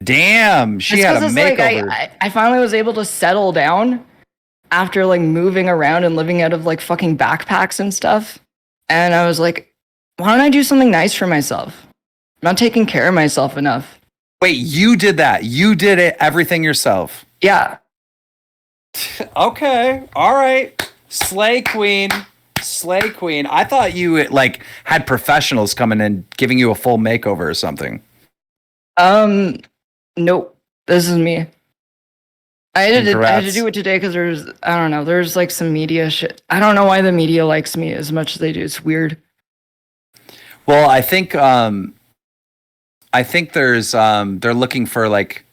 damn, she had a makeover. Like, I finally was able to settle down after like moving around and living out of like fucking backpacks and stuff. And I was like, why don't I do something nice for myself? I'm not taking care of myself enough. Wait, you did that? You did everything yourself? Yeah. Okay. All right. Slay queen. Slay queen. I thought you like had professionals coming in giving you a full makeover or something. Nope. This is me. I had to do it today because there's like some media shit. I don't know why the media likes me as much as they do. It's weird. Well, I think there's they're looking for like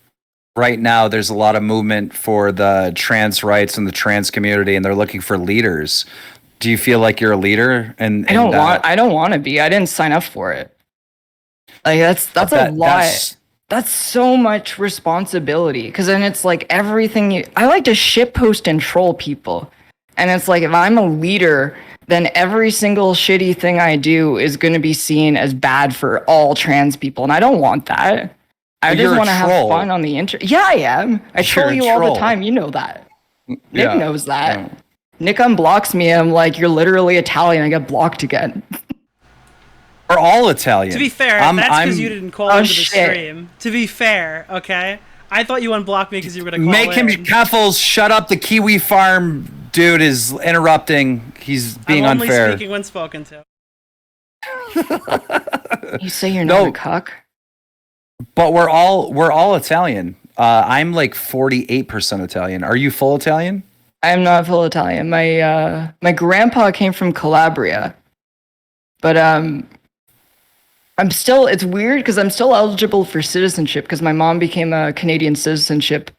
right now there's a lot of movement for the trans rights and the trans community, and they're looking for leaders. Do you feel like you're a leader? And I don't want to be. I didn't sign up for it. Like that's a lot. That's so much responsibility. Because then it's like everything. I like to shitpost and troll people, and it's like if I'm a leader, then every single shitty thing I do is going to be seen as bad for all trans people. And I don't want that. I just want to have fun on the internet. Yeah, I am. I troll you all the time. You know that. Nick knows that. Yeah. Nick unblocks me. I'm like, you're literally Italian. I get blocked again. We're all Italian. To be fair, that's because you didn't call into the stream. To be fair, okay? I thought you unblocked me because you were going to call Make him careful. Shut up. The Kiwi Farm dude is interrupting. He's being unfair. I'm only speaking when spoken to. You say you're not a cuck? But we're all Italian. I'm like 48% Italian. Are you full Italian? I'm not full Italian. My grandpa came from Calabria. But it's weird because I'm still eligible for citizenship because my mom became a Canadian citizenship.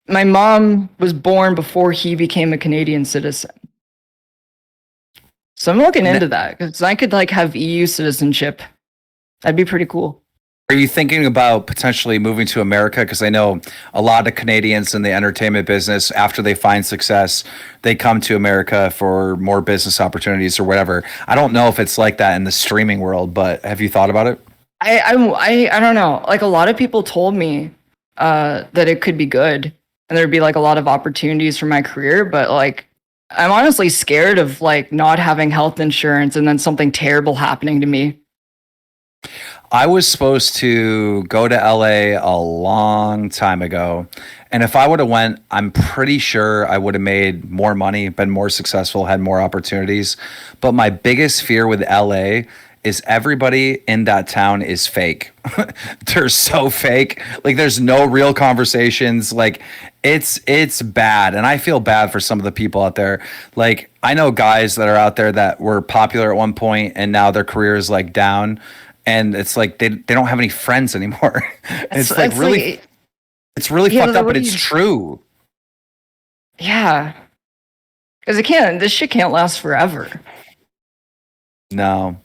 My mom was born before he became a Canadian citizen. So I'm looking into that because I could like have EU citizenship. That'd be pretty cool. Are you thinking about potentially moving to America? Because I know a lot of Canadians in the entertainment business, after they find success, they come to America for more business opportunities or whatever. I don't know if it's like that in the streaming world, but have you thought about it? I don't know. Like a lot of people told me that it could be good and there'd be like a lot of opportunities for my career, but like I'm honestly scared of like not having health insurance and then something terrible happening to me. I was supposed to go to LA a long time ago. And if I would have went, I'm pretty sure I would have made more money, been more successful, had more opportunities. But my biggest fear with LA is everybody in that town is fake. They're so fake. Like there's no real conversations. Like it's bad. And I feel bad for some of the people out there. Like I know guys that are out there that were popular at one point and now their career is like down. And it's like they don't have any friends anymore. It's like really, it's really fucked up, but it's true. Yeah, because this shit can't last forever. No,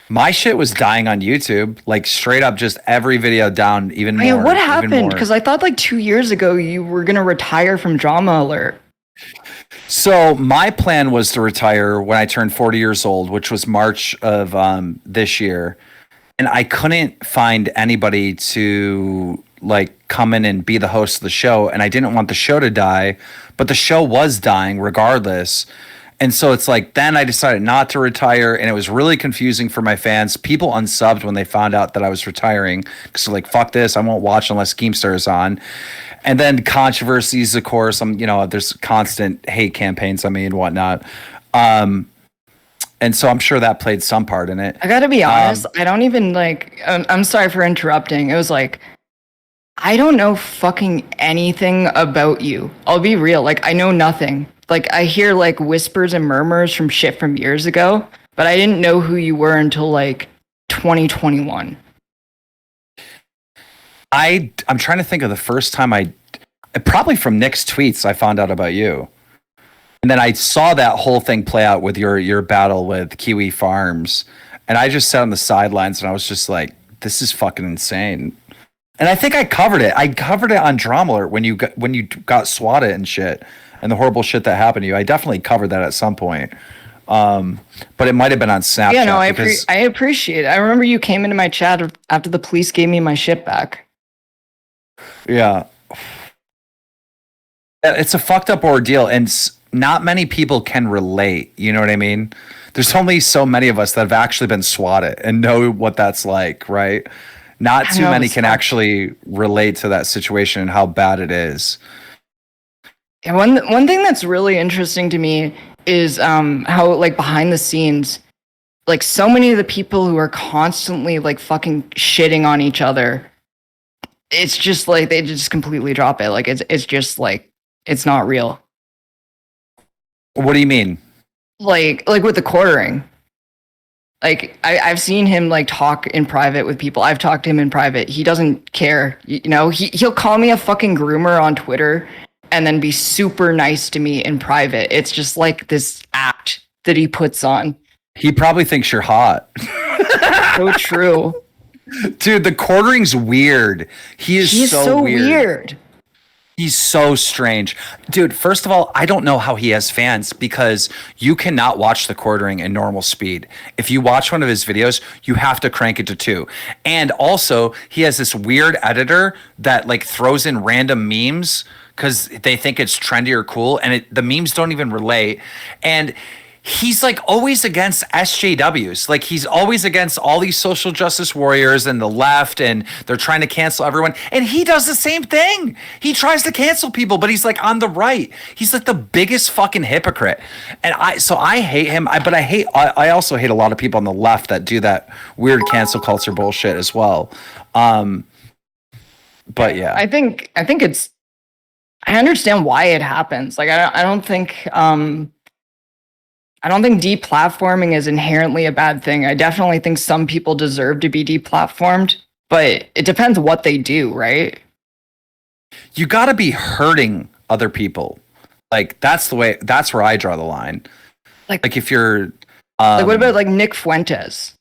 my shit was dying on YouTube, like straight up, just every video down, even more. Yeah, what happened? Because I thought like 2 years ago you were gonna retire from Drama Alert. So my plan was to retire when I turned 40 years old, which was March of this year. And I couldn't find anybody to like come in and be the host of the show. And I didn't want the show to die, but the show was dying regardless. And so it's like, then I decided not to retire. And it was really confusing for my fans. People unsubbed when they found out that I was retiring. Because they're like, fuck this, I won't watch unless Keemstar is on. And then controversies, of course, there's constant hate campaigns on me and whatnot. And so I'm sure that played some part in it. I gotta be honest, I don't even like, I'm sorry for interrupting. It was like, I don't know fucking anything about you. I'll be real. Like, I know nothing. Like, I hear like whispers and murmurs from shit from years ago, but I didn't know who you were until like 2021. I'm trying to think of the first time probably from Nick's tweets, I found out about you. And then I saw that whole thing play out with your battle with Kiwi Farms. And I just sat on the sidelines and I was just like, this is fucking insane. And I think I covered it. I covered it on Drama Alert when you got swatted and shit and the horrible shit that happened to you. I definitely covered that at some point. But it might have been on Snapchat. Yeah, no, I appreciate it. I remember you came into my chat after the police gave me my shit back. Yeah. It's a fucked up ordeal. And not many people can relate. You know what I mean? There's only so many of us that have actually been swatted and know what that's like, right? Not too many can actually relate to that situation and how bad it is. Yeah, one thing that's really interesting to me is how like behind the scenes, like so many of the people who are constantly like fucking shitting on each other, it's just like they just completely drop it. Like it's just like it's not real. What do you mean? Like with the quartering. Like I've seen him like talk in private with people. I've talked to him in private. He doesn't care. You know, he'll call me a fucking groomer on Twitter and then be super nice to me in private. It's just like this act that he puts on. He probably thinks you're hot. So true. Dude, the quartering's weird. He's so weird. He's so strange. Dude, first of all, I don't know how he has fans because you cannot watch the quartering in normal speed. If you watch one of his videos, you have to crank it to 2. And also, he has this weird editor that like throws in random memes because they think it's trendy or cool, and the memes don't even relate. And he's like always against SJWs. Like he's always against all these social justice warriors and the left, and they're trying to cancel everyone. And he does the same thing. He tries to cancel people, but he's like on the right. He's like the biggest fucking hypocrite. And I hate him. I also hate a lot of people on the left that do that weird cancel culture bullshit as well. But yeah, I think it's. I understand why it happens. Like I don't think deplatforming is inherently a bad thing. I definitely think some people deserve to be deplatformed, but it depends what they do, right? You got to be hurting other people. Like that's where I draw the line. Like if you're like what about like Nick Fuentes?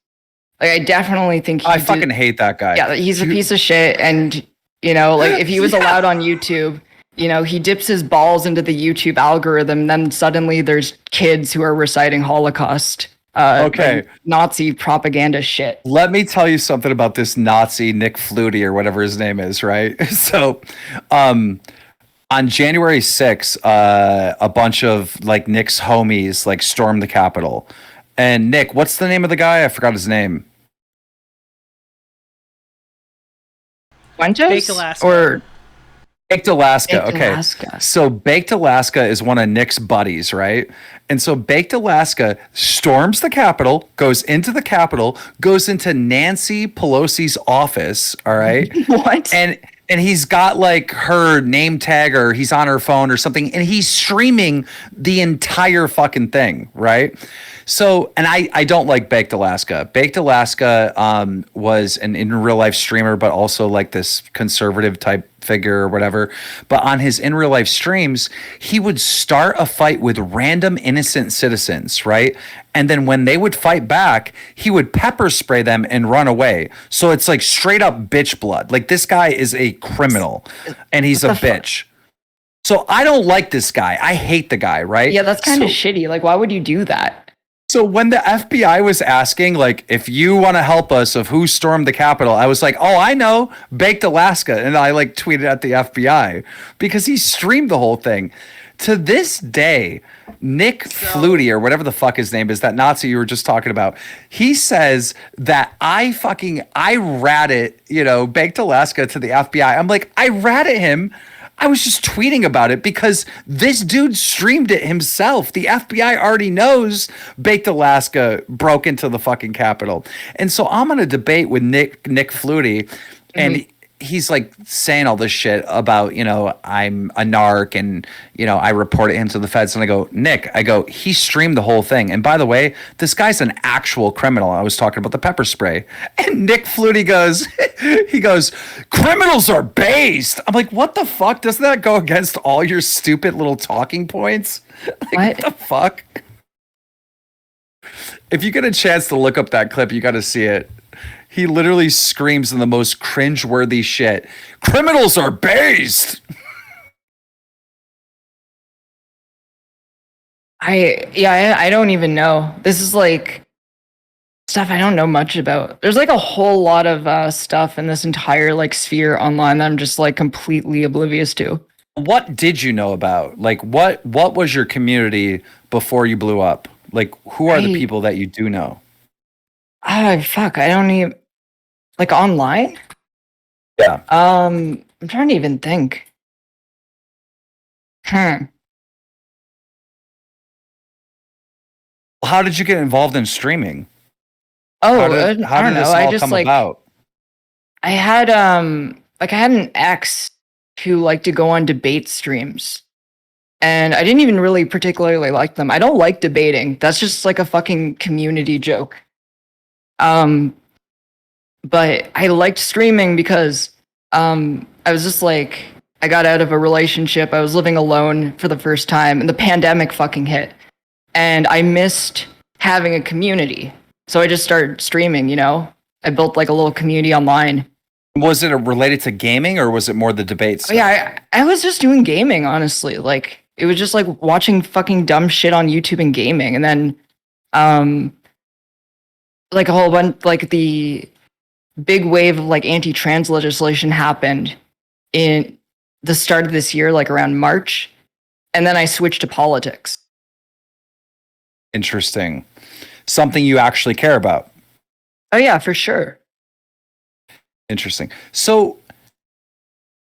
Like, I definitely think I fucking hate that guy. Yeah, he's a piece of shit. And, you know, like, if he was allowed on YouTube, you know, he dips his balls into the YouTube algorithm, then suddenly there's kids who are reciting Holocaust. Okay. Nazi propaganda shit. Let me tell you something about this Nazi Nick Flutie or whatever his name is, right? So, on January 6th, a bunch of like Nick's homies like stormed the Capitol. And Nick, what's the name of the guy? I forgot his name. Fuentes? Baked Alaska. Or Baked Alaska. Baked Okay. Alaska. So Baked Alaska is one of Nick's buddies, right? And so Baked Alaska storms the Capitol, goes into the Capitol, goes into Nancy Pelosi's office, all right? What? And he's got like her name tag or he's on her phone or something, and he's streaming the entire fucking thing, right? So, and I don't like Baked Alaska. Baked Alaska was an in real life streamer, but also like this conservative type figure or whatever. But on his in real life streams, he would start a fight with random innocent citizens, right? And then when they would fight back, he would pepper spray them and run away. So it's like straight up bitch blood. Like this guy is a criminal and he's a bitch. So I don't like this guy. I hate the guy, right? Yeah, that's kind of shitty. Like, why would you do that? So when the FBI was asking, like, if you want to help us of who stormed the Capitol, I was like, oh, I know, Baked Alaska. And I like tweeted at the FBI because he streamed the whole thing. To this day, Nick Flutie, or whatever the fuck his name is, that Nazi you were just talking about, he says that I ratted, you know, Baked Alaska to the FBI. I'm like, I ratted him. I was just tweeting about it because this dude streamed it himself. The FBI already knows Baked Alaska broke into the fucking Capitol. And so I'm on a debate with Nick Flutie, and he's like saying all this shit about, you know, I'm a narc and, you know, I reported him to the feds. And I go, Nick, he streamed the whole thing. And by the way, this guy's an actual criminal. I was talking about the pepper spray. And Nick Flutie goes, he goes, criminals are based. I'm like, what the fuck? Doesn't that go against all your stupid little talking points? Like, what the fuck? If you get a chance to look up that clip, you got to see it. He literally screams in the most cringeworthy shit. Criminals are based. I don't even know. This is like stuff I don't know much about. There's like a whole lot of stuff in this entire like sphere online that I'm just like completely oblivious to. What did you know about? Like what was your community before you blew up? Like who are the people that you do know? Fuck, I don't even like online? Yeah. I'm trying to even think. How did you get involved in streaming? Oh, how I did don't this know. I all just come like about? I had an ex who liked to go on debate streams. And I didn't even really particularly like them. I don't like debating. That's just like a fucking community joke. But I liked streaming because I was just like, I got out of a relationship. I was living alone for the first time and the pandemic fucking hit. And I missed having a community. So I just started streaming, you know? I built like a little community online. Was it related to gaming or was it more the debates? Oh, yeah, I was just doing gaming, honestly. Like, it was just like watching fucking dumb shit on YouTube and gaming. And then, like a whole bunch, like the big wave of like anti-trans legislation happened in the start of this year, like around March. And then I switched to politics. Interesting. Something you actually care about. Oh, yeah, for sure. Interesting. So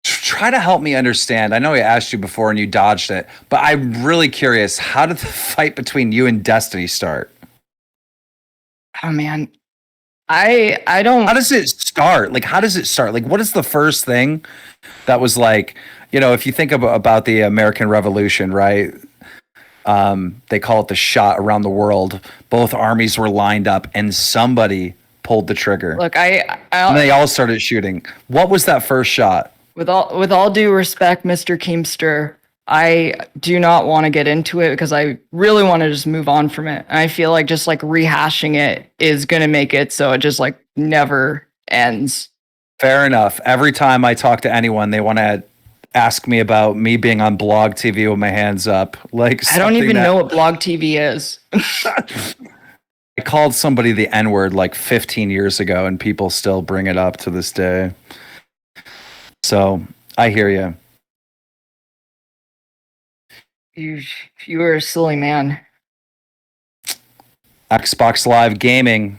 try to help me understand. I know I asked you before and you dodged it, but I'm really curious. How did the fight between you and Destiny start? Oh, man. I don't... How does it start? Like, how does it start? Like, what is the first thing that was like, you know, if you think about the American Revolution, right? They call it the shot around the world. Both armies were lined up and somebody pulled the trigger. Look, and they all started shooting. What was that first shot? With all due respect, Mr. Keemster, I do not want to get into it because I really want to just move on from it. And I feel like just like rehashing it is going to make it so it just like never ends. Fair enough. Every time I talk to anyone, they want to ask me about me being on blog TV with my hands up. Like I don't even know what blog TV is. I called somebody the N-word like 15 years ago, and people still bring it up to this day. So I hear you. You are a silly man. Xbox Live Gaming.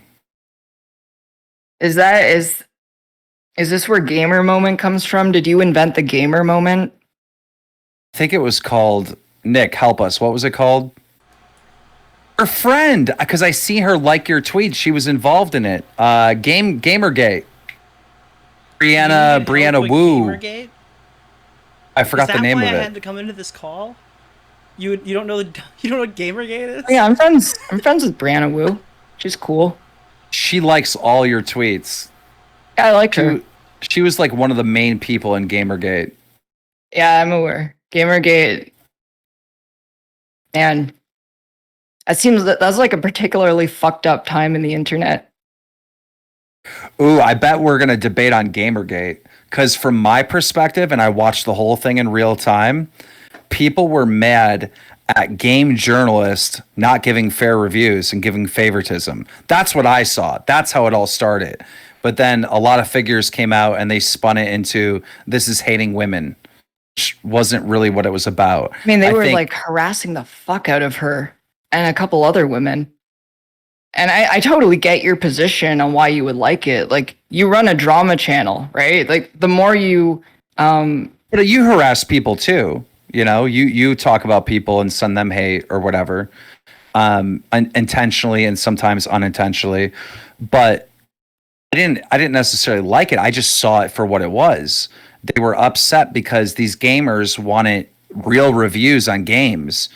Is this where gamer moment comes from? Did you invent the gamer moment? I think it was called, Nick, help us. What was it called? Her friend, because I see her like your tweet. She was involved in it. Gamergate. Brianna Wu. Gamergate? I forgot the name of Is that why I it. had to come into this call? You don't know what Gamergate is? Yeah, I'm friends with Brianna Wu. She's cool. She likes all your tweets. Yeah, I like her. She was like one of the main people in Gamergate. Yeah, I'm aware. Gamergate. And it seems that's like a particularly fucked up time in the internet. Ooh, I bet we're going to debate on Gamergate. Because from my perspective, and I watched the whole thing in real time, people were mad at game journalists not giving fair reviews and giving favoritism. That's what I saw. That's how it all started. But then a lot of figures came out and they spun it into this is hating women, which wasn't really what it was about. I mean, they were like harassing the fuck out of her and a couple other women. And I totally get your position on why you would like it. Like, you run a drama channel, right? Like, the more you... But you harass people too. You know, you talk about people and send them hate or whatever, intentionally and sometimes unintentionally. But I didn't necessarily like it. I just saw it for what it was. They were upset because these gamers wanted real reviews on games.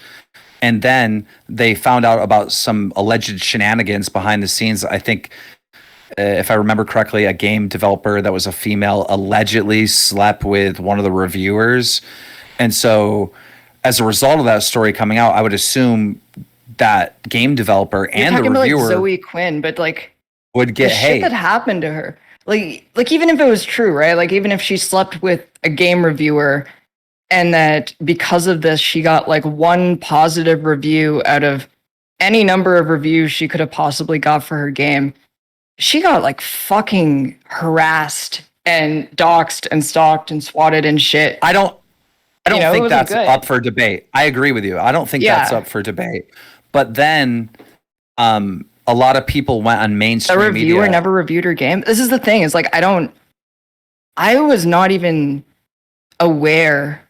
And then they found out about some alleged shenanigans behind the scenes. I think, if I remember correctly, a game developer that was a female allegedly slept with one of the reviewers. And so as a result of that story coming out, I would assume that game developer and the reviewer like Zoe Quinn, but like would get the hate. Shit that happened to her. Like even if it was true, right? Like even if she slept with a game reviewer and that because of this she got like one positive review out of any number of reviews she could have possibly got for her game, she got like fucking harassed and doxxed and stalked and swatted and shit. I don't think that's good. up for debate. I agree with you. I don't think that's up for debate. But then a lot of people went on mainstream media. The reviewer never reviewed her game. This is the thing. It's like I was not even aware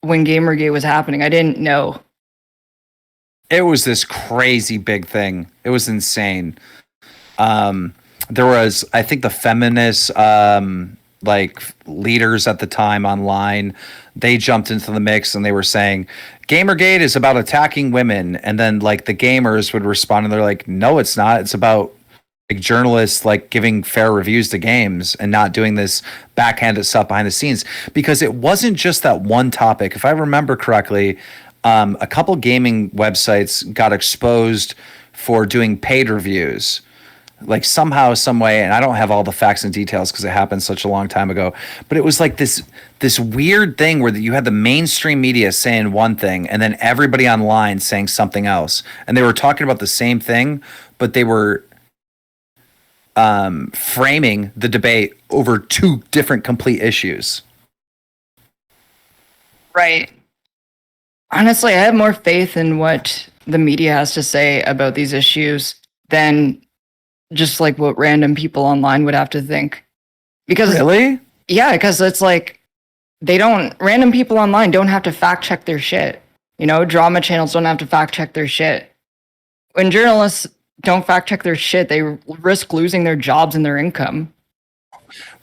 when Gamergate was happening. I didn't know. It was this crazy big thing. It was insane. There was, I think, the feminist like leaders at the time online, they jumped into the mix and they were saying Gamergate is about attacking women, and then like the gamers would respond and they're like, no, it's not. It's about like journalists like giving fair reviews to games and not doing this backhanded stuff behind the scenes, because it wasn't just that one topic. If I remember correctly, a couple gaming websites got exposed for doing paid reviews. Like somehow, some way, and I don't have all the facts and details because it happened such a long time ago, but it was like this weird thing where you had the mainstream media saying one thing and then everybody online saying something else, and they were talking about the same thing, but they were framing the debate over two different complete issues. Right. Honestly, I have more faith in what the media has to say about these issues than just like what random people online would have to think. Because really? Yeah, because it's like random people online don't have to fact check their shit. You know, drama channels don't have to fact check their shit. When journalists don't fact check their shit, they risk losing their jobs and their income.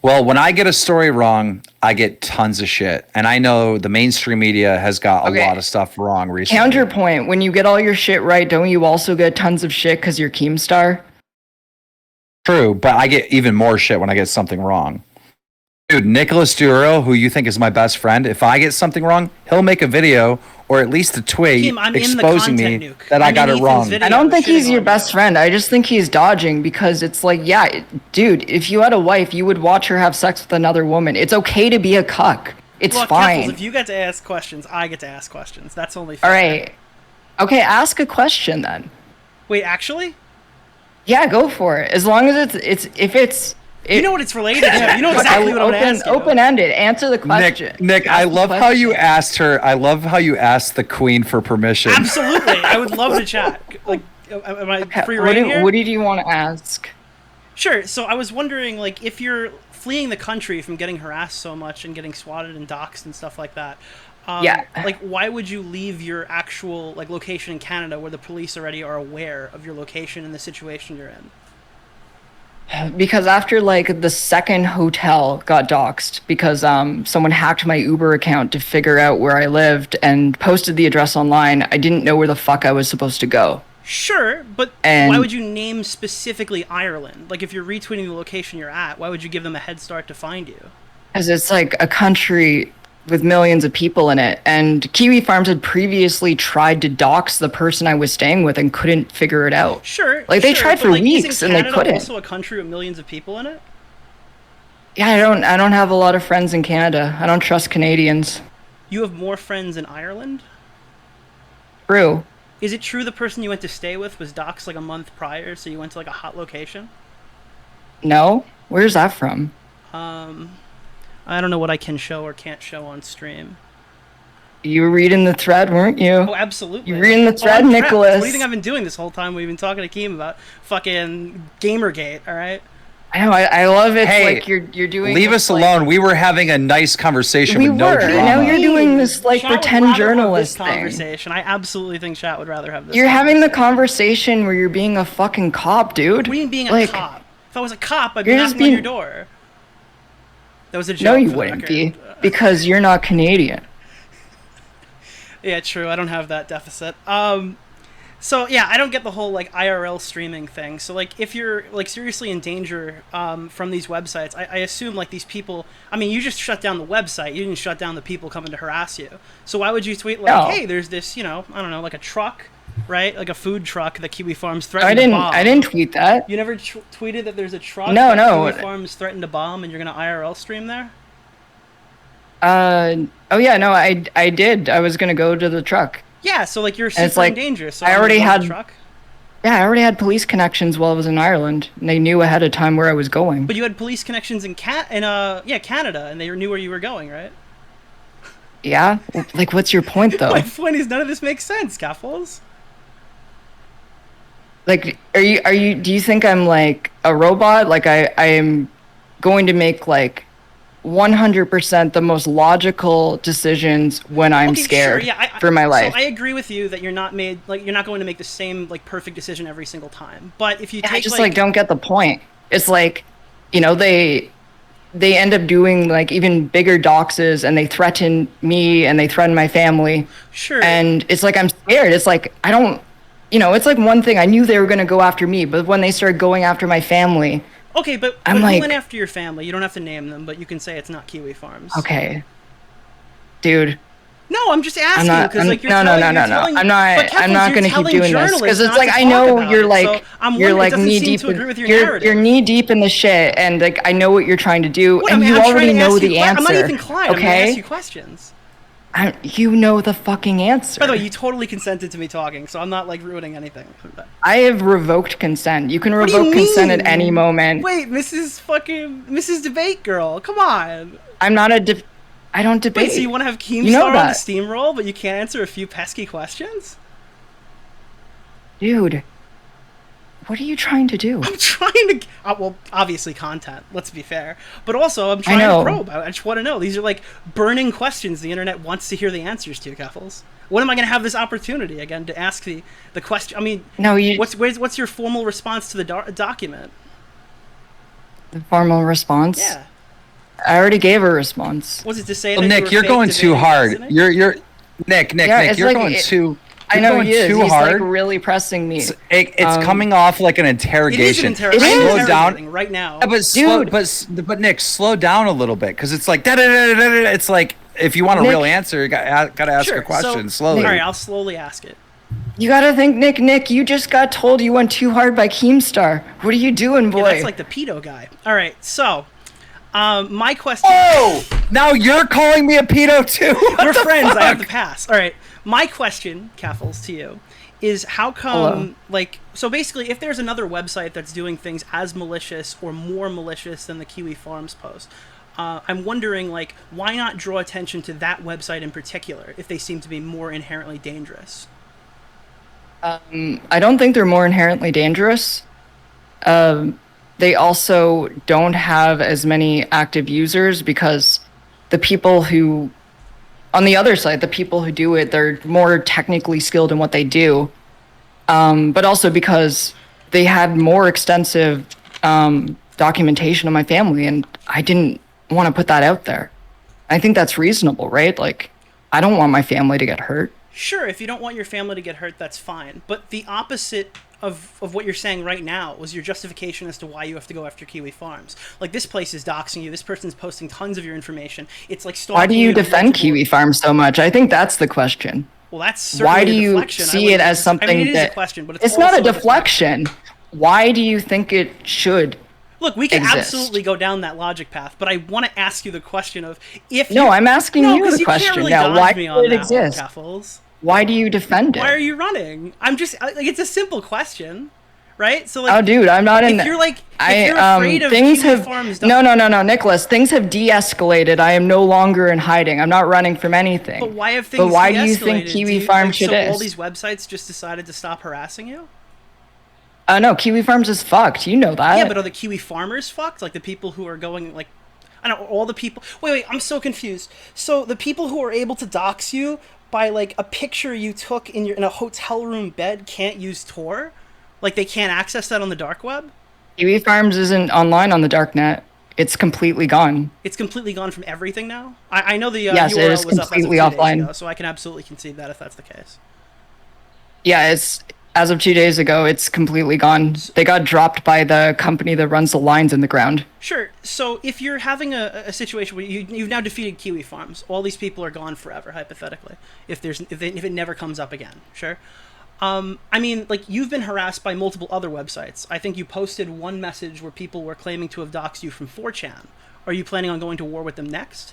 Well, when I get a story wrong, I get tons of shit. And I know the mainstream media has got a lot of stuff wrong recently. Counterpoint, when you get all your shit right, don't you also get tons of shit because you're Keemstar? True, but I get even more shit when I get something wrong. Dude, Nicholas DeOrio, who you think is my best friend, if I get something wrong, he'll make a video or at least a tweet Kim, I'm in the exposing me content, Nuke. that I I'm got in it Ethan's wrong. video I don't think he's shitting your on best you. friend. I just think he's dodging because it's like, yeah, dude, if you had a wife, you would watch her have sex with another woman. It's okay to be a cuck. It's Well, fine. Keffels, if you get to ask questions, I get to ask questions. That's only fair. All right. Okay, ask a question then. Wait, actually? Yeah, go for it. As long as it's You know what it's related to. You know exactly what I'm going to ask you. Open-ended. Answer the question. Nick, I love how you asked her. I love how you asked the queen for permission. Absolutely. I would love to chat. Like, am I free reign here? What did you want to ask? Sure. So I was wondering, like, if you're fleeing the country from getting harassed so much and getting swatted and doxxed and stuff like that, yeah. like, why would you leave your actual, like, location in Canada where the police already are aware of your location and the situation you're in? Because after like the second hotel got doxxed because someone hacked my Uber account to figure out where I lived and posted the address online, I didn't know where the fuck I was supposed to go. Sure, but why would you name specifically Ireland? Like, if you're retweeting the location you're at, why would you give them a head start to find you? Because it's like a country with millions of people in it, and Kiwi Farms had previously tried to dox the person I was staying with and couldn't figure it out. Sure. Like they tried but, for like, weeks isn't and they Canada couldn't. Also, a country with millions of people in it. Yeah, I don't have a lot of friends in Canada. I don't trust Canadians. You have more friends in Ireland? True. Is it true the person you went to stay with was doxxed like a month prior, so you went to like a hot location? No? Where's that from? I don't know what I can show or can't show on stream. You were reading the thread, weren't you? Oh, absolutely. You were reading the thread, I'm prepped. Nicholas. What do you think I've been doing this whole time we've been talking to Keem about fucking Gamergate, alright? I know, I love it. Hey, like you're doing. Leave this, us like, alone. We were having a nice conversation We with no were. drama. Now you're doing this like Chat would pretend rather have journalist this thing. conversation. I absolutely think chat would rather have this. You're having the conversation where you're being a fucking cop, dude. What do you mean being a like, cop? If I was a cop, I'd be You're just knocking on your being- door. That was a joke. No, you for the wouldn't record. be because you're not Canadian. Yeah, true. I don't have that deficit. So yeah, I don't get the whole like IRL streaming thing. So like, if you're like seriously in danger from these websites, I assume like these people. I mean, you just shut down the website. You didn't shut down the people coming to harass you. So why would you tweet like, No. "Hey, there's this, you know, I don't know, like a truck, right? Like a food truck that Kiwi Farms threatened to bomb." I didn't tweet that. You never tweeted that there's a truck No, that no. Kiwi Farms threatened to bomb, and you're gonna IRL stream there? Oh yeah, no, I did. I was gonna go to the truck. Yeah, so like you're And it's super in like, danger. So I I'm already gonna go to had- the truck. Yeah, I already had police connections while I was in Ireland, and they knew ahead of time where I was going. But you had police connections in Canada, and they knew where you were going, right? Yeah, like what's your point though? My point is, none of this makes sense, Gaffles. Like, are you? Do you think I'm like a robot? Like I am going to make like 100% the most logical decisions when I'm Okay, scared sure, yeah, for my life. So I agree with you that you're not going to make the same like perfect decision every single time. But if you I take just like don't get the point. It's like, you know, they end up doing like even bigger doxes and they threaten me and they threaten my family. Sure. And it's like I'm scared. It's like I don't, you know, it's like one thing I knew they were going to go after me, but when they started going after my family. Okay, but I'm when like- you went after your family, you don't have to name them, but you can say it's not Kiwi Farms. Okay. Dude. No, I'm just asking I'm not, because I'm, like you're no, telling, no, you're no, no, telling, I'm but not. Keffels, I'm not you're going to keep telling doing this journalists because it's not like to I talk know about you're it. like So I'm you're wondering, it like doesn't knee seem deep. to agree with your You're narrative. knee deep in the shit, and like I know what you're trying to do, What, and I'm you trying already to know ask you the que- answer. I'm not even inclined. I'm Okay. going to ask you questions. You know the fucking answer. By the way, you totally consented to me talking, so I'm not like ruining anything. I have revoked consent. You can What do you revoke consent mean? at any moment. Wait, Mrs. Debate Girl, come on. I'm not a. I don't debate. Wait, so you want to have Keemstar You know on the that. steamroll, but you can't answer a few pesky questions? Dude, what are you trying to do? I'm trying to. Well, obviously content. Let's be fair, but also I'm trying know. to probe. I just want to know. These are like burning questions the internet wants to hear the answers to. Keffels. When am I going to have this opportunity again to ask the question? I mean, No, you. What's your formal response to the document? The formal response? Yeah. I already gave a response. Was it to say Well, that Nick, you were you're fake going debating too hard. president? You're Nick, Yeah, Nick, it's you're like going it- too. I know going he is. too He's hard. like really pressing me. It's coming off like an interrogation. It is an Slow interrogation down. right now. Yeah, but Nick, slow down a little bit because it's like it's like if you want a Nick, real answer, you got to ask a question slowly. All right, I'll slowly ask it. You gotta think, Nick, you just got told you went too hard by Keemstar. What are you doing, boy? Yeah, that's like the pedo guy. All right, so my question. Oh, now you're calling me a pedo too. We're friends. I have the pass. All right, my question, Kaffles, to you is how come, so basically, if there's another website that's doing things as malicious or more malicious than the Kiwi Farms post, I'm wondering, why not draw attention to that website in particular if they seem to be more inherently dangerous? I don't think they're more inherently dangerous. They also don't have as many active users because the people who, on the other side, the people who do it, they're more technically skilled in what they do. But also because they had more extensive documentation of my family, and I didn't want to put that out there. I think that's reasonable, right? Like, I don't want my family to get hurt. Sure, if you don't want your family to get hurt, that's fine. But the opposite of what you're saying right now was your justification as to why you have to go after Kiwi Farms. Like, this place is doxing you. This person's posting tons of your information. It's like stalking. Why do you defend Kiwi Farms so much? I think that's the question. Well, that's certainly why do a you deflection. see it as something I mean, it is that a question, but it's not a deflection. Why do you think it should? Look, we can exist? absolutely go down that logic path, but I want to ask you the question of if. No, I'm asking you the you question can't really now. dodge Why me does on it that exist? one, Kaffles. Why do you defend it? Why are you running? I'm just it's a simple question, right? So Oh, dude, I'm not in. If you're like, if you're afraid of things Kiwi have Farms, no, Nicholas. Things have de-escalated. I am no longer in hiding. I'm not running from anything. But why have things? But why do you think de-escalated? Kiwi Farms should? So all these websites just decided to stop harassing you? No, Kiwi Farms is fucked. You know that. Yeah, but are the Kiwi farmers fucked? Like the people who are going I don't know, all the people. Wait, I'm so confused. So the people who are able to dox you by a picture you took in a hotel room bed can't use Tor? Like they can't access that on the dark web? Kiwi Farms isn't online on the dark net. It's completely gone. It's completely gone from everything now? I know the yes, URL it is was up as of completely 2 days offline. ago, so I can absolutely concede that if that's the case. Yeah, it's as of 2 days ago. It's completely gone. They got dropped by the company that runs the lines in the ground. Sure. So if you're having a situation where you've now defeated Kiwi Farms, all these people are gone forever, hypothetically. If it never comes up again, sure. I mean, you've been harassed by multiple other websites. I think you posted one message where people were claiming to have doxed you from 4chan. Are you planning on going to war with them next?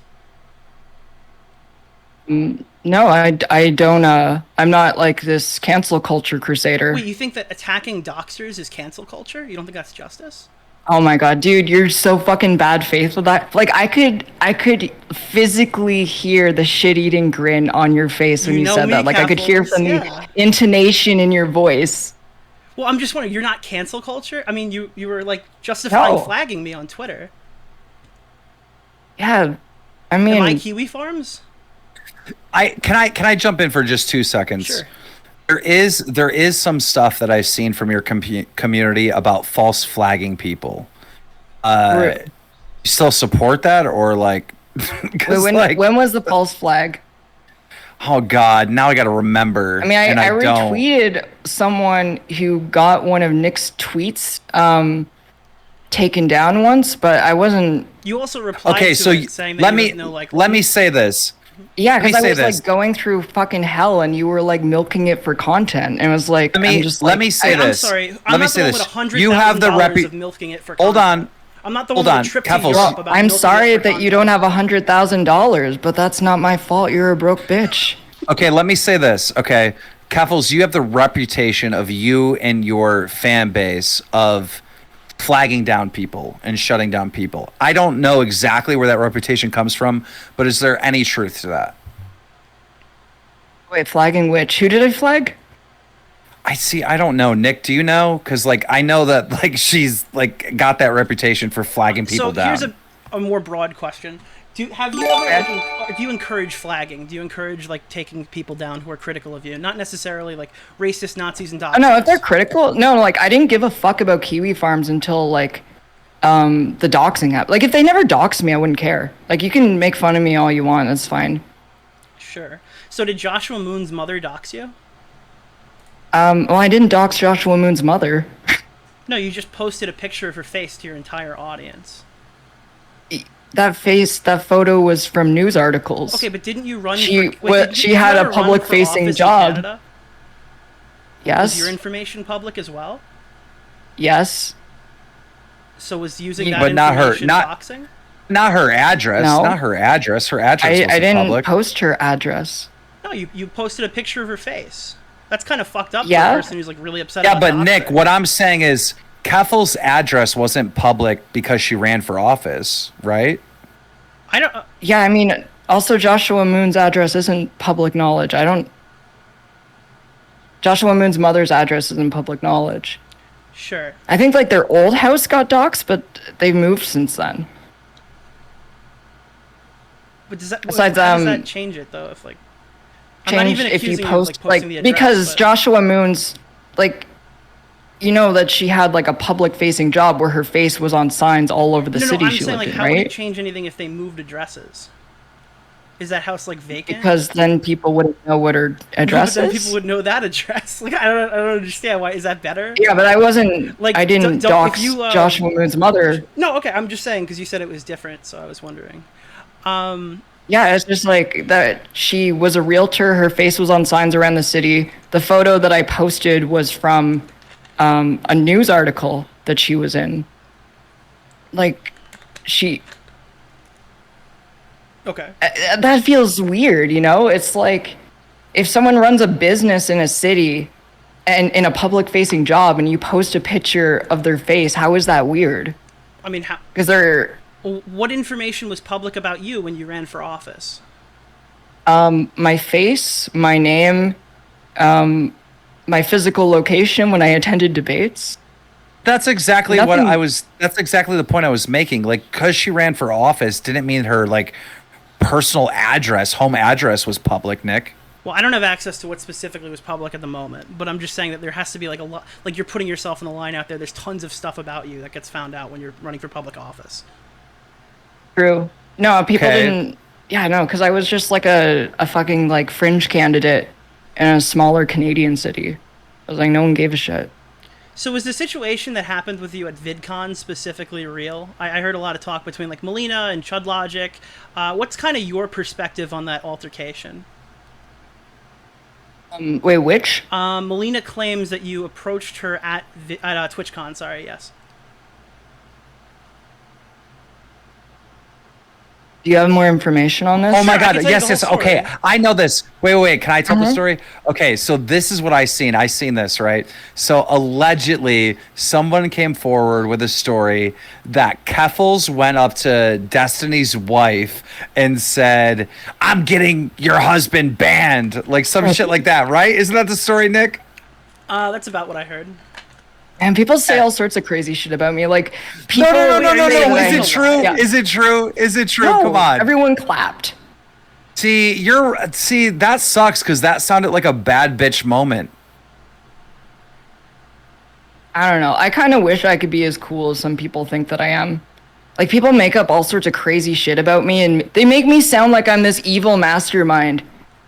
No, I don't. I'm not like this cancel culture crusader. Wait, you think that attacking doxers is cancel culture? You don't think that's justice? Oh my god, dude, you're so fucking bad faith with that. Like, I could physically hear the shit-eating grin on your face when you said that. Like, I could hear from the intonation in your voice. Well, I'm just wondering, you're not cancel culture? I mean, you were justifying No. flagging me on Twitter. Yeah, I mean. Am I Kiwi Farms? Can I jump in for just 2 seconds? Sure. There is some stuff that I've seen from your community about false flagging people. Right. You still support that, or like? When was the pulse flag? Oh God! Now I got to remember. I mean, I don't. retweeted someone who got one of Nick's tweets taken down once, but I wasn't. You also replied Okay, to so it saying that let you me have no, let me say this. Yeah, because I was this. like going through fucking hell, and you were like milking it for content, and it was like, let me say this. I'm sorry. Let me say this. You have the of milking it for Hold content. on. I'm not the Hold one on, that tripped Kaffles. you up about I'm milking sorry it for that you don't have $100,000, but that's not my fault. You're a broke bitch. Okay, let me say this. Okay, Kaffles, you have the reputation of you and your fan base of flagging down people and shutting down people. I don't know exactly where that reputation comes from, but is there any truth to that? Wait, flagging which? Who did I flag? I don't know. Nick, do you know? Because I know that she's got that reputation for flagging people down. So here's a more broad question. Do you encourage flagging? Do you encourage taking people down who are critical of you? Not necessarily racist Nazis and doxers. No, if they're critical, no, I didn't give a fuck about Kiwi Farms until the doxing app. If they never doxed me, I wouldn't care. You can make fun of me all you want, that's fine. Sure. So did Joshua Moon's mother dox you? Well, I didn't dox Joshua Moon's mother. No, you just posted a picture of her face to your entire audience. That photo was from news articles. Okay, but didn't you run? She did she you had run a for public-facing office in job. Canada? Yes. Was your information public as well? Yes. So was using that But not her, information not doxing? not her address. No. Not her address. Her address wasn't I didn't public. post her address. No, you posted a picture of her face. That's kind of fucked up Yeah. for a person who's like really upset. Yeah, about but doxing. Nick, what I'm saying is Keffel's address wasn't public because she ran for office, right? I don't. Yeah, I mean, also Joshua Moon's address isn't public knowledge. Joshua Moon's mother's address isn't public knowledge. Sure. I think like their old house got doxxed, but they've moved since then. But does that, Besides, how does that change it though? If like, I'm not Change even if you accusing post of, like, posting the address, because but- Joshua Moon's like, you know that she had like a public-facing job where her face was on signs all over the city I'm she saying lived like, in, how would it right? change anything if they moved addresses? Is that house like vacant? Because then people wouldn't know what her address But then is. people would know that address. Like I don't understand why. Is that better? Yeah, but I wasn't. Like, I didn't don't- if dox you, Joshua Moon's mother. No, okay. I'm just saying because you said it was different, so I was wondering. Yeah, it's just like that. She was a realtor. Her face was on signs around the city. The photo that I posted was from a news article that she was in. Like, she. Okay. That feels weird, you know? It's like if someone runs a business in a city and in a public-facing job and you post a picture of their face, how is that weird? I mean, how? Because they're. What information was public about you when you ran for office? My face, my name, my physical location when I attended debates. That's exactly what Nothing- I was. That's exactly the point I was making. Like, because she ran for office didn't mean her like personal address, home address was public. Nick. Well, I don't have access to what specifically was public at the moment, but I'm just saying that there has to be like a lot. Like you're putting yourself in the line out there. There's tons of stuff about you that gets found out when you're running for public office. True. No, people Okay. didn't. Yeah, no, because I was just like a fucking like fringe candidate in a smaller Canadian city. I was like, no one gave a shit. So was the situation that happened with you at VidCon specifically real? I heard a lot of talk between like Melina and Chud Logic. What's kind of your perspective on that altercation? Wait, which? Melina claims that you approached her at TwitchCon. Sorry, yes. Do you have more information on this? Oh my Sure, I God! can tell you Yes, the yes. whole Okay, story. I know this. Wait. Can I tell the story? Okay, so this is what I seen. I seen this, right? So allegedly, someone came forward with a story that Keffels went up to Destiny's wife and said, "I'm getting your husband banned," like some shit like that, right? Isn't that the story, Nick? That's about what I heard. And people say all sorts of crazy shit about me. Like, people. No. say that Is I- it true? Yeah. Is it true? Is it true? No, Come on. everyone clapped. See, that sucks because that sounded like a bad bitch moment. I don't know. I kind of wish I could be as cool as some people think that I am. Like, people make up all sorts of crazy shit about me, and they make me sound like I'm this evil mastermind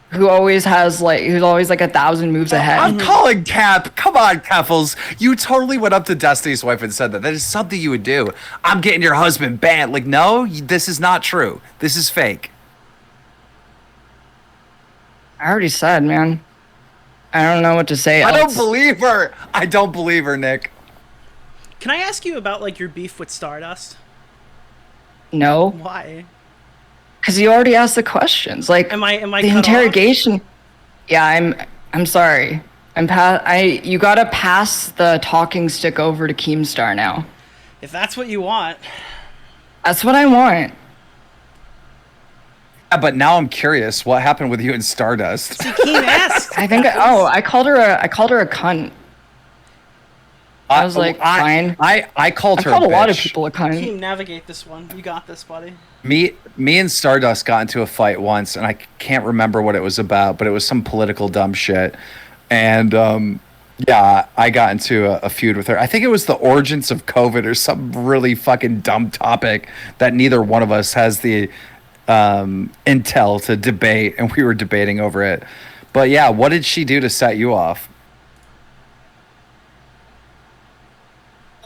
who's always like 1,000 moves ahead. I'm calling Cap. Come on, Keffels. You totally went up to Destiny's wife and said that. That is something you would do. I'm getting your husband banned. Like, no, this is not true. This is fake. I already said, man. I don't know what to say. I don't else. believe her. I don't believe her, Nick. Can I ask you about like your beef with Stardust? No, Why? because you already asked the questions. Like, Am I the cut off? interrogation? Yeah, I'm sorry. You gotta pass the talking stick over to Keemstar now. If that's what you want. That's what I want. Yeah, but now I'm curious. What happened with you and Stardust? Keem asked. I think. I called her a cunt. I was like, fine. I called I her called a lot of bitch. people a cunt. Keem, navigate this one. You got this, buddy. Me and Stardust got into a fight once, and I can't remember what it was about, but it was some political dumb shit. And yeah, I got into a feud with her. I think it was the origins of COVID or some really fucking dumb topic that neither one of us has the intel to debate, and we were debating over it. But yeah, what did she do to set you off?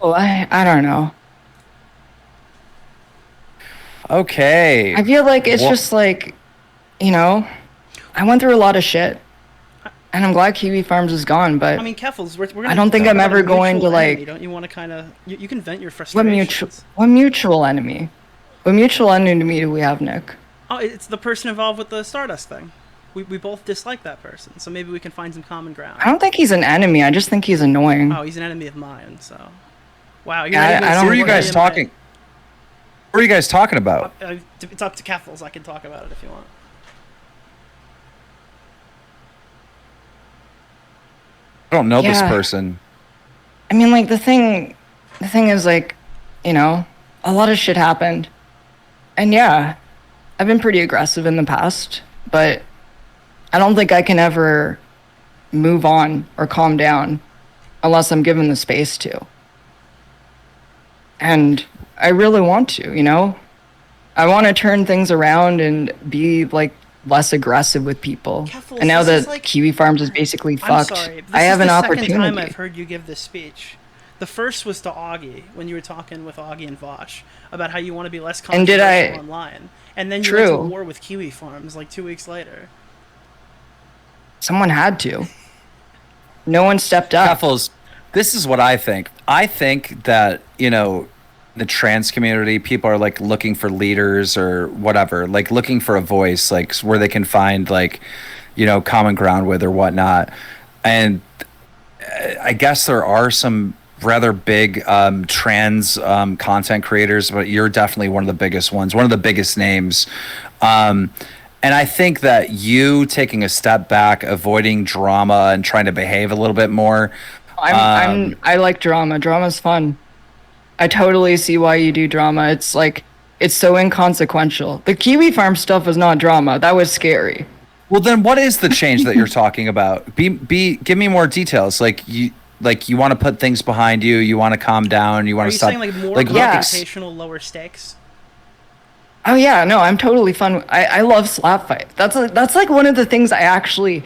Oh, I don't know. Okay. I feel like it's Wha- just like, you know, I went through a lot of shit, and I'm glad Kiwi Farms is gone. But I mean, Keffels, we're gonna I don't think talk I'm about a ever going to mutual enemy. like Don't you want to kind of? You can vent your what frustrations. mutual enemy? What mutual enemy do we have, Nick? Oh, it's the person involved with the Stardust thing. We both dislike that person, so maybe we can find some common ground. I don't think he's an enemy. I just think he's annoying. Oh, he's an enemy of mine. So, wow, you're Yeah, not even I don't- Who are you guys in my- talking? What are you guys talking about? It's up to Keffels. I can talk about it if you want. I don't know this Yeah. person. I mean, like the thing is like, you know, a lot of shit happened, and yeah, I've been pretty aggressive in the past, but I don't think I can ever move on or calm down unless I'm given the space to. And I really want to, you know? I want to turn things around and be like less aggressive with people. Keffels, And now this is that like- Kiwi Farms is basically I'm fucked, sorry. This I have is an the opportunity. second time I've heard you give this speech. The first was to Augie when you were talking with Augie and Vosh about how you want to be less And did controversial I- online, and then you went to True. war with Kiwi Farms like 2 weeks later. Someone had to. No one stepped up. Keffels, this is what I think. I think that, you know, the trans community, people are like looking for leaders or whatever, like looking for a voice, like where they can find like, you know, common ground with or whatnot. And I guess there are some rather big trans content creators, but you're definitely one of the biggest ones, one of the biggest names. And I think that you taking a step back, avoiding drama and trying to behave a little bit more. I like drama. Drama's fun. I totally see why you do drama. It's like, it's so inconsequential. The Kiwi Farm stuff was not drama. That was scary. Well, then what is the change that you're talking about? Give me more details. Like you want to put things behind you. You want to calm down. You want Are to you stop. saying like more Yeah. confrontational, lower stakes? Oh yeah, no, I'm totally fun. I love slap fight. That's like one of the things I actually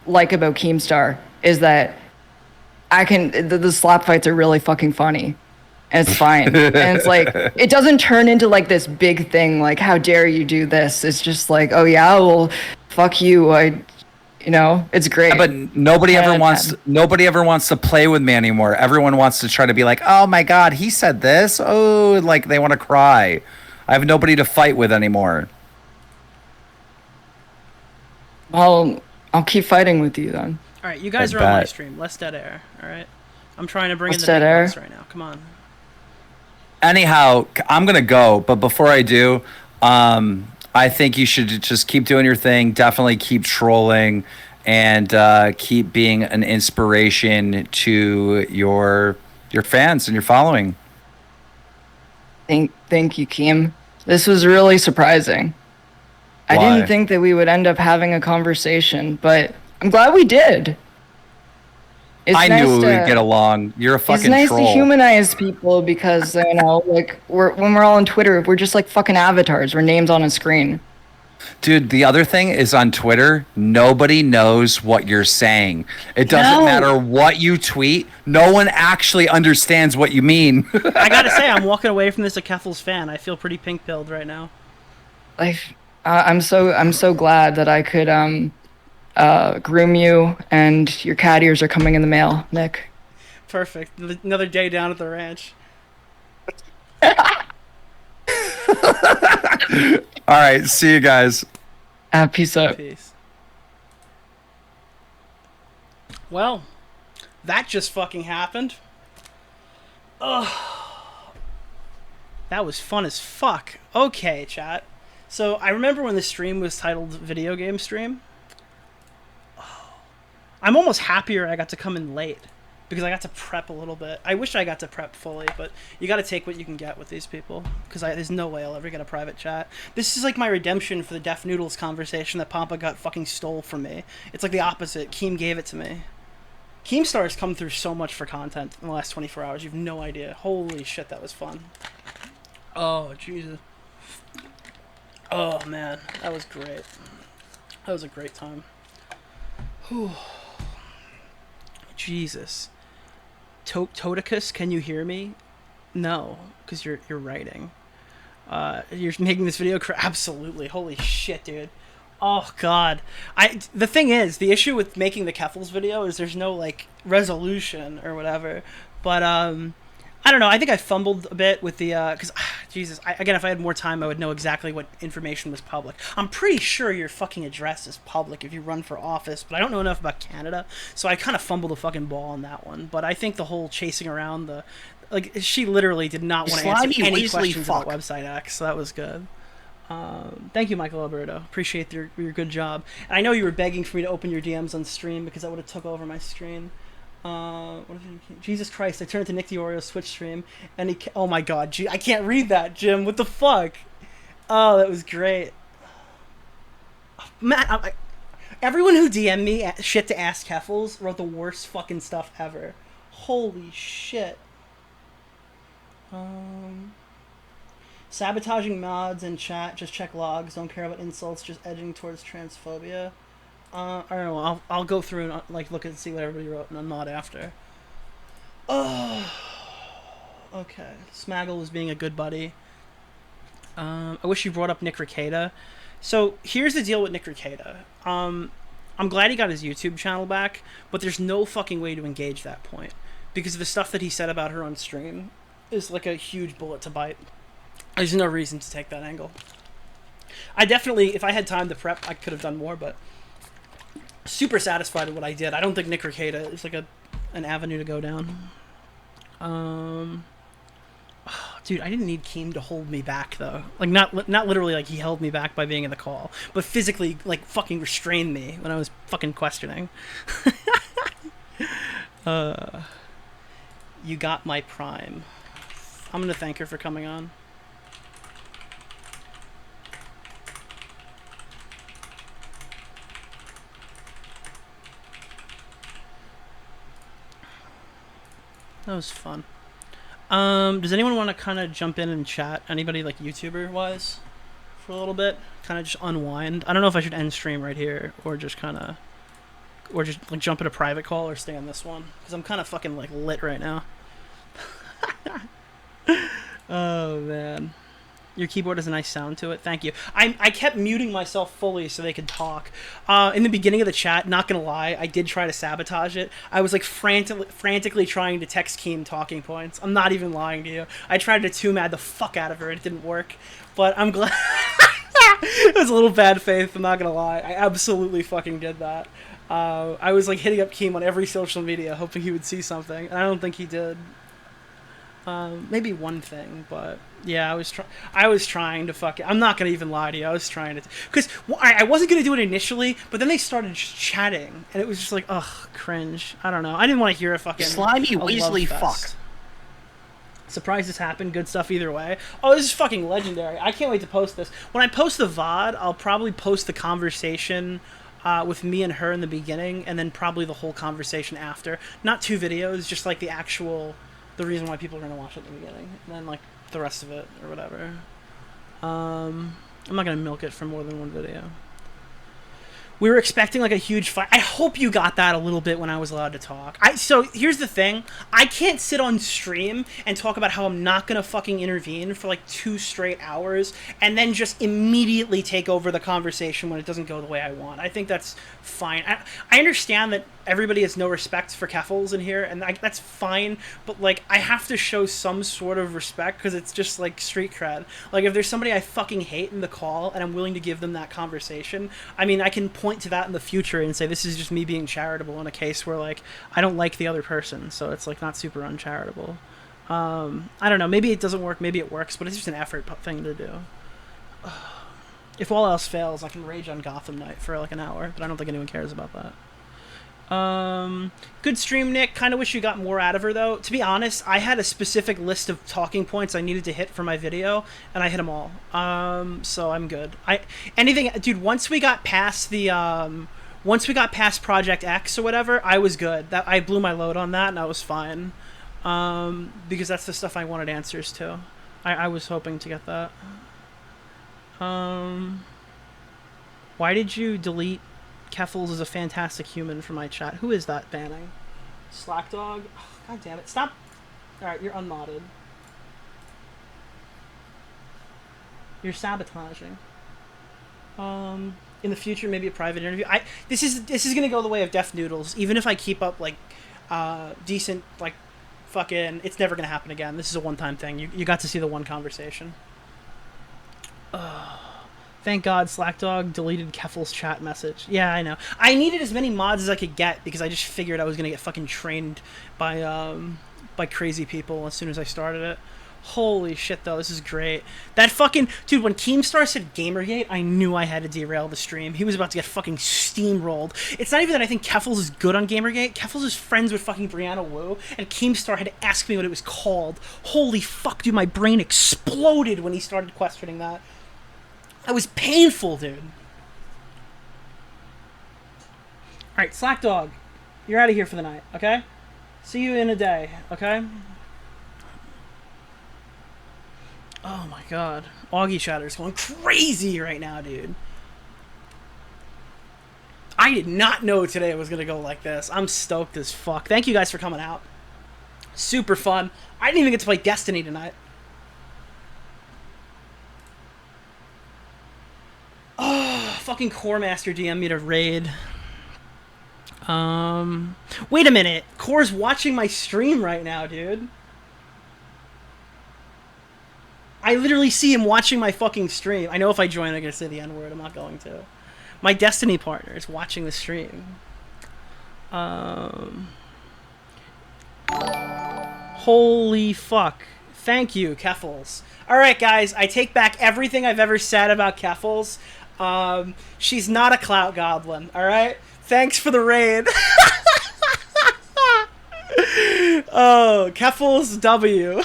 like about Keemstar is that I can the slap fights are really fucking funny. And it's fine. And it's like it doesn't turn into like this big thing like how dare you do this. It's just like, oh yeah, well fuck you. You know, it's great. Yeah, but nobody ever wants to play with me anymore. Everyone wants to try to be like, "Oh my god, he said this." Oh, like they want to cry. I have nobody to fight with anymore. Well, I'll keep fighting with you then. All right, you guys I are on my bet. stream. Less dead air. All right, I'm trying to bring Less in the dead big air? boss right now. Come on. Anyhow, I'm gonna go, but before I do, I think you should just keep doing your thing. Definitely keep trolling, and keep being an inspiration to your fans and your following. Thank you, Keem. This was really surprising. I Why? didn't think that we would end up having a conversation, but I'm glad we did. It's I nice knew we to- would get along. You're a fucking It's nice troll. to humanize people because you know, like when we're all on Twitter, we're just like fucking avatars. We're names on a screen. Dude, the other thing is on Twitter, nobody knows what you're saying. It doesn't No. matter what you tweet. No one actually understands what you mean. I gotta say, I'm walking away from this a Keffels fan. I feel pretty pink pilled right now. Like I'm so glad that I could groom you, and your cat ears are coming in the mail, Nick. Perfect. Another day down at the ranch. All right, see you guys. Peace out. Peace. Well, that just fucking happened. Ugh. That was fun as fuck. Okay, chat. So, I remember when the stream was titled Video Game Stream. I'm almost happier I got to come in late. Because I got to prep a little bit. I wish I got to prep fully, but you got to take what you can get with these people. Because there's no way I'll ever get a private chat. This is like my redemption for the Def Noodles conversation that Pampa got fucking stole from me. It's like the opposite. Keem gave it to me. Keemstar has come through so much for content in the last 24 hours. You have no idea. Holy shit, that was fun. Oh, Jesus. Oh, man. That was great. That was a great time. Whew. Jesus. Todicus, can you hear me? No, because you're writing. You're making this video. Absolutely. Holy shit, dude. Oh god. The thing is, the issue with making the Keffels video is there's no like resolution or whatever. But I don't know. I think I fumbled a bit with the because Jesus. Again, if I had more time, I would know exactly what information was public. I'm pretty sure your fucking address is public if you run for office, but I don't know enough about Canada, so I kind of fumbled a fucking ball on that one. But I think the whole chasing around the like she literally did not want to answer any questions about Website X, so that was good. Thank you, Michael Alberto. Appreciate your good job. And I know you were begging for me to open your DMs on stream because that would have took over my screen. Jesus Christ! I turned to Nick DeOrio's Twitch stream, and he. Oh my God! I can't read that, Jim. What the fuck? Oh, that was great. Matt, everyone who DM'd me shit to ask Keffels wrote the worst fucking stuff ever. Holy shit. Sabotaging mods in chat, just check logs, don't care about insults, just edging towards transphobia. I don't know, I'll go through and like look and see what everybody wrote and mod after. Oh, okay. Smaggle was being a good buddy. I wish you brought up Nick Rekieta. So here's the deal with Nick Rekieta. I'm glad he got his YouTube channel back, but there's no fucking way to engage that point because the stuff that he said about her on stream is like a huge bullet to bite. There's no reason to take that angle. I definitely, if I had time to prep, I could have done more, but super satisfied with what I did. I don't think Nick Rekieta is like an avenue to go down. Dude, I didn't need Keem to hold me back though. Like not literally like he held me back by being in the call, but physically like fucking restrained me when I was fucking questioning. You got my prime. I'm gonna thank her for coming on. That was fun. Does anyone want to kind of jump in and chat? Anybody like YouTuber wise for a little bit? Kind of just unwind. I don't know if I should end stream right here or just kind of, or just like jump in a private call or stay on this one because I'm kind of fucking like lit right now. Oh man. Your keyboard has a nice sound to it. Thank you. I kept muting myself fully so they could talk. In the beginning of the chat, not gonna lie, I did try to sabotage it. I was like frantically trying to text Keem talking points. I'm not even lying to you. I tried to two-mad the fuck out of her. It didn't work. But I'm glad. It was a little bad faith. I'm not gonna lie. I absolutely fucking did that. I was like hitting up Keem on every social media, hoping he would see something. And I don't think he did. Maybe one thing, but yeah, I was trying to fuck it. I'm not gonna even lie to you. I was trying to, because I wasn't gonna do it initially, but then they started just chatting, and it was just like, ugh, cringe. I don't know. I didn't want to hear a fucking slimy Weasley fuck. Surprised this happened. Good stuff either way. Oh, this is fucking legendary. I can't wait to post this. When I post the VOD, I'll probably post the conversation with me and her in the beginning, and then probably the whole conversation after. Not 2 videos, just like the reason why people are going to watch it in the beginning, and then like the rest of it or whatever. I'm not going to milk it for more than one video. We were expecting like a huge fight. I hope you got that a little bit when I was allowed to talk. So here's the thing. I can't sit on stream and talk about how I'm not going to fucking intervene for like 2 straight hours and then just immediately take over the conversation when it doesn't go the way I want. I think that's fine. I understand that everybody has no respect for Keffels in here, and that's fine, but like I have to show some sort of respect because it's just like street cred. Like if there's somebody I fucking hate in the call and I'm willing to give them that conversation, I mean, I can point to that in the future and say this is just me being charitable in a case where like I don't like the other person, so it's like not super uncharitable. I don't know, maybe it doesn't work, maybe it works, but it's just an effort thing to do. If all else fails, I can rage on Gotham Knight for like an hour, but I don't think anyone cares about that. Good stream, Nick. Kind of wish you got more out of her, though. To be honest, I had a specific list of talking points I needed to hit for my video, and I hit them all. So I'm good. Dude, once we got past Project X or whatever, I was good. I blew my load on that, and I was fine. Because that's the stuff I wanted answers to. I was hoping to get that. Why did you delete Keffels is a fantastic human from my chat? Who is that banning? Slack dog. Oh, God damn it! Stop. All right, you're unmodded. You're sabotaging. In the future, maybe a private interview. This is gonna go the way of Def Noodles. Even if I keep up like decent like fucking, it's never gonna happen again. This is a one-time thing. You got to see the one conversation. Thank God Slackdog deleted Keffel's chat message. Yeah, I know. I needed as many mods as I could get because I just figured I was gonna get fucking trained by crazy people as soon as I started it. Holy shit, though, this is great. That fucking... Dude, when Keemstar said Gamergate, I knew I had to derail the stream. He was about to get fucking steamrolled. It's not even that I think Keffels is good on Gamergate. Keffels is friends with fucking Brianna Wu, and Keemstar had to ask me what it was called. Holy fuck, dude, my brain exploded when he started questioning that. That was painful, dude. Alright, Slackdog, you're out of here for the night, okay? See you in a day, okay? Oh my god. Augie Chatter's going crazy right now, dude. I did not know today was going to go like this. I'm stoked as fuck. Thank you guys for coming out. Super fun. I didn't even get to play Destiny tonight. Oh, fucking Core Master DM me to raid. Wait a minute. Core's watching my stream right now, dude. I literally see him watching my fucking stream. I know if I join, I'm going to say the N-word. I'm not going to. My Destiny partner is watching the stream. Holy fuck. Thank you, Keffels. Alright, guys. I take back everything I've ever said about Keffels. She's not a clout goblin, alright? Thanks for the raid. Oh, Keffels W.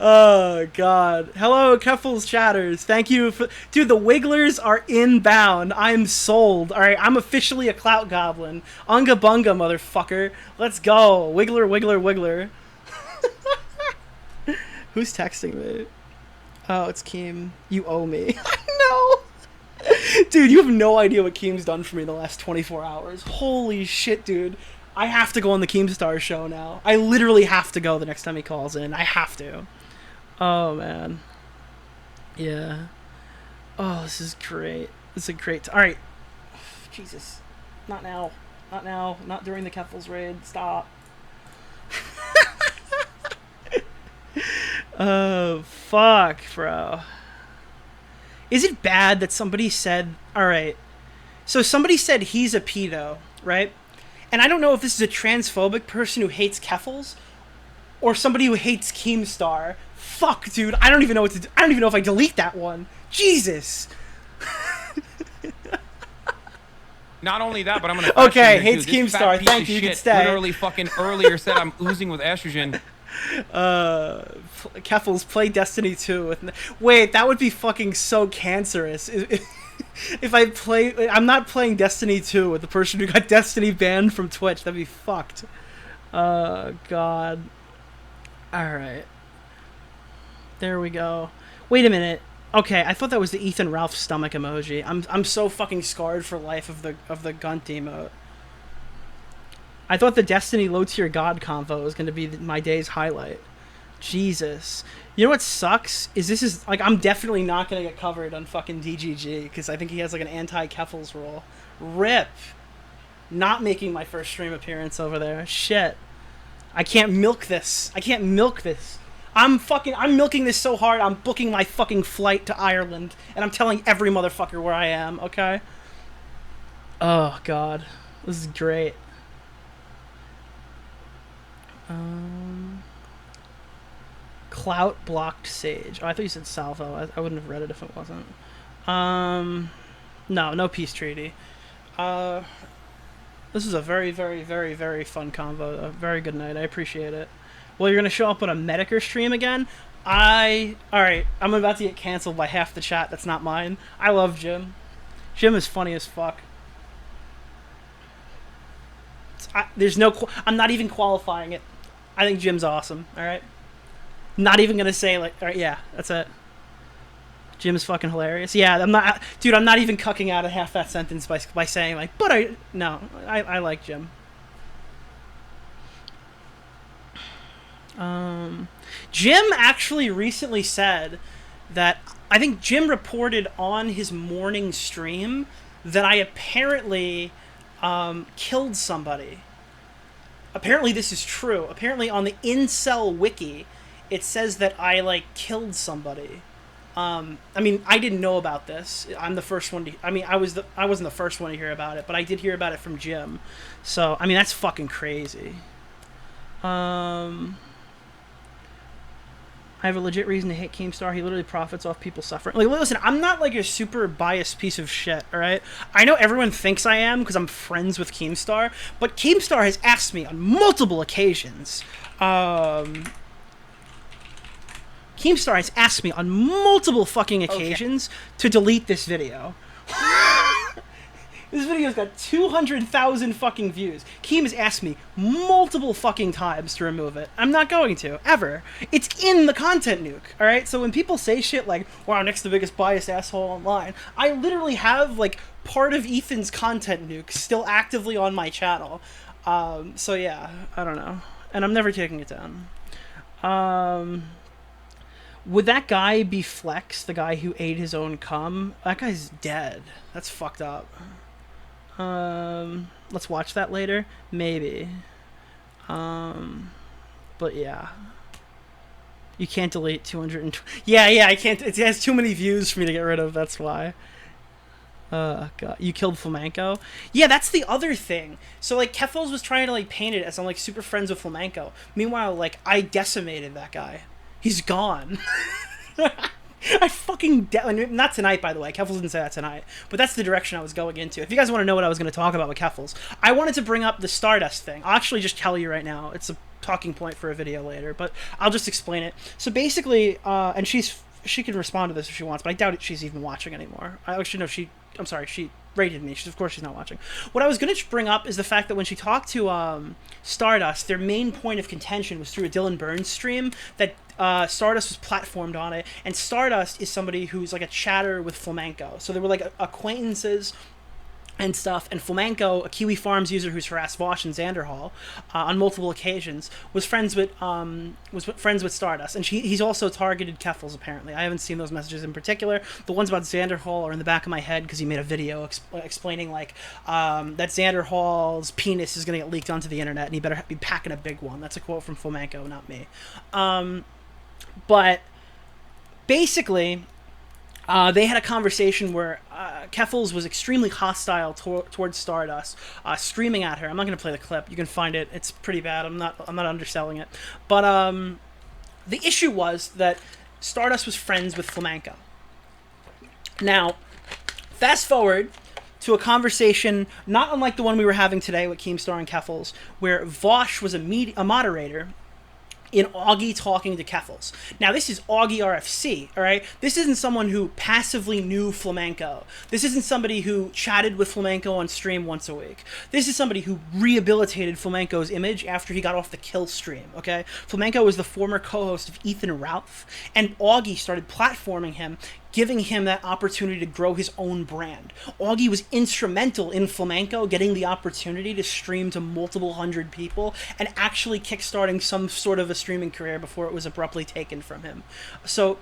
Oh god. Hello, Keffels chatters. Thank you for... Dude, the Wigglers are inbound. I'm sold. Alright, I'm officially a clout goblin. Unga bunga, motherfucker. Let's go. Wiggler, wiggler, wiggler. Who's texting me? Oh, it's Keem. You owe me. No. Dude, you have no idea what Keem's done for me the last 24 hours. Holy shit, dude. I have to go on the Keemstar show now. I literally have to go the next time he calls in. I have to. Oh, man. Yeah. Oh, this is great. This is a great... Alright. Jesus. Not now. Not now. Not during the Keffels raid. Stop. Oh, fuck, bro. Is it bad that somebody said... Alright. So somebody said he's a pedo, right? And I don't know if this is a transphobic person who hates Keffels or somebody who hates Keemstar. Fuck, dude. I don't even know what to do. I don't even know if I delete that one. Jesus. Not only that, but I'm gonna... Okay, hates Keemstar. Thank you. You can stay. Literally fucking earlier said I'm oozing with estrogen. Keffels, play Destiny 2 with... Wait, that would be fucking so cancerous. If I play... I'm not playing Destiny 2 with the person who got Destiny banned from Twitch. That'd be fucked. God. Alright. There we go. Wait a minute. Okay, I thought that was the Ethan Ralph stomach emoji. I'm so fucking scarred for life of the Gunt emote. I thought the Destiny low tier god convo was gonna be my day's highlight. Jesus. You know what sucks? Is this is like, I'm definitely not gonna get covered on fucking DGG because I think he has like an anti-Keffels rule. RIP. Not making my first stream appearance over there. Shit. I can't milk this. I can't milk this. I'm milking this so hard, I'm booking my fucking flight to Ireland, and I'm telling every motherfucker where I am, okay? Oh, God. This is great. Clout blocked Sage. Oh, I thought you said Salvo. I wouldn't have read it if it wasn't. No peace treaty. This is a very, very, very, very fun convo. A very good night. I appreciate it. Well, you're going to show up on a Medicare stream again? Alright, I'm about to get canceled by half the chat that's not mine. I love Jim. Jim is funny as fuck. I'm not even qualifying it. I think Jim's awesome, alright? Not even going to say, like, alright, yeah, that's it. Jim is fucking hilarious. Yeah, I'm not, dude. I'm not even cucking out a half that sentence by saying like, but I like Jim. Jim actually recently said that I think Jim reported on his morning stream that I apparently killed somebody. Apparently this is true. Apparently on the Incel wiki, it says that I like killed somebody. I mean, I didn't know about this. I'm the first one to. I mean, I wasn't the first one to hear about it, but I did hear about it from Jim. So I mean, that's fucking crazy. I have a legit reason to hate Keemstar. He literally profits off people suffering. Like, listen, I'm not like a super biased piece of shit, all right? I know everyone thinks I am because I'm friends with Keemstar, but Keemstar has asked me on multiple occasions. Keemstar has asked me on multiple fucking occasions to delete this video. This video's got 200,000 fucking views. Keem has asked me multiple fucking times to remove it. I'm not going to, ever. It's in the content nuke, alright? So when people say shit like, wow, Nick's the biggest biased asshole online, I literally have, like, part of Ethan's content nuke still actively on my channel. So yeah, I don't know. And I'm never taking it down. Would that guy be Flex, the guy who ate his own cum? That guy's dead. That's fucked up. Let's watch that later. Maybe. But yeah. You can't delete 220. Yeah, I can't. It has too many views for me to get rid of. That's why. God. You killed Flamenco? Yeah, that's the other thing. So, like, Keffels was trying to, like, paint it as I'm, like, super friends with Flamenco. Meanwhile, like, I decimated that guy. He's gone. I fucking not tonight, by the way. Keffels didn't say that tonight, but that's the direction I was going into. If you guys want to know what I was going to talk about with Keffels, I wanted to bring up the Stardust thing. I'll actually just tell you right now. It's a talking point for a video later, but I'll just explain it. So basically, and she can respond to this if she wants, but I doubt it she's even watching anymore. I actually know I'm sorry, she rated me. Of course she's not watching. What I was going to bring up is the fact that when she talked to Stardust, their main point of contention was through a Dylan Burns stream that Stardust was platformed on it, and Stardust is somebody who's like a chatter with Flamenco. So they were like acquaintances and stuff, and Flamenco, a Kiwi Farms user who's harassed Vosh and Xanderhall on multiple occasions, was friends with Stardust, and he's also targeted Keffels apparently. I haven't seen those messages in particular. The ones about Xanderhall are in the back of my head because he made a video explaining like that Xanderhall's penis is going to get leaked onto the internet, and he better be packing a big one. That's a quote from Flamenco, not me. But basically, they had a conversation where Keffels was extremely hostile towards Stardust, screaming at her. I'm not going to play the clip. You can find it. It's pretty bad. I'm not underselling it. But the issue was that Stardust was friends with Flamenco. Now, fast forward to a conversation not unlike the one we were having today with Keemstar and Keffels, where Vosh was a moderator in Augie talking to Keffels. Now, this is Augie RFC, all right? This isn't someone who passively knew Flamenco. This isn't somebody who chatted with Flamenco on stream once a week. This is somebody who rehabilitated Flamenco's image after he got off the kill stream, okay? Flamenco was the former co-host of Ethan Ralph, and Augie started platforming him, giving him that opportunity to grow his own brand. Augie was instrumental in Flamenco getting the opportunity to stream to multiple hundred people and actually kickstarting some sort of a streaming career before it was abruptly taken from him. So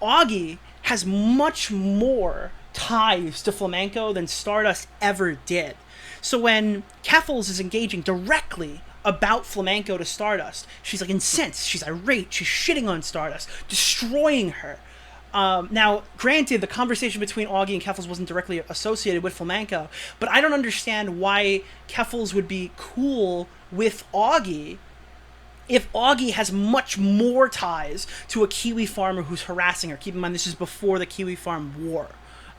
Augie has much more ties to Flamenco than Stardust ever did. So when Keffels is engaging directly about Flamenco to Stardust, she's like incensed, she's irate, she's shitting on Stardust, destroying her. Now, granted, the conversation between Augie and Keffels wasn't directly associated with Flamenco, but I don't understand why Keffels would be cool with Augie if Augie has much more ties to a Kiwi farmer who's harassing her. Keep in mind, this is before the Kiwi farm war.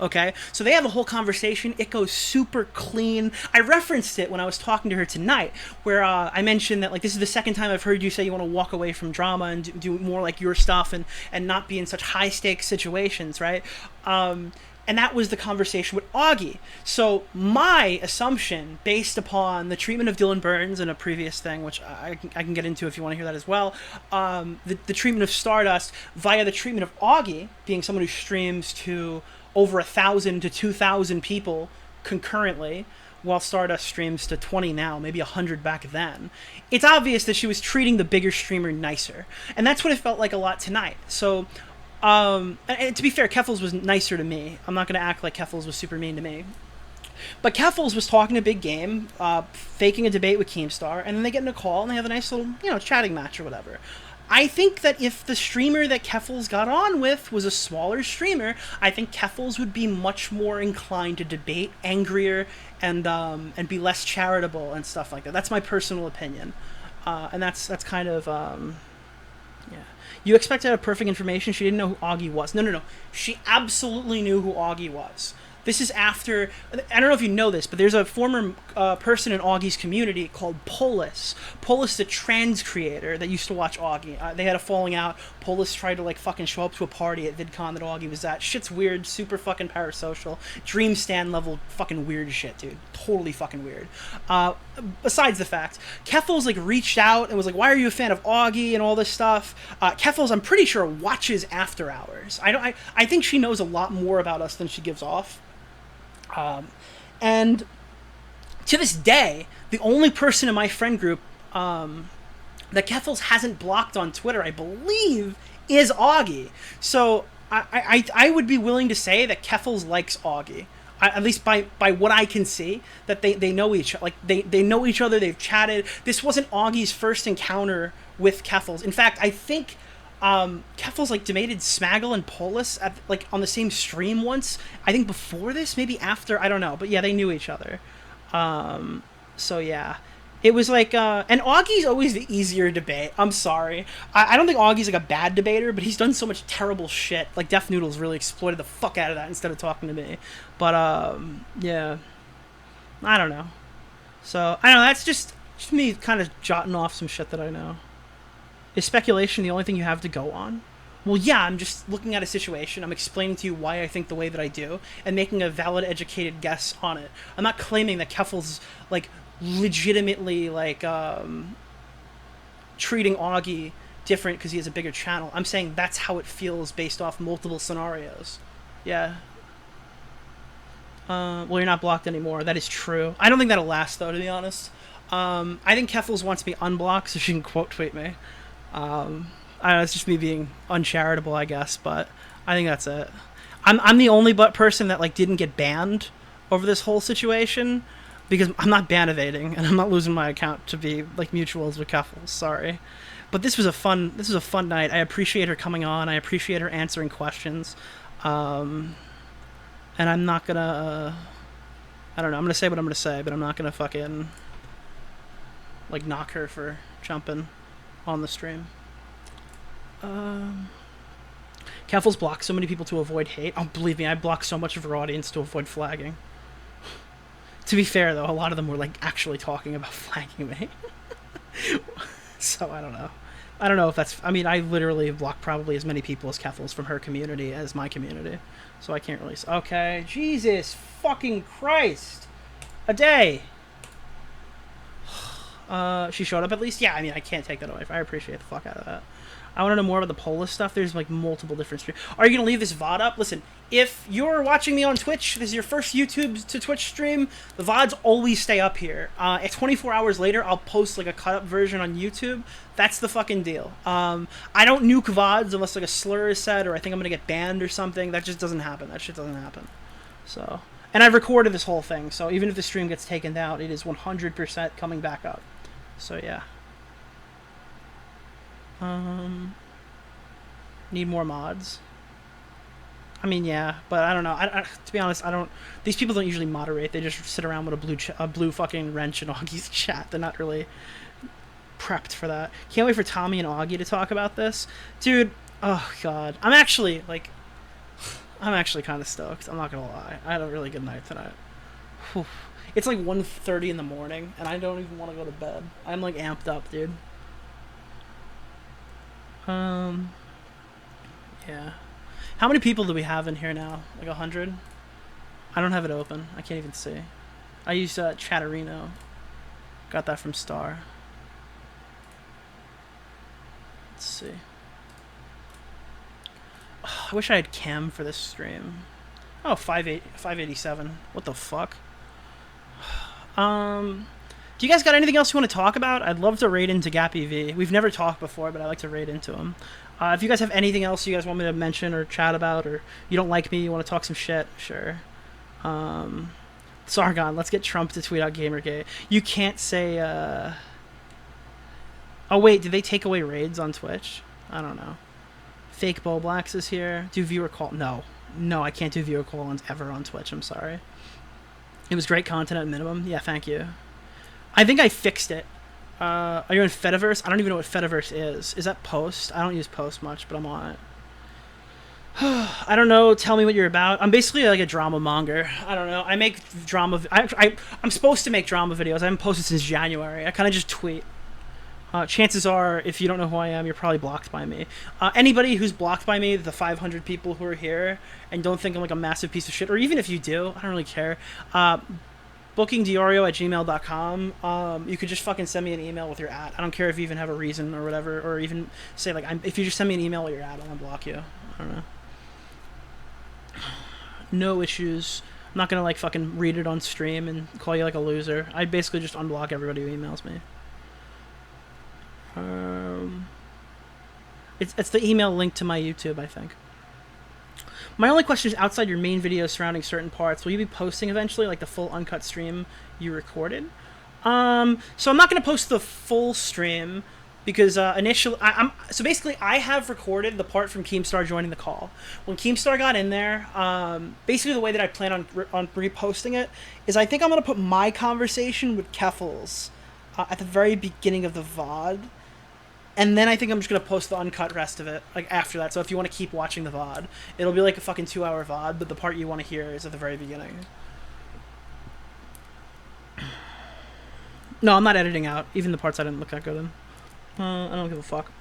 Okay, so they have a whole conversation. It goes super clean. I referenced it when I was talking to her tonight, where I mentioned that like this is the second time I've heard you say you want to walk away from drama and do more like your stuff and not be in such high stakes situations, right? And that was the conversation with Augie. So my assumption, based upon the treatment of Dylan Burns in a previous thing, which I can get into if you want to hear that as well, the treatment of Stardust via the treatment of Augie, being someone who streams to over 1,000 to 2,000 people concurrently, while Stardust streams to 20 now, maybe 100 back then, it's obvious that she was treating the bigger streamer nicer. And that's what it felt like a lot tonight. So, and to be fair, Keffels was nicer to me. I'm not going to act like Keffels was super mean to me. But Keffels was talking a big game, faking a debate with Keemstar, and then they get in a call and they have a nice little, chatting match or whatever. I think that if the streamer that Keffels got on with was a smaller streamer, I think Keffels would be much more inclined to debate, angrier, and be less charitable and stuff like that. That's my personal opinion, and that's kind of yeah. You expect to have perfect information. She didn't know who Augie was. No. She absolutely knew who Augie was. This is after, I don't know if you know this, but there's a former person in Augie's community called Polis. Polis, the trans creator that used to watch Augie. They had a falling out. Polis tried to fucking show up to a party at VidCon that Augie was at. Shit's weird, super fucking parasocial. Dream stand level fucking weird shit, dude. Totally fucking weird. Besides the fact, Keffels reached out and was like, why are you a fan of Augie and all this stuff? Keffels, I'm pretty sure, watches After Hours. I think she knows a lot more about us than she gives off. And to this day, the only person in my friend group that Keffels hasn't blocked on Twitter, I believe, is Augie. So I would be willing to say that Keffels likes Augie. At least by what I can see, that they know each other. They know each other, they've chatted. This wasn't Augie's first encounter with Keffels. In fact, I think Keffels debated Smaggle and Polis at on the same stream once. I think before this, maybe after, I don't know. But yeah, they knew each other. So yeah. It was and Augie's always the easier debate. I'm sorry. I don't think Augie's a bad debater, but he's done so much terrible shit. Def Noodles really exploited the fuck out of that instead of talking to me. But yeah. I don't know. So, I don't know, that's just me kind of jotting off some shit that I know. Is speculation the only thing you have to go on? Well, yeah, I'm just looking at a situation. I'm explaining to you why I think the way that I do and making a valid, educated guess on it. I'm not claiming that Keffels, legitimately, treating Augie different because he has a bigger channel. I'm saying that's how it feels based off multiple scenarios. Yeah. Well, you're not blocked anymore. That is true. I don't think that'll last, though, to be honest. I think Keffels wants me unblocked so she can quote tweet me. I don't know, it's just me being uncharitable, I guess, but I think that's it. I'm the only person that didn't get banned over this whole situation because I'm not ban evading and I'm not losing my account to be mutuals with Keffels. Sorry, but this was a fun night. I appreciate her coming on. I appreciate her answering questions, and I'm not gonna. I don't know. I'm gonna say what I'm gonna say, but I'm not gonna fucking knock her for jumping on the stream. Keffels blocks so many people to avoid hate. Oh, believe me, I block so much of her audience to avoid flagging. To be fair, though, a lot of them were actually talking about flagging me. So I don't know. I don't know if that's. I mean, I literally block probably as many people as Keffels from her community as my community. So I can't really. Okay, Jesus fucking Christ, a day. She showed up at least? Yeah, I mean, I can't take that away. I appreciate the fuck out of that. I want to know more about the Polis stuff. There's multiple different streams. Are you going to leave this VOD up? Listen, if you're watching me on Twitch, this is your first YouTube to Twitch stream, the VODs always stay up here. At 24 hours later, I'll post a cut-up version on YouTube. That's the fucking deal. I don't nuke VODs unless a slur is said or I think I'm going to get banned or something. That just doesn't happen. That shit doesn't happen. So, and I've recorded this whole thing, so even if the stream gets taken down, it is 100% coming back up. So yeah. Need more mods. I mean, yeah, but I don't know. To be honest, I don't. These people don't usually moderate. They just sit around with a blue fucking wrench in Augie's chat. They're not really prepped for that. Can't wait for Tommy and Augie to talk about this, dude. Oh god, I'm actually kind of stoked. I'm not gonna lie. I had a really good night tonight. Whew. It's 1:30 in the morning, and I don't even want to go to bed. I'm amped up, dude. Yeah. How many people do we have in here now? 100? I don't have it open. I can't even see. I use Chatterino. Got that from Star. Let's see. Oh, I wish I had cam for this stream. Oh, 587. What the fuck? Do you guys got anything else you want to talk about? I'd love to raid into GapEV. We've never talked before, but I like to raid into him. If you guys have anything else you guys want me to mention or chat about, or you don't like me, you want to talk some shit, sure. Sargon, let's get Trump to tweet out Gamergate. You can't say, Oh, wait, did they take away raids on Twitch? I don't know. Fake Bo Blacks is here. Do viewer call? No. No, I can't do viewer call-ins ever on Twitch. I'm sorry. It was great content at minimum. Yeah, thank you. I think I fixed it. Are you in Fediverse? I don't even know what Fediverse is. Is that Post? I don't use Post much, but I'm on it. I don't know. Tell me what you're about. I'm basically like a drama monger. I don't know. I make drama. I'm supposed to make drama videos. I haven't posted since January. I kind of just tweet. Chances are, if you don't know who I am, you're probably blocked by me. Anybody who's blocked by me, the 500 people who are here, and don't think I'm like a massive piece of shit, or even if you do, I don't really care. bookingdeorio@gmail.com. You could just fucking send me an email with your @ I don't care if you even have a reason or whatever, or even say like, if you just send me an email with your @ I'll unblock you. I don't know. No issues. I'm not gonna like fucking read it on stream and call you like a loser. I basically just unblock everybody who emails me. It's the email link to my YouTube, I think. My only question is, outside your main videos surrounding certain parts, will you be posting eventually like the full uncut stream you recorded? So I'm not going to post the full stream because initially, so basically I have recorded the part from Keemstar joining the call. When Keemstar got in there, basically the way that I plan on reposting it is I think I'm going to put my conversation with Keffels at the very beginning of the VOD. And then I think I'm just going to post the uncut rest of it, like, after that. So if you want to keep watching the VOD, it'll be like a fucking 2-hour VOD, but the part you want to hear is at the very beginning. No, I'm not editing out, even the parts I didn't look that good in. I don't give a fuck.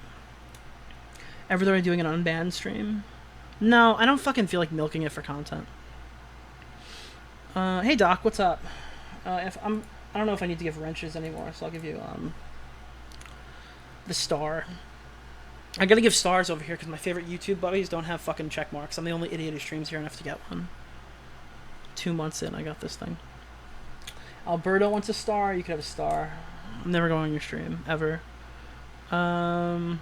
Ever thought of doing an unbanned stream? No, I don't fucking feel like milking it for content. Hey Doc, what's up? I don't know if I need to give wrenches anymore, so I'll give you, the star. I gotta give stars over here because my favorite YouTube buddies don't have fucking check marks. I'm the only idiot who streams here enough to get one. 2 months in, I got this thing. Alberto wants a star. You could have a star. I'm never going on your stream ever. Her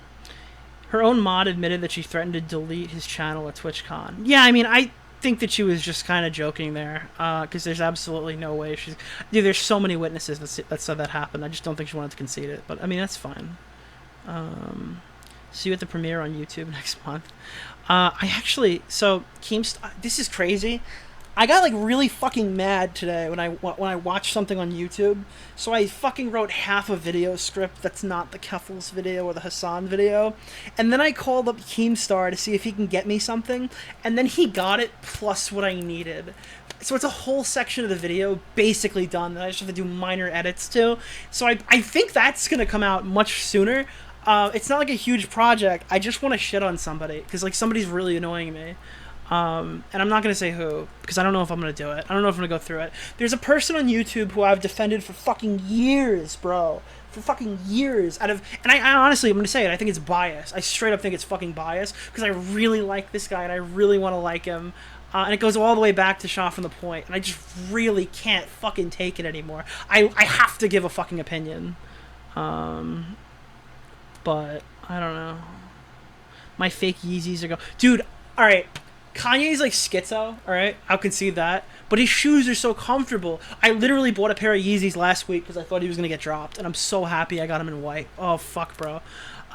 own mod admitted that she threatened to delete his channel at TwitchCon. Yeah, I mean, I think that she was just kind of joking there, because there's absolutely no way she's. Dude, there's so many witnesses that said that happened. I just don't think she wanted to concede it. But I mean, that's fine. See you at the premiere on YouTube next month. So Keemstar, this is crazy. I got like really fucking mad today when I watched something on YouTube. So I fucking wrote half a video script that's not the Keffels video or the Hassan video, and then I called up Keemstar to see if he can get me something, and then he got it plus what I needed. So it's a whole section of the video basically done that I just have to do minor edits to. So I think that's gonna come out much sooner. It's not like a huge project. I just want to shit on somebody because like somebody's really annoying me. And I'm not going to say who because I don't know if I'm going to do it. I don't know if I'm going to go through it. There's a person on YouTube who I've defended for fucking years, bro. For fucking years. And I honestly, I'm going to say it, I think it's bias. I straight up think it's fucking bias because I really like this guy and I really want to like him. And it goes all the way back to Shaw from the Point. And I just really can't fucking take it anymore. I have to give a fucking opinion. But I don't know. My fake Yeezys are going. Dude, all right. Kanye's like schizo, all right? I'll concede that. But his shoes are so comfortable. I literally bought a pair of Yeezys last week because I thought he was gonna get dropped, and I'm so happy I got him in white. Oh fuck, bro.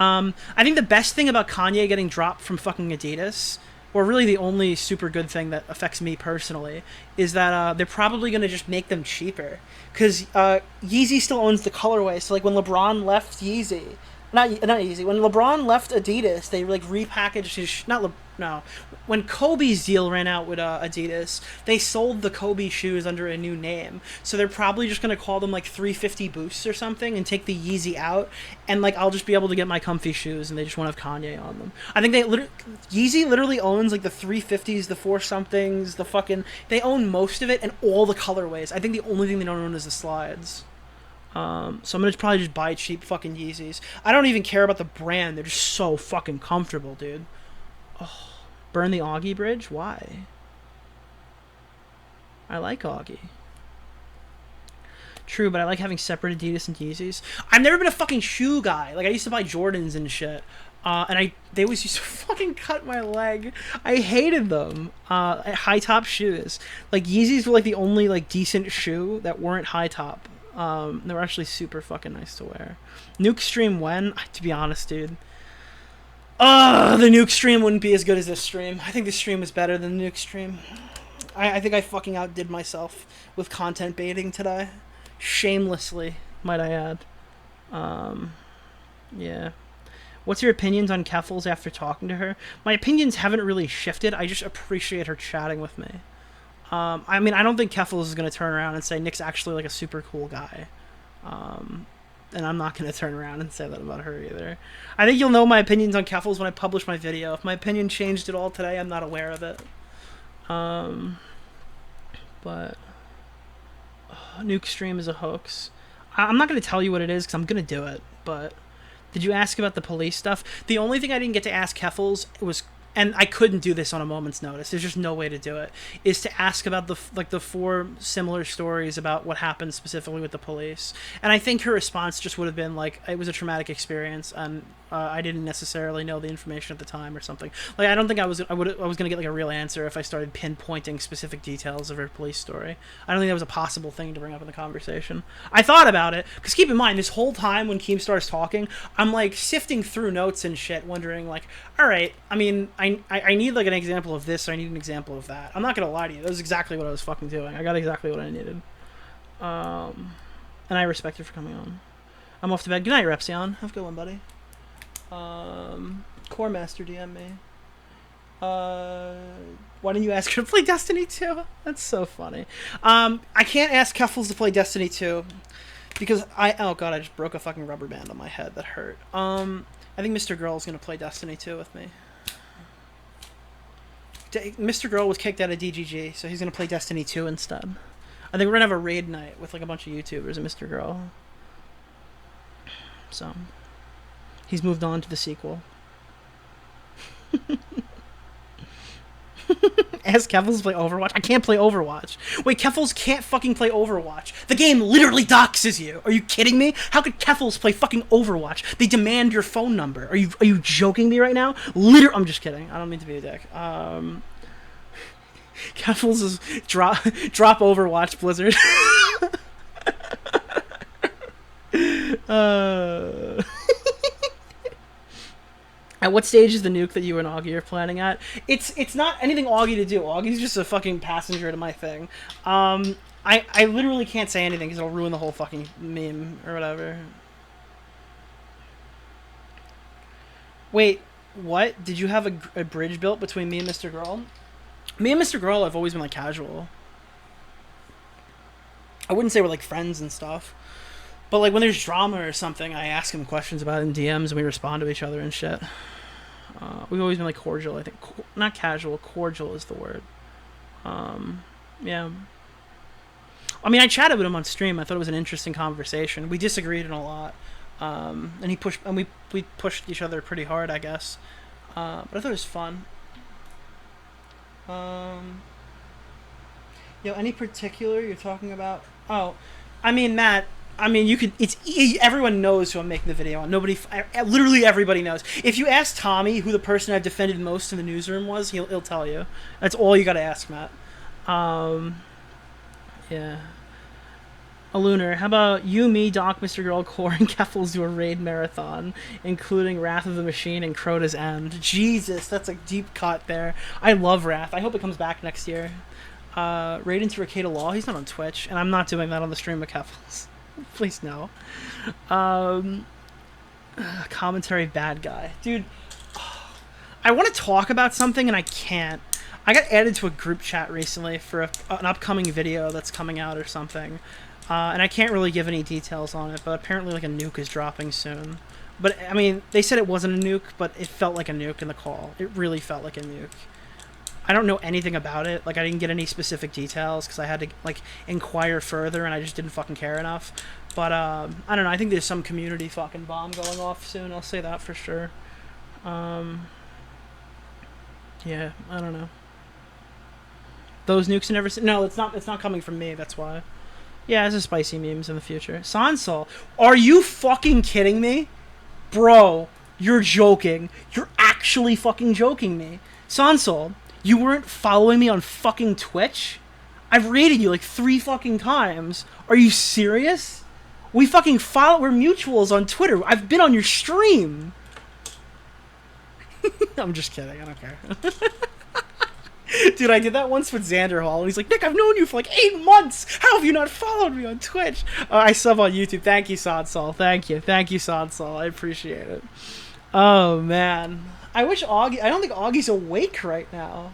I think the best thing about Kanye getting dropped from fucking Adidas, or really the only super good thing that affects me personally, is that they're probably gonna just make them cheaper. Because Yeezy still owns the colorway, so like when LeBron left Yeezy. Not Yeezy. When LeBron left Adidas, they like repackaged his No. When Kobe's deal ran out with Adidas, they sold the Kobe shoes under a new name. So they're probably just going to call them like 350 Boosts or something and take the Yeezy out. And like I'll just be able to get my comfy shoes and they just won't have Kanye on them. I think Yeezy literally owns like the 350s, the 4-somethings, the fucking... They own most of it and all the colorways. I think the only thing they don't own is the slides. So I'm going to probably just buy cheap fucking Yeezys. I don't even care about the brand. They're just so fucking comfortable, dude. Oh, burn the Augie bridge? Why? I like Augie. True, but I like having separate Adidas and Yeezys. I've never been a fucking shoe guy. Like, I used to buy Jordans and shit. And they always used to fucking cut my leg. I hated them. High top shoes. Like, Yeezys were like the only like decent shoe that weren't high top. They were actually super fucking nice to wear. Nuke stream when? To be honest, dude. The Nuke stream wouldn't be as good as this stream. I think this stream was better than the Nuke stream. I think I fucking outdid myself with content baiting today. Shamelessly, might I add. Yeah. What's your opinions on Keffels after talking to her? My opinions haven't really shifted. I just appreciate her chatting with me. I mean, I don't think Keffels is going to turn around and say Nick's actually like a super cool guy. And I'm not going to turn around and say that about her either. I think you'll know my opinions on Keffels when I publish my video. If my opinion changed at all today, I'm not aware of it. But Nuke stream is a hoax. I'm not going to tell you what it is because I'm going to do it. But did you ask about the police stuff? The only thing I didn't get to ask Keffels was... And I couldn't do this on a moment's notice. There's just no way to do it. Is to ask about the 4 similar stories about what happened specifically with the police. And I think her response just would have been like, it was a traumatic experience, and I didn't necessarily know the information at the time or something. Like I don't think I was gonna get like a real answer if I started pinpointing specific details of her police story. I don't think that was a possible thing to bring up in the conversation. I thought about it because keep in mind this whole time when Keemstar's talking, I'm like sifting through notes and shit, wondering like, all right, I mean, I need like an example of this, or I need an example of that. I'm not gonna lie to you, that was exactly what I was fucking doing. I got exactly what I needed. And I respect you for coming on. I'm off to bed. Good night, Repsion. Have a good one, buddy. Core Master DM me. Why didn't you ask her to play Destiny 2? That's so funny. I can't ask Keffels to play Destiny 2 because oh god, I just broke a fucking rubber band on my head. That hurt. I think Mr. Girl is gonna play Destiny 2 with me. Mr. Girl was kicked out of DGG, so he's gonna play Destiny 2 instead. I think we're gonna have a raid night with like a bunch of YouTubers and Mr. Girl. So he's moved on to the sequel. Ask Keffels to play Overwatch. I can't play Overwatch. Wait, Keffels can't fucking play Overwatch. The game literally doxes you. Are you kidding me? How could Keffels play fucking Overwatch? They demand your phone number. Are you joking me right now? I'm just kidding. I don't mean to be a dick. Keffels is drop Overwatch, Blizzard. At what stage is the nuke that you and Augie are planning at? It's not anything Augie to do. Augie's just a fucking passenger to my thing. I literally can't say anything because it'll ruin the whole fucking meme or whatever. Wait, what? Did you have a bridge built between me and Mr. Girl? Me and Mr. Girl have always been like casual. I wouldn't say we're like friends and stuff. But like when there's drama or something, I ask him questions about it in DMs and we respond to each other and shit. We've always been like cordial, I think. Not casual, cordial is the word. Yeah. I mean, I chatted with him on stream. I thought it was an interesting conversation. We disagreed on a lot. And he pushed, and we pushed each other pretty hard, I guess. But I thought it was fun. Any particular you're talking about? Oh, I mean, Matt. I mean, you could. Everyone knows who I'm making the video on. Literally everybody knows. If you ask Tommy who the person I've defended most in the newsroom was, he'll tell you. That's all you got to ask, Matt. Yeah. A Lunar, how about you, me, Doc, Mr. Girl, Core, and Keffels do a raid marathon, including Wrath of the Machine and Crota's End. Jesus, that's a deep cut there. I love Wrath. I hope it comes back next year. Raid into Ricada Law. He's not on Twitch, and I'm not doing that on the stream of Keffels. Please no. Commentary bad guy. Dude, I want to talk about something and I can't. I got added to a group chat recently for an upcoming video that's coming out or something. And I can't really give any details on it, but apparently like a nuke is dropping soon. But, I mean, they said it wasn't a nuke, but it felt like a nuke in the call. It really felt like a nuke. I don't know anything about it. Like, I didn't get any specific details because I had to, like, inquire further and I just didn't fucking care enough. But, I don't know. I think there's some community fucking bomb going off soon. I'll say that for sure. Yeah, I don't know. Those nukes are never... No, it's not coming from me. That's why. Yeah, it's a spicy memes in the future. Sansol, are you fucking kidding me? Bro, you're joking. You're actually fucking joking me. Sansol, you weren't following me on fucking Twitch? I've rated you like 3 fucking times. Are you serious? We fucking follow. We're mutuals on Twitter. I've been on your stream. I'm just kidding. I don't care. Dude, I did that once with Xander Hall, and he's like, Nick, I've known you for like 8 months. How have you not followed me on Twitch? I sub on YouTube. Thank you, Sansol. Thank you. Thank you, Sansol. I appreciate it. Oh, man. I wish Augie... I don't think Augie's awake right now.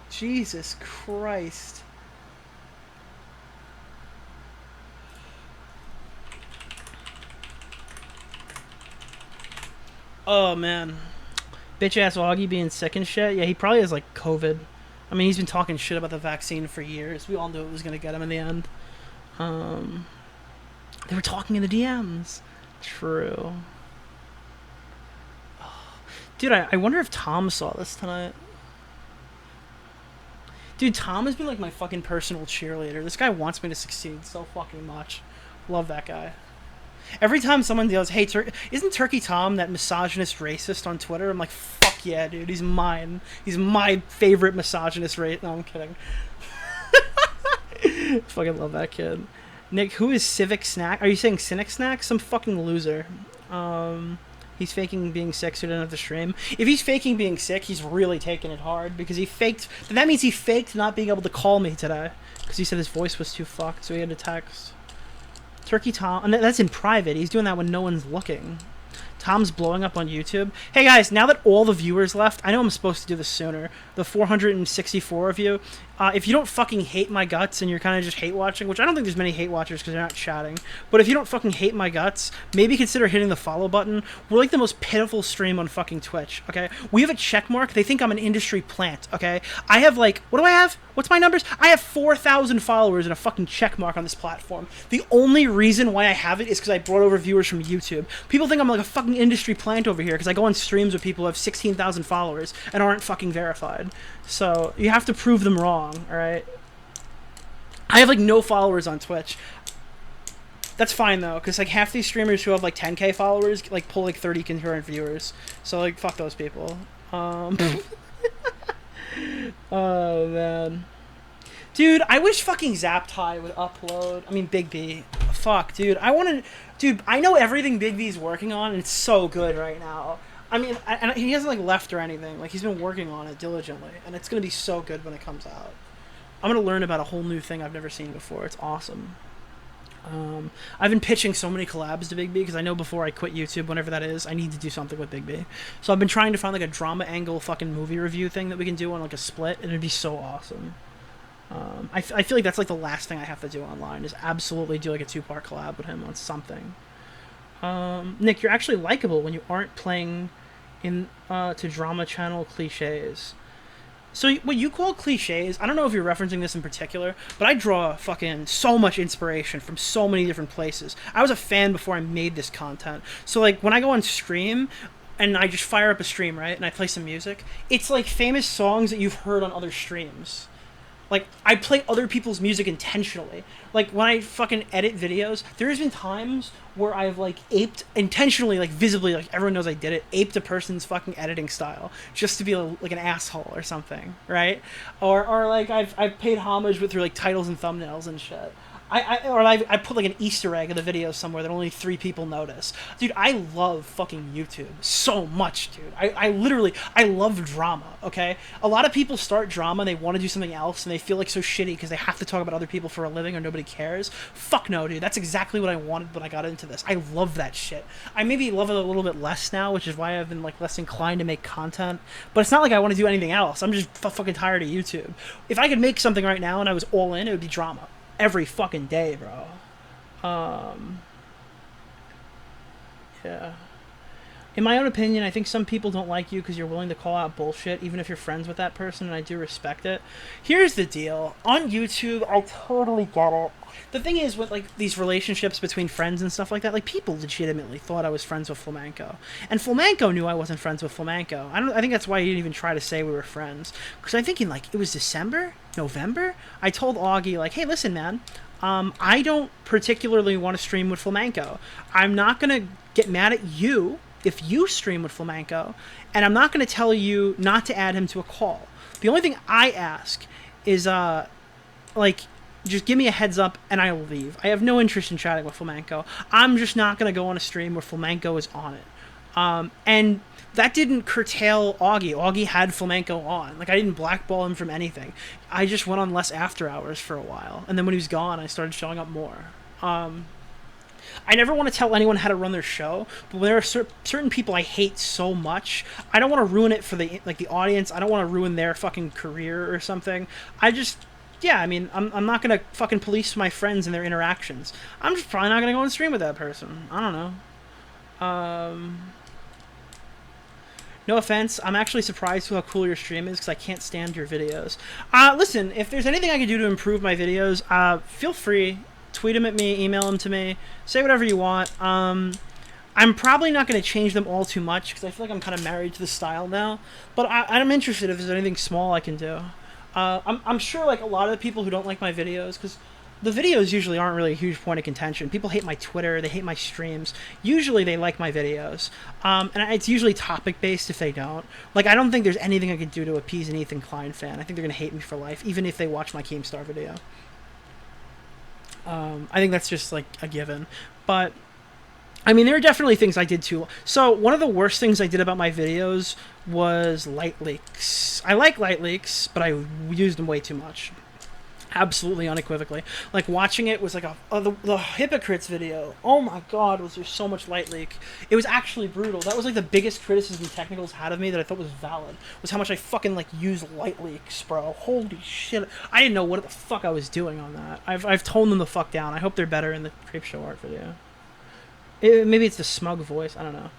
Jesus Christ. Oh, man. Bitch-ass Augie being sick and shit. Yeah, he probably has, like, COVID. I mean, he's been talking shit about the vaccine for years. We all knew it was going to get him in the end. They were talking in the DMs. True. Oh. Dude, I wonder if Tom saw this tonight. Dude, Tom has been, like, my fucking personal cheerleader. This guy wants me to succeed so fucking much. Love that guy. Every time someone goes, hey, isn't Turkey Tom that misogynist racist on Twitter? I'm like, fuck yeah, dude. He's mine. He's my favorite misogynist racist. No, I'm kidding. Fucking love that kid. Nick, who is Civic Snack? Are you saying Cynic Snack? Some fucking loser. He's faking being sick so he doesn't have to stream. If he's faking being sick, he's really taking it hard because he faked... That means he faked not being able to call me today because he said his voice was too fucked, so he had to text. Turkey Tom, and that's in private. He's doing that when no one's looking. Tom's blowing up on YouTube. Hey guys, now that all the viewers left, I know I'm supposed to do this sooner. The 464 of you, if you don't fucking hate my guts and you're kind of just hate watching, which I don't think there's many hate watchers because they're not chatting, but if you don't fucking hate my guts, maybe consider hitting the follow button. We're like the most pitiful stream on fucking Twitch, okay? We have a check mark. They think I'm an industry plant, okay? I have like, what do I have? What's my numbers? I have 4,000 followers and a fucking check mark on this platform. The only reason why I have it is because I brought over viewers from YouTube. People think I'm like a fucking industry plant over here because I go on streams with people who have 16,000 followers and aren't fucking verified. So you have to prove them wrong, alright? I have like no followers on Twitch. That's fine though, because like half these streamers who have like 10k followers like pull like 30 concurrent viewers. So like fuck those people. Oh man. Dude, I wish fucking Zaptai would upload. I mean Big B. Fuck, dude. Dude, I know everything Big B's working on and it's so good right now. I mean, and he hasn't like left or anything. Like he's been working on it diligently and it's going to be so good when it comes out. I'm going to learn about a whole new thing I've never seen before. It's awesome. I've been pitching so many collabs to Big B because I know before I quit YouTube, whenever that is, I need to do something with Big B. So I've been trying to find like a drama angle fucking movie review thing that we can do on like a split, and it'd be so awesome. I feel like that's like the last thing I have to do online is absolutely do like a 2-part collab with him on something. Nick, you're actually likable when you aren't playing in to drama channel cliches. So what you call cliches, I don't know if you're referencing this in particular, but I draw fucking so much inspiration from so many different places. I was a fan before I made this content. So like when I go on stream and I just fire up a stream, right, and I play some music, it's like famous songs that you've heard on other streams. Like, I play other people's music intentionally. Like, when I fucking edit videos, there's been times where I've, like, aped, intentionally, like, visibly, like, everyone knows I did it, aped a person's fucking editing style just to be, like, an asshole or something, right? Or like, I've paid homage through, like, titles and thumbnails and shit. I put like an Easter egg in the video somewhere that only 3 people notice. Dude, I love fucking YouTube so much, dude. I literally, I love drama, okay? A lot of people start drama and they want to do something else and they feel like so shitty because they have to talk about other people for a living or nobody cares. Fuck no, dude. That's exactly what I wanted when I got into this. I love that shit. I maybe love it a little bit less now, which is why I've been like less inclined to make content. But it's not like I want to do anything else. I'm just fucking tired of YouTube. If I could make something right now and I was all in, it would be drama. Every fucking day, bro. Yeah. In my own opinion, I think some people don't like you because you're willing to call out bullshit, even if you're friends with that person, and I do respect it. Here's the deal. On YouTube, I totally get it. The thing is, with like these relationships between friends and stuff like that, like people legitimately thought I was friends with Flamenco, and Flamenco knew I wasn't friends with Flamenco. I think that's why he didn't even try to say we were friends. Because I'm thinking like it was December, November. I told Augie like, hey, listen, man, I don't particularly want to stream with Flamenco. I'm not gonna get mad at you if you stream with Flamenco, and I'm not gonna tell you not to add him to a call. The only thing I ask is like, just give me a heads up and I will leave. I have no interest in chatting with Flamenco. I'm just not going to go on a stream where Flamenco is on it. And that didn't curtail Augie. Augie had Flamenco on. Like, I didn't blackball him from anything. I just went on less after hours for a while. And then when he was gone, I started showing up more. I never want to tell anyone how to run their show, but when there are certain people I hate so much, I don't want to ruin it for the audience. I don't want to ruin their fucking career or something. Yeah, I mean, I'm not going to fucking police my friends and their interactions. I'm just probably not going to go on stream with that person. I don't know. No offense, I'm actually surprised with how cool your stream is because I can't stand your videos. Listen, if there's anything I can do to improve my videos, feel free. Tweet them at me, email them to me, say whatever you want. I'm probably not going to change them all too much because I feel like I'm kind of married to the style now. But I'm interested if there's anything small I can do. I'm sure like a lot of the people who don't like my videos, because the videos usually aren't really a huge point of contention. People hate my Twitter, they hate my streams. Usually they like my videos. And it's usually topic based if they don't. Like, I don't think there's anything I could do to appease an Ethan Klein fan. I think they're going to hate me for life, even if they watch my Keemstar video. I think that's just like a given. But I mean, there are definitely things I did too. So one of the worst things I did about my videos was light leaks. I like light leaks, but I used them way too much. Absolutely unequivocally. Like, watching it was like the Hypocrites video. Oh my god, was there so much light leak. It was actually brutal. That was like the biggest criticism Technicals had of me that I thought was valid, was how much I fucking like used light leaks, bro. Holy shit. I didn't know what the fuck I was doing on that. I've toned them the fuck down. I hope they're better in the Creepshow art video. Maybe it's the smug voice. I don't know.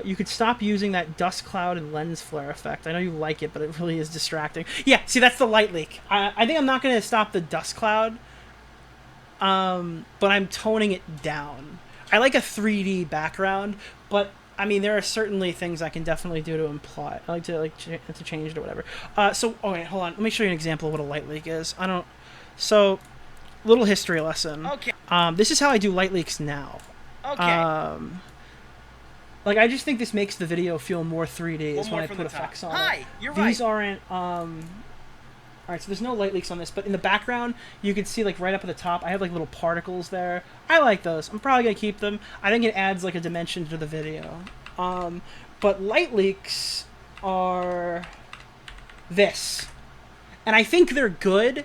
You could stop using that dust cloud and lens flare effect. I know you like it, but it really is distracting. Yeah, see, that's the light leak. I think I'm not going to stop the dust cloud, but I'm toning it down. I like a 3D background, but I mean, there are certainly things I can definitely do to imply. I like to to change it or whatever. So, okay, hold on. Let me show you an example of what a light leak is. So, little history lesson. Okay. This is how I do light leaks now. Okay. Like, I just think this makes the video feel more 3D is when I put effects on it. Hi, you're right. These aren't, alright, so there's no light leaks on this, but in the background, you can see, like, right up at the top, I have, like, little particles there. I like those. I'm probably gonna keep them. I think it adds, like, a dimension to the video. But light leaks are this. And I think they're good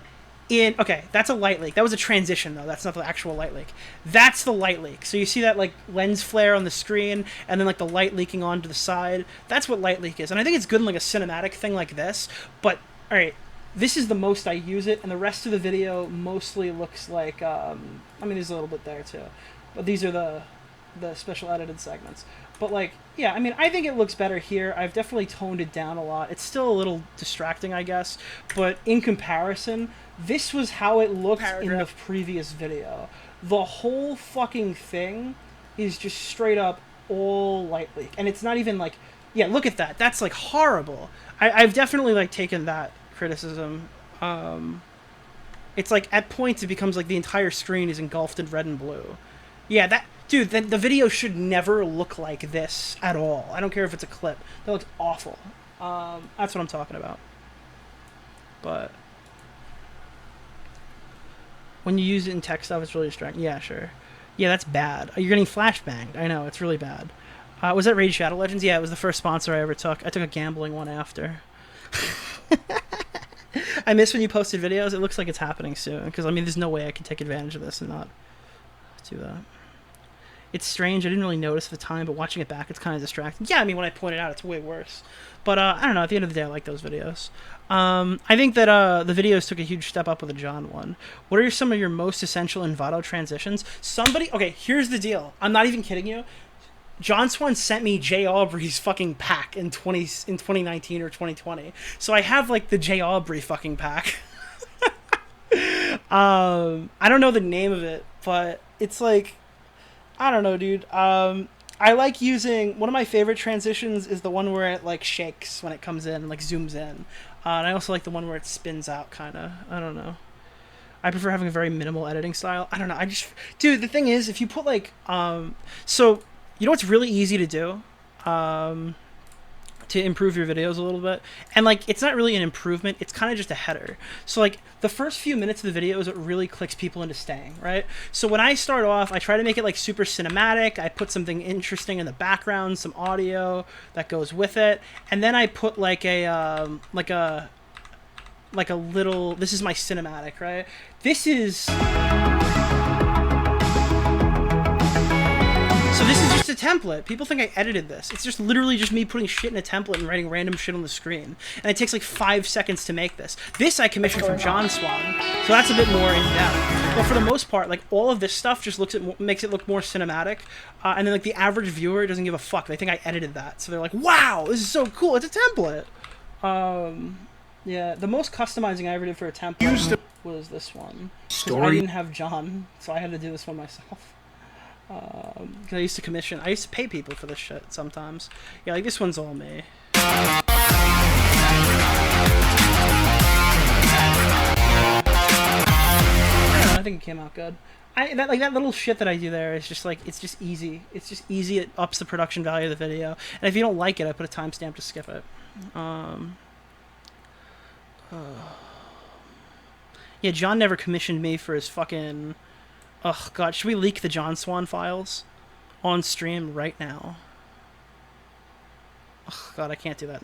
okay, that's a light leak. That was a transition, though. That's not the actual light leak. That's the light leak. So you see that, like, lens flare on the screen, and then, like, the light leaking onto the side. That's what light leak is. And I think it's good in, like, a cinematic thing like this. But, alright, this is the most I use it, and the rest of the video mostly looks like, I mean, there's a little bit there, too. But these are the special edited segments. But, like, yeah, I mean, I think it looks better here. I've definitely toned it down a lot. It's still a little distracting, I guess. But in comparison, this was how it looked in the previous video. The whole fucking thing is just straight up all light leak. And it's not even, like... Yeah, look at that. That's, like, horrible. I've definitely, like, taken that criticism. It's, like, at points it becomes, like, the entire screen is engulfed in red and blue. Yeah, that... Dude, the video should never look like this at all. I don't care if it's a clip. That looks awful. That's what I'm talking about. But... When you use it in tech stuff, it's really distracting. Yeah, sure. Yeah, that's bad. You're getting flashbanged. I know, it's really bad. Was that Raid Shadow Legends? Yeah, it was the first sponsor I ever took. I took a gambling one after. I miss when you posted videos. It looks like it's happening soon. Because, I mean, there's no way I can take advantage of this and not do that. It's strange. I didn't really notice at the time, but watching it back, it's kind of distracting. Yeah, I mean, when I point it out, it's way worse. But, I don't know. At the end of the day, I like those videos. I think that the videos took a huge step up with the John one. What are some of your most essential Envato transitions? Okay, here's the deal. I'm not even kidding you. John Swan sent me Jay Aubrey's fucking pack in 2019 or 2020. So I have, like, the Jay Aubrey fucking pack. I don't know the name of it, but it's like... I don't know, dude. I like using... One of my favorite transitions is the one where it, like, shakes when it comes in and, like, zooms in. And I also like the one where it spins out, kind of. I don't know. I prefer having a very minimal editing style. I don't know. Dude, the thing is, if you put, like... So, you know what's really easy to do? To improve your videos a little bit. And, like, it's not really an improvement. It's kind of just a header. So, like, the first few minutes of the video is what really clicks people into staying, right? So when I start off, I try to make it, like, super cinematic. I put something interesting in the background, some audio that goes with it. And then I put, like, a little... This is my cinematic, right? This is... So this is just a template. People think I edited this. It's just literally just me putting shit in a template and writing random shit on the screen. And it takes like 5 seconds to make this. This I commissioned from John Swan, so that's a bit more in depth. But for the most part, like all of this stuff just makes it look more cinematic. And then like the average viewer doesn't give a fuck. They think I edited that, so they're like, "Wow, this is so cool! It's a template." Yeah, the most customizing I ever did for a template was this one. I didn't have John, so I had to do this one myself. Cause I used to pay people for this shit sometimes. Yeah, like this one's all me. I think it came out good. That little shit that I do there is just like, it's just easy. It's just easy. It ups the production value of the video. And if you don't like it, I put a timestamp to skip it. Yeah, John never commissioned me for his fucking... Oh, God. Should we leak the John Swan files on stream right now? Oh, God, I can't do that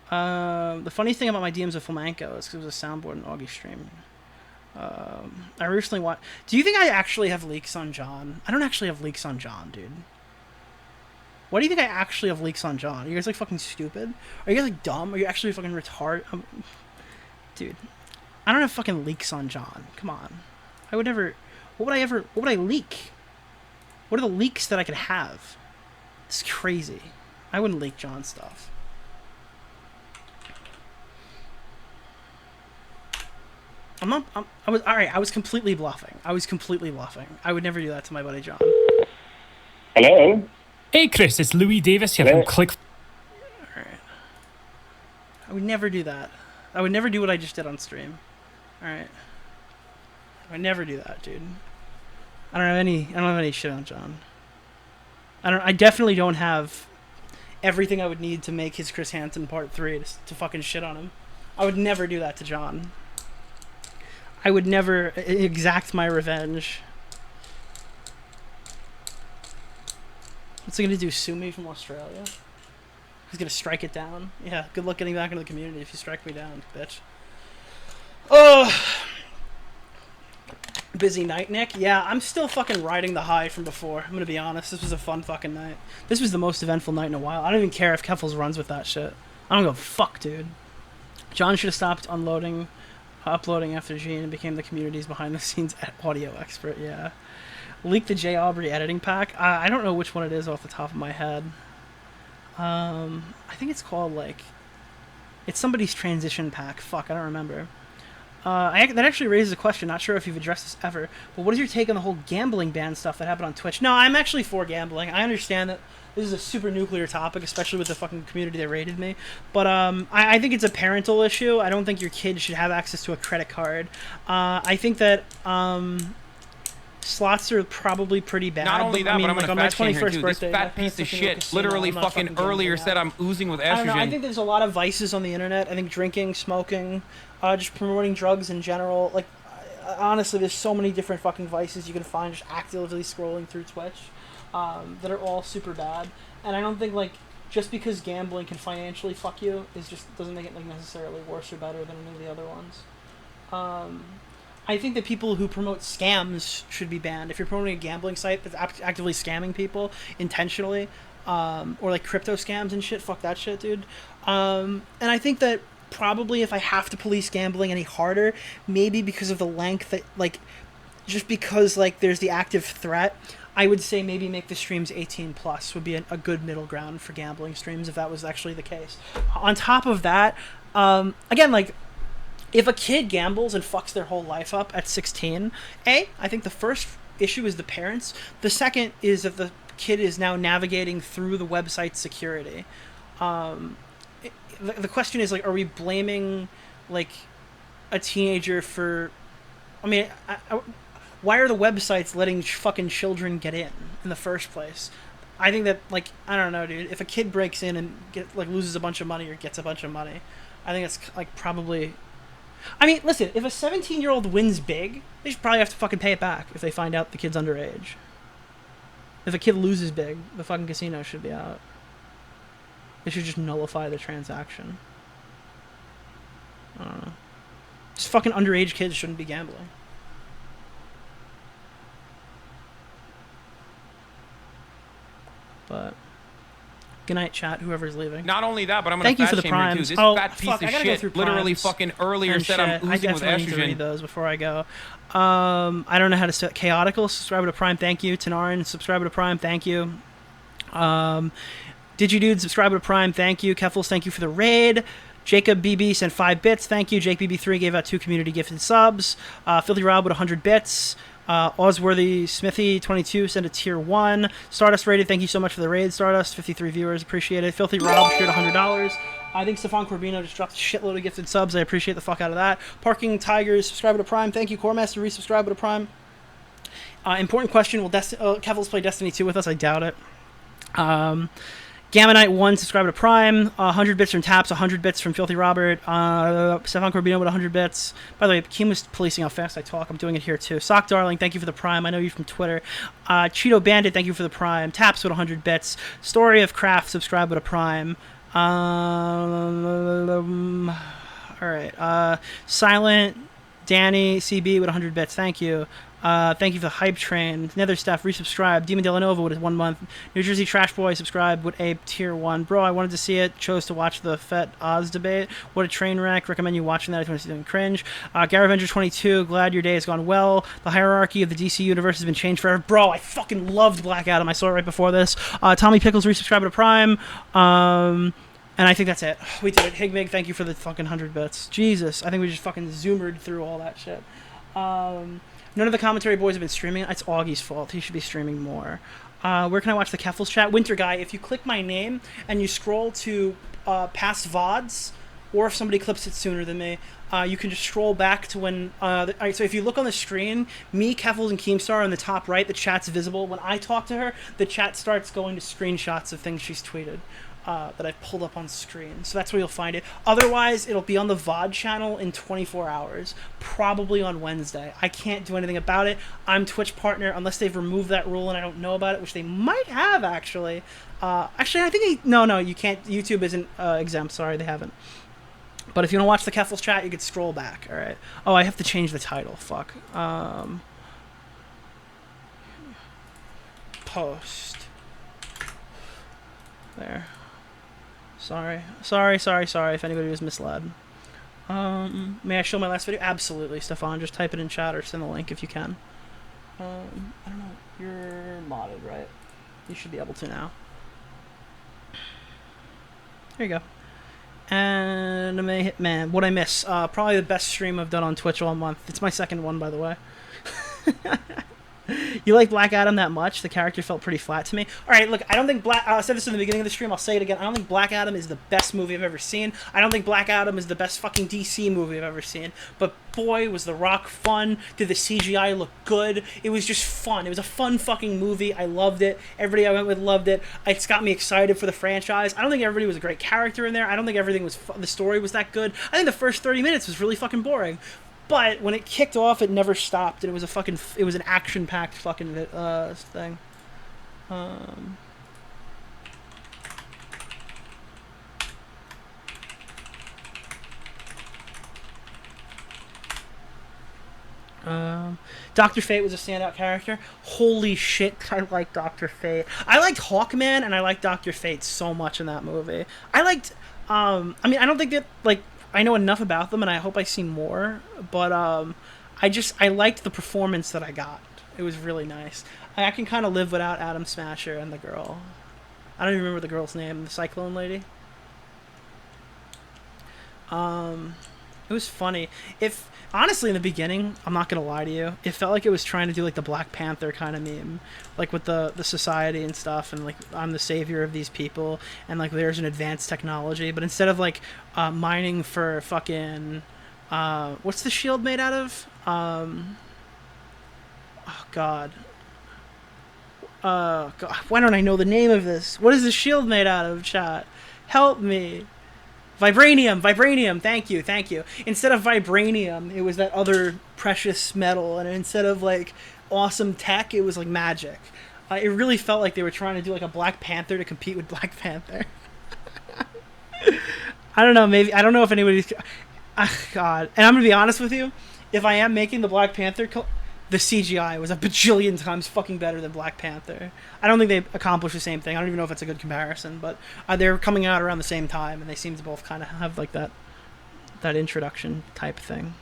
now. The funny thing about my DMs of Flamenco is because it was a soundboard and Augie stream. I recently watched... Do you think I actually have leaks on John? I don't actually have leaks on John, dude. Why do you think I actually have leaks on John? Are you guys, like, fucking stupid? Are you guys, like, dumb? Are you actually fucking retarded? Dude. I don't have fucking leaks on John. Come on. I would never... What would I leak? What are the leaks that I could have? It's crazy. I wouldn't leak John stuff. I was completely bluffing. I would never do that to my buddy John. Hello? Hey Chris, it's Louis Davis here from Click. Alright. I would never do that. I would never do what I just did on stream. Alright. I would never do that, dude. I don't have any shit on John. I definitely don't have everything I would need to make his Chris Hansen Part 3 to fucking shit on him. I would never do that to John. I would never exact my revenge. What's he gonna do? Sue me from Australia? He's gonna strike it down? Yeah, good luck getting back into the community if you strike me down, bitch. Oh! Busy night, Nick? Yeah, I'm still fucking riding the high from before. I'm gonna be honest. This was a fun fucking night. This was the most eventful night in a while. I don't even care if Keffels runs with that shit. I don't give a fuck, dude. John should have stopped uploading after Gene and became the community's behind-the-scenes audio expert, yeah. Leak the Jay Aubrey editing pack. I don't know which one it is off the top of my head. I think it's called, like... It's somebody's transition pack. Fuck, I don't remember. That actually raises a question. Not sure if you've addressed this ever, but what is your take on the whole gambling ban stuff that happened on Twitch? No, I'm actually for gambling. I understand that this is a super nuclear topic, especially with the fucking community that raided me. But I think it's a parental issue. I don't think your kid should have access to a credit card. I think that slots are probably pretty bad. Not only that, I mean, but I'm like, gonna on my fat shame 21st here too. birthday, This fat piece of shit literally fucking earlier said I'm oozing with estrogen. I don't know. I think there's a lot of vices on the internet. I think drinking, smoking, just promoting drugs in general. Like, honestly, there's so many different fucking vices you can find just actively scrolling through Twitch that are all super bad. And I don't think, like, just because gambling can financially fuck you doesn't make it, like, necessarily worse or better than any of the other ones. I think that people who promote scams should be banned. If you're promoting a gambling site that's actively scamming people intentionally, or like crypto scams and shit, fuck that shit, dude. And I think that probably if I have to police gambling any harder, maybe because of the length that, like, just because, like, there's the active threat, I would say maybe make the streams 18 plus would be a good middle ground for gambling streams if that was actually the case. On top of that, again, like, if a kid gambles and fucks their whole life up at 16, I think the first issue is the parents. The second is that the kid is now navigating through the website's security. The question is, like, are we blaming, like, a teenager for... I mean, why are the websites letting fucking children get in the first place? I think that, like, I don't know, dude. If a kid breaks in and loses a bunch of money or gets a bunch of money, I think it's, like, probably... I mean, listen, if a 17-year-old wins big, they should probably have to fucking pay it back if they find out the kid's underage. If a kid loses big, the fucking casino should be out. They should just nullify the transaction. I don't know. Just fucking underage kids shouldn't be gambling. But... Good night, chat, whoever's leaving. Not only that, but I'm going to fat shame her too. This fat piece of shit literally fucking earlier said I'm oozing with estrogen. I definitely need to read those before I go. I don't know how to say Chaotical, subscribe to Prime, thank you. Tanarin, subscribe to Prime, thank you. Digidude, subscribe to Prime, thank you. Keffels, thank you for the raid. Jacob BB sent 5 bits, thank you. Jake BB3 gave out 2 community gifted subs. Filthy Rob with 100 bits. Osworthy Smithy 22 sent a tier 1. Stardust rated, thank you so much for the raid, Stardust. 53 viewers, appreciate it. Filthy Rob shared $100. I think Stefan Corbino just dropped a shitload of gifted subs. I appreciate the fuck out of that. Parking Tigers, subscribe to Prime. Thank you. Coremaster, resubscribe to Prime. Important question, will Kevils play Destiny 2 with us? I doubt it. Gamma Knight 1, subscribe to Prime. 100 bits from Taps, 100 bits from Filthy Robert. Stefan Corbino with 100 bits. By the way, Kim was policing how fast I talk. I'm doing it here too. Sock Darling, thank you for the Prime. I know you from Twitter. Cheeto Bandit, thank you for the Prime. Taps with 100 bits. Story of Craft, subscribe with a Prime. Alright. Silent Danny CB with 100 bits. Thank you. Thank you for the Hype Train. Nether Staff, resubscribe. Demon Delanova with 1 month. New Jersey Trash Boy, subscribe with a tier 1. Bro, I wanted to see it. Chose to watch the Fet Oz debate. What a train wreck. Recommend you watching that if you want to see them cringe. Gary Avenger 22, glad your day has gone well. The hierarchy of the DC universe has been changed forever. Bro, I fucking loved Black Adam. I saw it right before this. Tommy Pickles, resubscribe to Prime. And I think that's it. We did it. Higmig, thank you for the fucking 100 bits. Jesus, I think we just fucking zoomered through all that shit. None of the commentary boys have been streaming. It's Augie's fault. He should be streaming more. Where can I watch the Keffels chat? Winter Guy, if you click my name and you scroll to past VODs, or if somebody clips it sooner than me, you can just scroll back to when... Alright, so if you look on the screen, me, Keffels, and Keemstar on the top right, the chat's visible. When I talk to her, the chat starts going to screenshots of things she's tweeted. That I've pulled up on screen. So that's where you'll find it. Otherwise, it'll be on the VOD channel in 24 hours. Probably on Wednesday. I can't do anything about it. I'm Twitch partner, unless they've removed that rule and I don't know about it, which they might have, actually. Actually, I think no, you can't. YouTube isn't exempt. Sorry, they haven't. But if you want to watch the Keffels chat, you could scroll back. All right. Oh, I have to change the title. Fuck. Post. There. Sorry if anybody was misled. May I show my last video? Absolutely, Stefan. Just type it in chat or send the link if you can. I don't know. You're modded, right? You should be able to now. There you go. Anime Hitman. What'd I miss? Probably the best stream I've done on Twitch all month. It's my second one, by the way. You like Black Adam that much? The character felt pretty flat to me. Alright, look, I don't think I said this in the beginning of the stream, I'll say it again. I don't think Black Adam is the best movie I've ever seen. I don't think Black Adam is the best fucking DC movie I've ever seen. But boy, was The Rock fun. Did the CGI look good? It was just fun. It was a fun fucking movie. I loved it. Everybody I went with loved it. It's got me excited for the franchise. I don't think everybody was a great character in there. I don't think everything was... the story was that good. I think the first 30 minutes was really fucking boring. But when it kicked off, it never stopped, and it was an action-packed fucking thing. Dr. Fate was a standout character. Holy shit, I like Dr. Fate. I liked Hawkman, and I liked Dr. Fate so much in that movie. I liked, I mean, I don't think that, like, I know enough about them, and I hope I see more, but, I liked the performance that I got. It was really nice. I can kind of live without Adam Smasher and the girl. I don't even remember the girl's name, the Cyclone lady. It was funny. Honestly, in the beginning, I'm not gonna lie to you, it felt like it was trying to do like the Black Panther kind of meme, like with the society and stuff, and like I'm the savior of these people, and like there's an advanced technology, but instead of like mining for fucking what's the shield made out of? Oh God. God, why don't I know the name of this? What is the shield made out of, chat? Help me. Vibranium, thank you. Instead of vibranium, it was that other precious metal, and instead of like awesome tech, it was like magic. It really felt like they were trying to do like a Black Panther to compete with Black Panther. I don't know, maybe, I don't know if anybody's... God. And I'm gonna be honest with you, if I am making the Black Panther... the CGI was a bajillion times fucking better than Black Panther. I don't think they accomplished the same thing. I don't even know if it's a good comparison, but they're coming out around the same time, and they seem to both kind of have like that introduction type thing.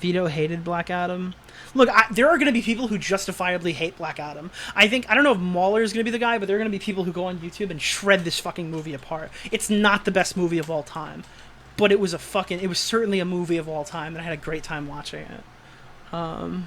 Vito hated Black Adam. Look, there are going to be people who justifiably hate Black Adam. I don't know if Mauler is going to be the guy, but there are going to be people who go on YouTube and shred this fucking movie apart. It's not the best movie of all time, but it was certainly a movie of all time, and I had a great time watching it. Yeah.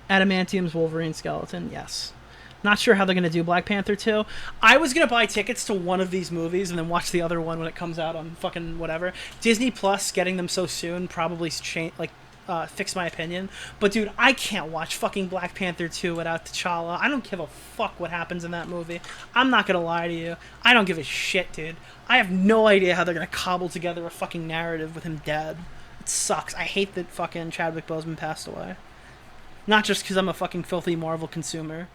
Adamantium's Wolverine skeleton, yes. Not sure how they're going to do Black Panther 2. I was going to buy tickets to one of these movies and then watch the other one when it comes out on fucking whatever. Disney Plus getting them so soon probably fix my opinion. But dude, I can't watch fucking Black Panther 2 without T'Challa. I don't give a fuck what happens in that movie. I'm not going to lie to you. I don't give a shit, dude. I have no idea how they're going to cobble together a fucking narrative with him dead. It sucks. I hate that fucking Chadwick Boseman passed away. Not just because I'm a fucking filthy Marvel consumer.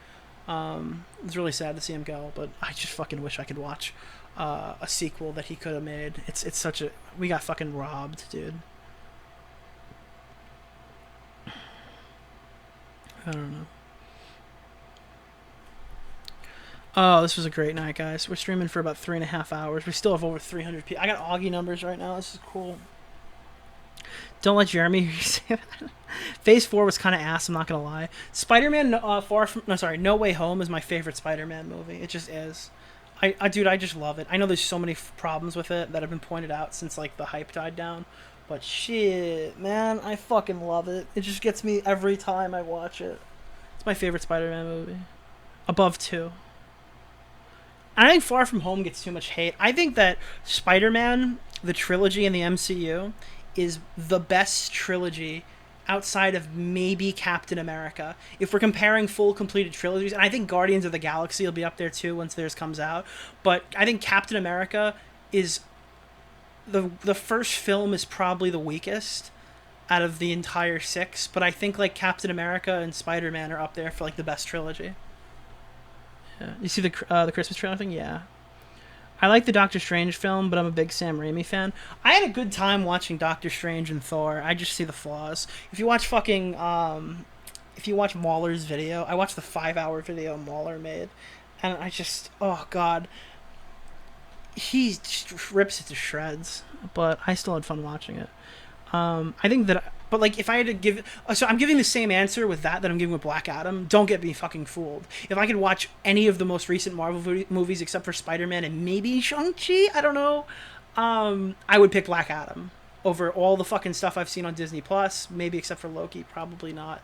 It's really sad to see him go, but I just fucking wish I could watch a sequel that he could have made. It's such a... We got fucking robbed, dude. I don't know. Oh, this was a great night, guys. We're streaming for about 3.5 hours. We still have over 300 people. I got Augie numbers right now. This is cool. Don't let Jeremy hear you say that. Phase 4 was kind of ass, I'm not going to lie. Spider-Man No Way Home is my favorite Spider-Man movie. It just is. Dude, I just love it. I know there's so many problems with it that have been pointed out since, like, the hype died down. But shit, man, I fucking love it. It just gets me every time I watch it. It's my favorite Spider-Man movie. Above 2. I think Far From Home gets too much hate. I think that Spider-Man, the trilogy in the MCU... is the best trilogy outside of maybe Captain America. If we're comparing full completed trilogies, and I think Guardians of the Galaxy will be up there too once theirs comes out, but I think Captain America is the first film is probably the weakest out of the entire 6, but I think like Captain America and Spider-Man are up there for like the best trilogy. Yeah. You see the Christmas trailer thing? Yeah. I like the Doctor Strange film, but I'm a big Sam Raimi fan. I had a good time watching Doctor Strange and Thor. I just see the flaws. If you watch fucking, if you watch Mauler's video, I watched the 5-hour video Mauler made, and I just, oh god, he just rips it to shreds. But I still had fun watching it. I think that, but like if I had to give, so I'm giving the same answer with that I'm giving with Black Adam. Don't get me fucking fooled. If I could watch any of the most recent Marvel movies except for Spider-Man and maybe Shang-Chi, I don't know, I would pick Black Adam over all the fucking stuff I've seen on Disney Plus, maybe except for Loki, probably not.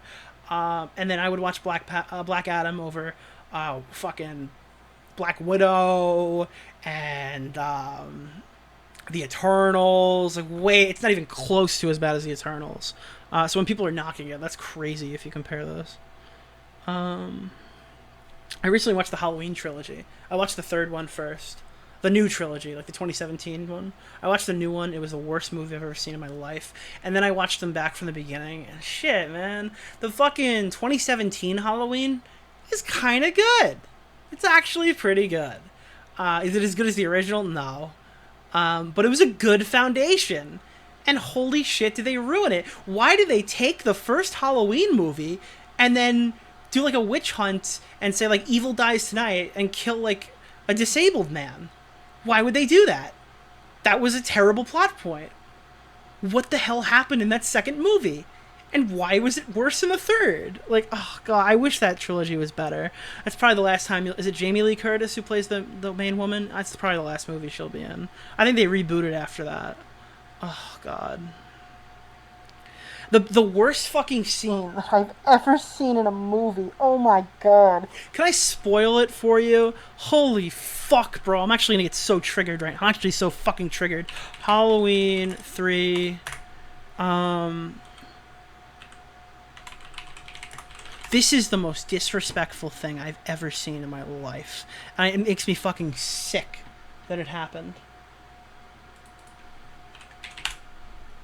And then I would watch Black Adam over fucking Black Widow and the Eternals. Like, wait, it's not even close to as bad as the Eternals. So when people are knocking it, that's crazy if you compare those. I recently watched the Halloween trilogy. I watched the third one first. The new trilogy, like the 2017 one. I watched the new one. It was the worst movie I've ever seen in my life. And then I watched them back from the beginning. And shit, man. The fucking 2017 Halloween is kind of good. It's actually pretty good. Is it as good as the original? No. But it was a good foundation. And holy shit, did they ruin it. Why did they take the first Halloween movie and then do like a witch hunt and say like evil dies tonight and kill like a disabled man? Why would they do that? That was a terrible plot point. What the hell happened in that second movie? And why was it worse in the third? Like, oh god, I wish that trilogy was better. That's probably the last time. Is it Jamie Lee Curtis who plays the main woman? That's probably the last movie she'll be in. I think they rebooted after that. Oh god. The worst fucking scene I've ever seen in a movie. Oh my god. Can I spoil it for you? Holy fuck, bro. I'm actually gonna get so triggered right now. I'm actually so fucking triggered. Halloween 3. This is the most disrespectful thing I've ever seen in my life. And it makes me fucking sick that it happened.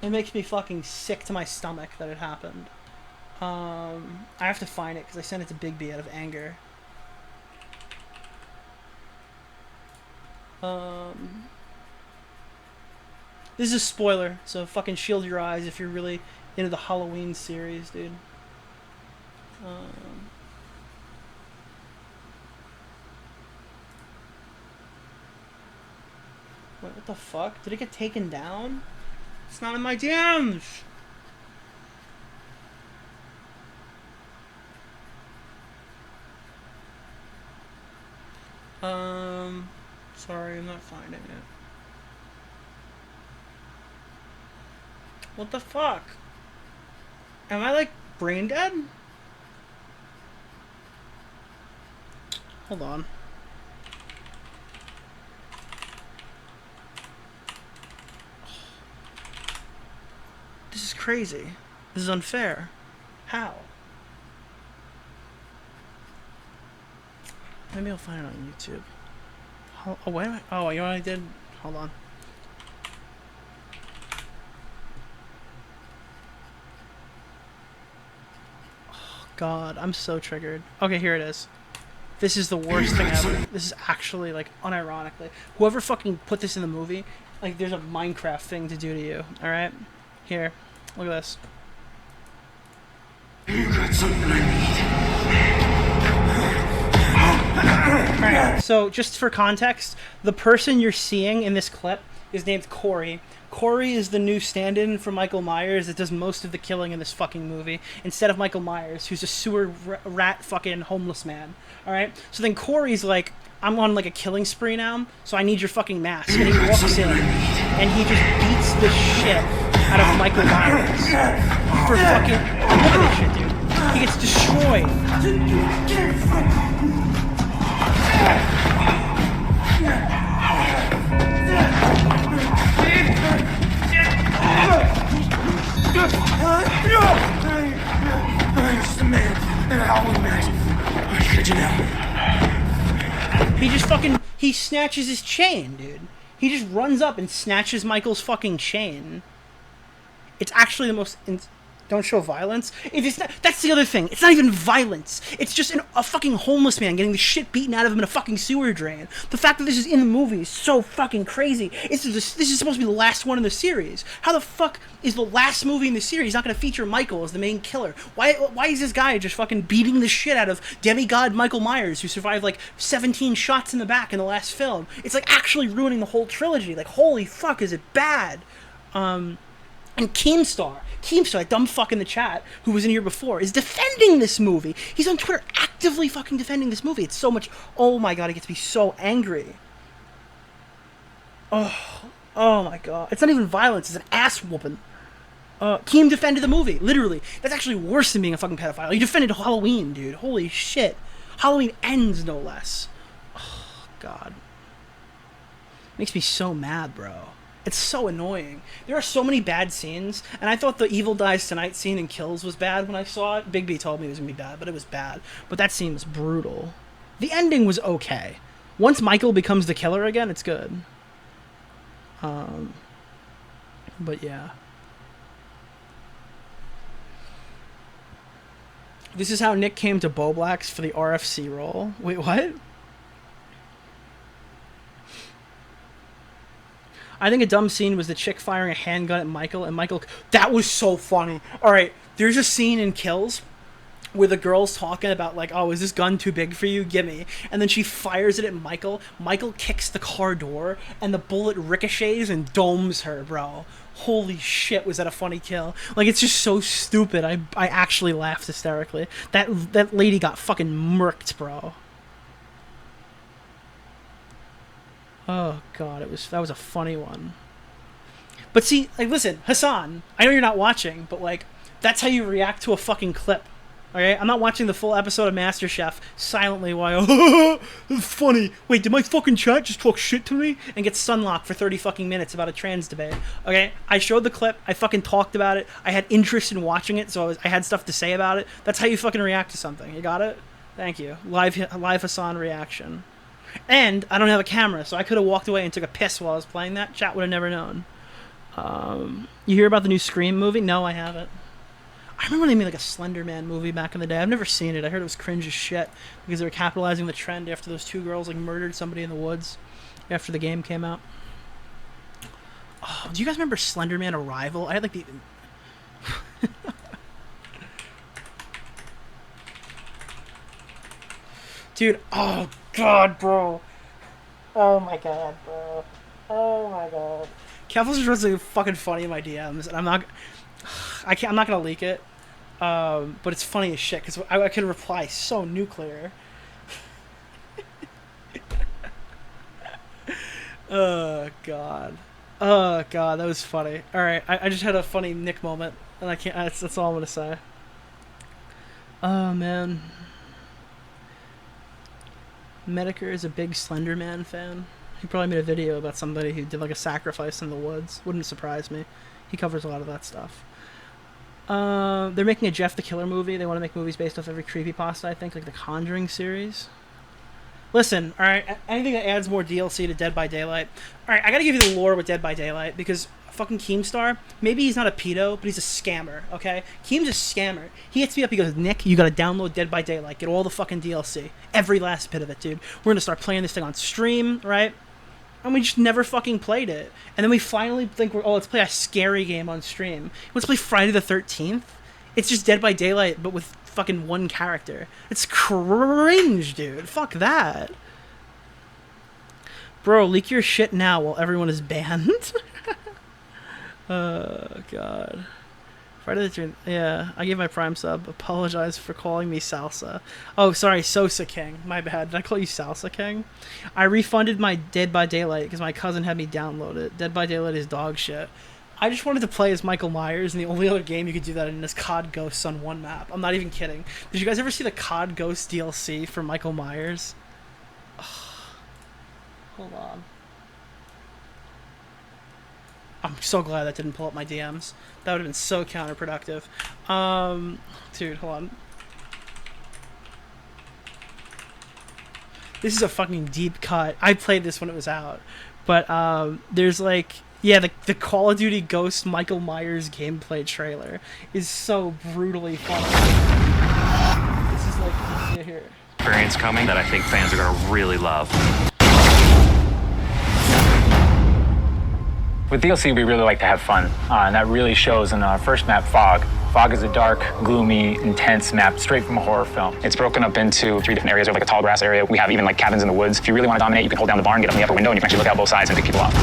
It makes me fucking sick to my stomach that it happened. I have to find it because I sent it to Big B out of anger. This is a spoiler, so fucking shield your eyes if you're really into the Halloween series, dude. Wait, what the fuck? Did it get taken down? It's not in my DMs! Sorry, I'm not finding it. What the fuck? Am I, like, brain dead? Hold on. This is crazy. This is unfair. How? Maybe I'll find it on YouTube. Oh, wait a minute. Oh, you know what I did? Hold on. Oh, God. I'm so triggered. Okay, here it is. This is the worst thing ever. This is actually, like, unironically. Whoever fucking put this in the movie, like, there's a Minecraft thing to do to you. Alright? Here. Look at this. You got something I need. So, just for context, the person you're seeing in this clip is named Corey. Corey is the new stand-in for Michael Myers that does most of the killing in this fucking movie, instead of Michael Myers, who's a sewer rat fucking homeless man. Alright? So then Corey's like, I'm on like a killing spree now, so I need your fucking mask. And he walks in, and he just beats the shit out of Michael Myers. For fucking... Look at this shit, dude. He gets destroyed. He just fucking... He snatches his chain, dude. He just runs up and snatches Michael's fucking chain. It's actually the most... Don't show violence. It's not, that's the other thing. It's not even violence. It's just a fucking homeless man getting the shit beaten out of him in a fucking sewer drain. The fact that this is in the movie is so fucking crazy. This is supposed to be the last one in the series. How the fuck is the last movie in the series not going to feature Michael as the main killer? Why is this guy just fucking beating the shit out of demigod Michael Myers, who survived like 17 shots in the back in the last film? It's like actually ruining the whole trilogy. Like, holy fuck, is it bad? And Keemstar, that dumb fuck in the chat, who was in here before, is defending this movie. He's on Twitter actively fucking defending this movie. It's so much... Oh my god, it gets me so angry. Oh my god. It's not even violence, it's an ass whooping. Keem defended the movie, literally. That's actually worse than being a fucking pedophile. He defended Halloween, dude. Holy shit. Halloween Ends, no less. Oh, god. Makes me so mad, bro. It's so annoying. There are so many bad scenes, and I thought the Evil Dies Tonight scene in Kills was bad when I saw it. Big B told me it was going to be bad, but it was bad. But that scene was brutal. The ending was okay. Once Michael becomes the killer again, it's good. But yeah. This is how Nick came to Boblax for the RFC role. Wait, what? I think a dumb scene was the chick firing a handgun at Michael, and Michael... That was so funny. Alright, there's a scene in Kills where the girl's talking about, like, oh, is this gun too big for you? Gimme. And then she fires it at Michael. Michael kicks the car door, and the bullet ricochets and domes her, bro. Holy shit, was that a funny kill. Like, it's just so stupid. I actually laughed hysterically. That lady got fucking murked, bro. Oh, God, that was a funny one. But see, like, listen, Hassan, I know you're not watching, but, like, that's how you react to a fucking clip. Okay, I'm not watching the full episode of MasterChef silently while that's funny. Wait, did my fucking chat just talk shit to me and get sunlocked for 30 fucking minutes about a trans debate? Okay, I showed the clip. I fucking talked about it. I had interest in watching it, so I had stuff to say about it. That's how you fucking react to something. You got it? Thank you. Live Hassan reaction. And I don't have a camera, so I could have walked away and took a piss while I was playing that. Chat would have never known. You hear about the new Scream movie? No, I haven't. I remember they made like a Slender Man movie back in the day. I've never seen it. I heard it was cringe as shit because they were capitalizing the trend after those two girls like murdered somebody in the woods after the game came out. Oh, do you guys remember Slender Man Arrival? I had like the... Dude, oh god, bro. Oh my god, bro. Oh my god. Kevlin's just really fucking funny in my DMs, and I'm not gonna leak it. But it's funny as shit because I could reply so nuclear. Oh god. Oh god, that was funny. All right, I just had a funny Nick moment, and I can't. That's all I'm gonna say. Oh man. Medicare is a big Slender Man fan. He probably made a video about somebody who did like a sacrifice in the woods. Wouldn't surprise me. He covers a lot of that stuff. They're making a Jeff the Killer movie. They want to make movies based off every creepypasta, I think, like the Conjuring series. Listen, alright, anything that adds more DLC to Dead by Daylight. Alright, I gotta give you the lore with Dead by Daylight, because fucking Keemstar, maybe he's not a pedo, but he's a scammer, okay? Keem's a scammer. He hits me up, he goes, Nick, you gotta download Dead by Daylight, get all the fucking DLC. Every last bit of it, dude. We're gonna start playing this thing on stream, right? And we just never fucking played it. And then we finally think, let's play a scary game on stream. Let's play Friday the 13th. It's just Dead by Daylight, but with fucking one character. It's cringe, dude. Fuck that. Bro, leak your shit now while everyone is banned. Oh, God. Friday the 13th. Yeah, I gave my Prime sub. Apologize for calling me Salsa. Oh, sorry, Sosa King. My bad. Did I call you Salsa King? I refunded my Dead by Daylight because my cousin had me download it. Dead by Daylight is dog shit. I just wanted to play as Michael Myers, and the only other game you could do that in is COD Ghosts on one map. I'm not even kidding. Did you guys ever see the COD Ghost DLC for Michael Myers? Oh, hold on. I'm so glad that didn't pull up my DMs. That would have been so counterproductive. Dude, hold on. This is a fucking deep cut. I played this when it was out. But, there's like... Yeah, the Call of Duty Ghost Michael Myers gameplay trailer is so brutally funny. This is like... Yeah, here. Experience coming that I think fans are going to really love. With DLC, we really like to have fun, and that really shows in our first map, Fog. Fog is a dark, gloomy, intense map straight from a horror film. It's broken up into 3 different areas. There's like a tall grass area. We have even like cabins in the woods. If you really want to dominate, you can hold down the barn, get up in the upper window, and you can actually look out both sides and pick people off.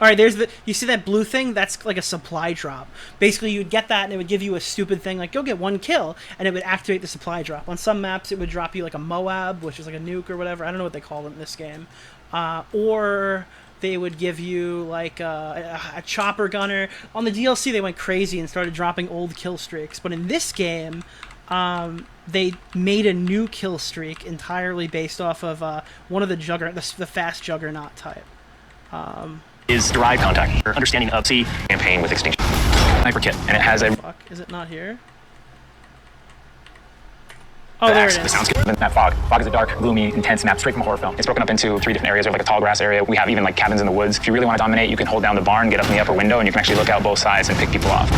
Alright, there's the... You see that blue thing? That's like a supply drop. Basically, you'd get that, and it would give you a stupid thing like, go get 1 kill, and it would activate the supply drop. On some maps, it would drop you like a Moab, which is like a nuke or whatever. I don't know what they call it in this game. Or... they would give you like a chopper gunner. On the DLC, they went crazy and started dropping old kill streaks. But in this game, they made a new kill streak entirely based off of one of the the fast juggernaut type. Is derived contact, or understanding of C campaign with extinction. Sniper kit, and it has a... Fuck, is it not here? Oh, the there axe, it the is. soundscape, and that fog. Fog is a dark, gloomy, intense map straight from a horror film. It's broken up into 3 different areas. There's like a tall grass area. We have even like cabins in the woods. If you really want to dominate, you can hold down the barn, get up in the upper window, and you can actually look out both sides and pick people off.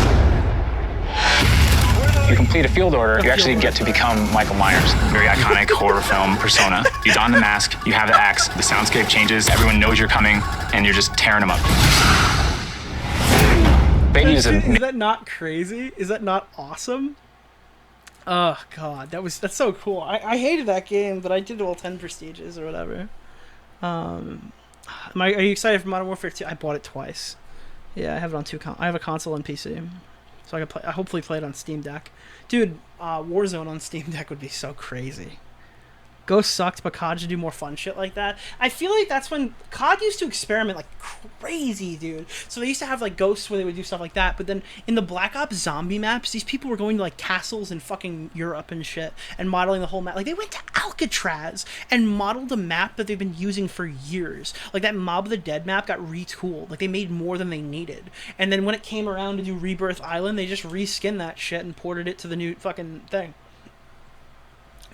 If you complete a field order, you actually get to become Michael Myers. Very iconic horror film persona. You don the mask, you have the axe, the soundscape changes, everyone knows you're coming, and you're just tearing them up. Baby is Is that not crazy? Is that not awesome? Oh god, that's so cool. I hated that game, but I did all 10 prestiges or whatever. Are you excited for Modern Warfare 2? I bought it twice. Yeah, I have it on I have a console and PC, so I can play. I hopefully play it on Steam Deck. Dude, Warzone on Steam Deck would be so crazy. Ghost sucked, but COD should do more fun shit like that. I feel like that's when COD used to experiment like crazy, dude. So they used to have like Ghosts where they would do stuff like that, but then in the Black Ops zombie maps, these people were going to like castles in fucking Europe and shit and modeling the whole map. Like they went to Alcatraz and modeled a map that they've been using for years. Like that Mob of the Dead map got retooled. Like they made more than they needed. And then when it came around to do Rebirth Island, they just reskinned that shit and ported it to the new fucking thing.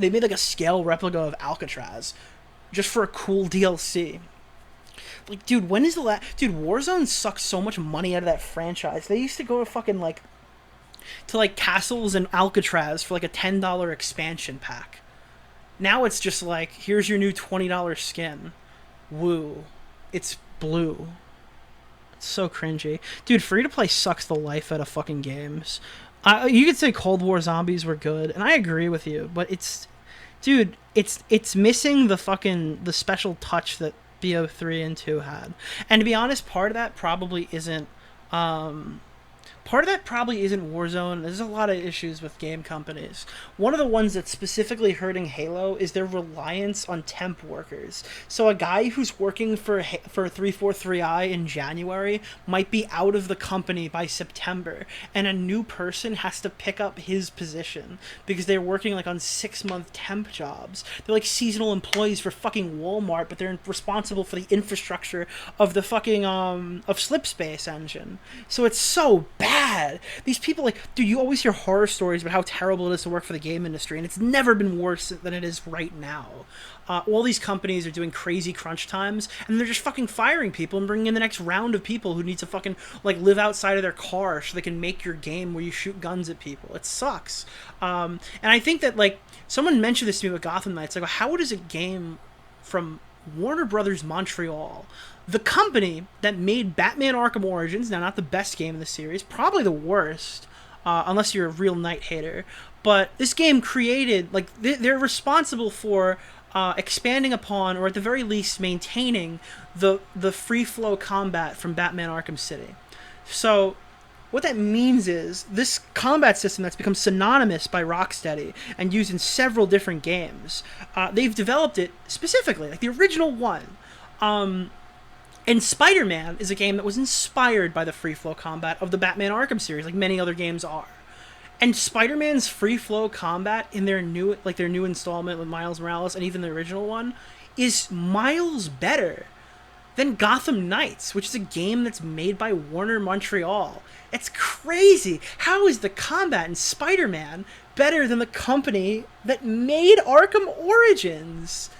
They made like a scale replica of Alcatraz just for a cool DLC. Like, dude, when is the last... Dude, Warzone sucks so much money out of that franchise. They used to go to fucking, like... to, like, castles in Alcatraz for, like, a $10 expansion pack. Now it's just like, here's your new $20 skin. Woo. It's blue. It's so cringy. Dude, free-to-play sucks the life out of fucking games. You could say Cold War Zombies were good, and I agree with you, but dude, it's missing the special touch that BO3 and 2 had. And to be honest, part of that probably isn't Warzone. There's a lot of issues with game companies. One of the ones that's specifically hurting Halo is their reliance on temp workers. So a guy who's working for 343i in January might be out of the company by September, and a new person has to pick up his position because they're working like on 6-month temp jobs. They're like seasonal employees for fucking Walmart, but they're responsible for the infrastructure of the fucking of Slipspace engine. So it's so bad. These people, like, dude, you always hear horror stories about how terrible it is to work for the game industry, and it's never been worse than it is right now. All these companies are doing crazy crunch times, and they're just fucking firing people and bringing in the next round of people who need to fucking, like, live outside of their car so they can make your game where you shoot guns at people. It sucks. And I think that, like, someone mentioned this to me with Gotham Knights, like, how does a game from Warner Brothers Montreal, the company that made Batman Arkham Origins, now not the best game in the series, probably the worst, unless you're a real Knight hater, but this game created, like, they're responsible for expanding upon, or at the very least maintaining, the free flow combat from Batman Arkham City. So what that means is this combat system that's become synonymous by Rocksteady and used in several different games, they've developed it specifically, like the original one. And Spider-Man is a game that was inspired by the free flow combat of the Batman Arkham series, like many other games are. And Spider-Man's free flow combat in their new installment with Miles Morales, and even the original one, is miles better than Gotham Knights, which is a game that's made by Warner Montreal. It's crazy. How is the combat in Spider-Man better than the company that made Arkham Origins?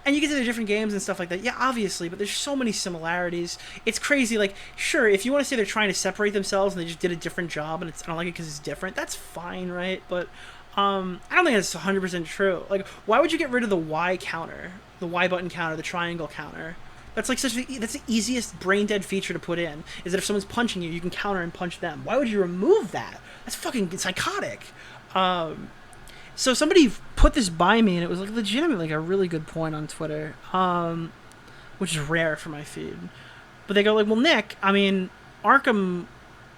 And you get to the different games and stuff like that. Yeah, obviously, but there's so many similarities. It's crazy. Like, sure, if you want to say they're trying to separate themselves and they just did a different job and I don't like it because it's different, that's fine, right? But I don't think that's 100% true. Like, why would you get rid of the Y counter, the Y button counter, the triangle counter? That's like that's the easiest brain dead feature to put in, is that if someone's punching you, you can counter and punch them. Why would you remove that? That's fucking psychotic. So somebody put this by me, and it was like legitimately like a really good point on Twitter, which is rare for my feed. But they go like, well, Nick, I mean, Arkham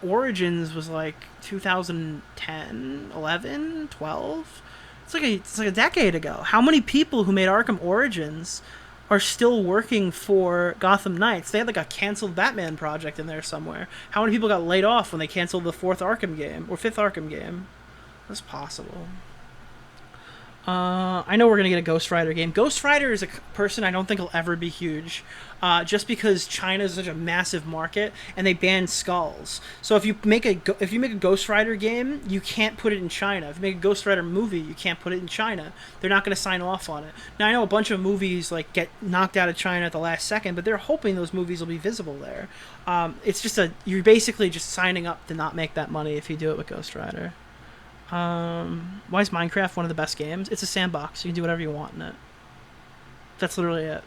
Origins was like 2010, 11, 12. It's like a decade ago. How many people who made Arkham Origins are still working for Gotham Knights? They had like a canceled Batman project in there somewhere. How many people got laid off when they canceled the 4th Arkham game or 5th Arkham game? That's possible. I know we're gonna get a Ghost Rider game. Ghost Rider is a person I don't think will ever be huge, just because China is such a massive market and they ban skulls. So if you make a Ghost Rider game, you can't put it in China. If you make a Ghost Rider movie, you can't put it in China. They're not gonna sign off on it. Now I know a bunch of movies like get knocked out of China at the last second, but they're hoping those movies will be visible there. It's just you're basically just signing up to not make that money if you do it with Ghost Rider. Why is Minecraft one of the best games? It's a sandbox. You can do whatever you want in it. That's literally it.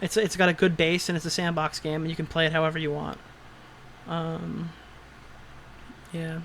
It's got a good base and it's a sandbox game and you can play it however you want. Yeah.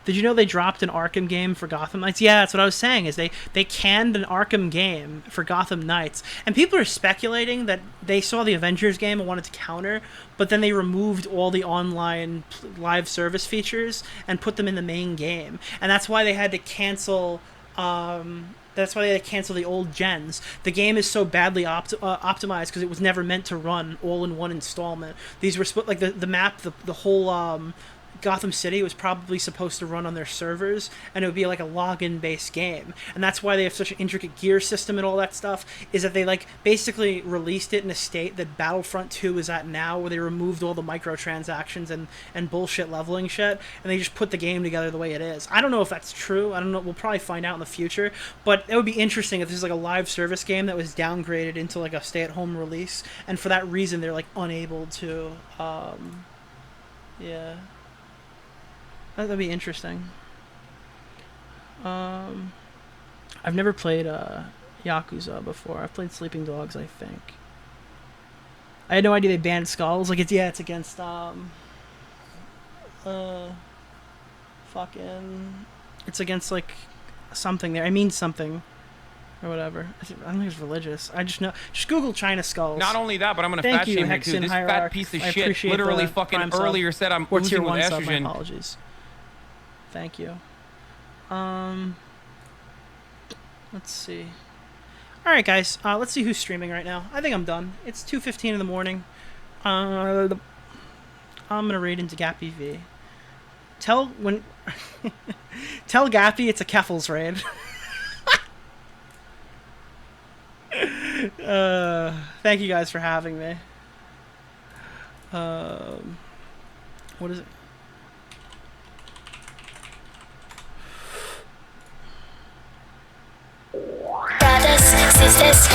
Did you know they dropped an Arkham game for Gotham Knights? Yeah, that's what I was saying, is they canned an Arkham game for Gotham Knights. And people are speculating that they saw the Avengers game and wanted to counter, but then they removed all the online live service features and put them in the main game. And that's why they had to cancel the old gens. The game is so badly optimized because it was never meant to run all in one installment. These were like the map, the whole Gotham City was probably supposed to run on their servers, and it would be like a login based game. And that's why they have such an intricate gear system and all that stuff, is that they like basically released it in a state that Battlefront 2 is at now, where they removed all the microtransactions and bullshit leveling shit, and they just put the game together the way it is. I don't know if that's true. I don't know. We'll probably find out in the future, but it would be interesting if this is like a live service game that was downgraded into like a stay-at-home release, and for that reason they're like unable to yeah. That'd be interesting. I've never played Yakuza before. I've played Sleeping Dogs, I think. I had no idea they banned skulls. Like, it's against it's against like something there. I mean something or whatever. I don't think it's religious. I just know. Just Google China skulls. Not only that, but I'm gonna Thank fat you, shame here too. Hexen This Hierarch. fat piece of I shit appreciate literally the fucking Prime sub. earlier said I'm Or tier oozing with 1 sub, my estrogen. apologies. Thank you. Let's see. Alright guys, let's see who's streaming right now. I think I'm done. It's 2:15 in the morning. I'm gonna raid into Gappy V. Tell Gappy it's a Keffels raid. Thank you guys for having me. What is it? Brothers, sisters,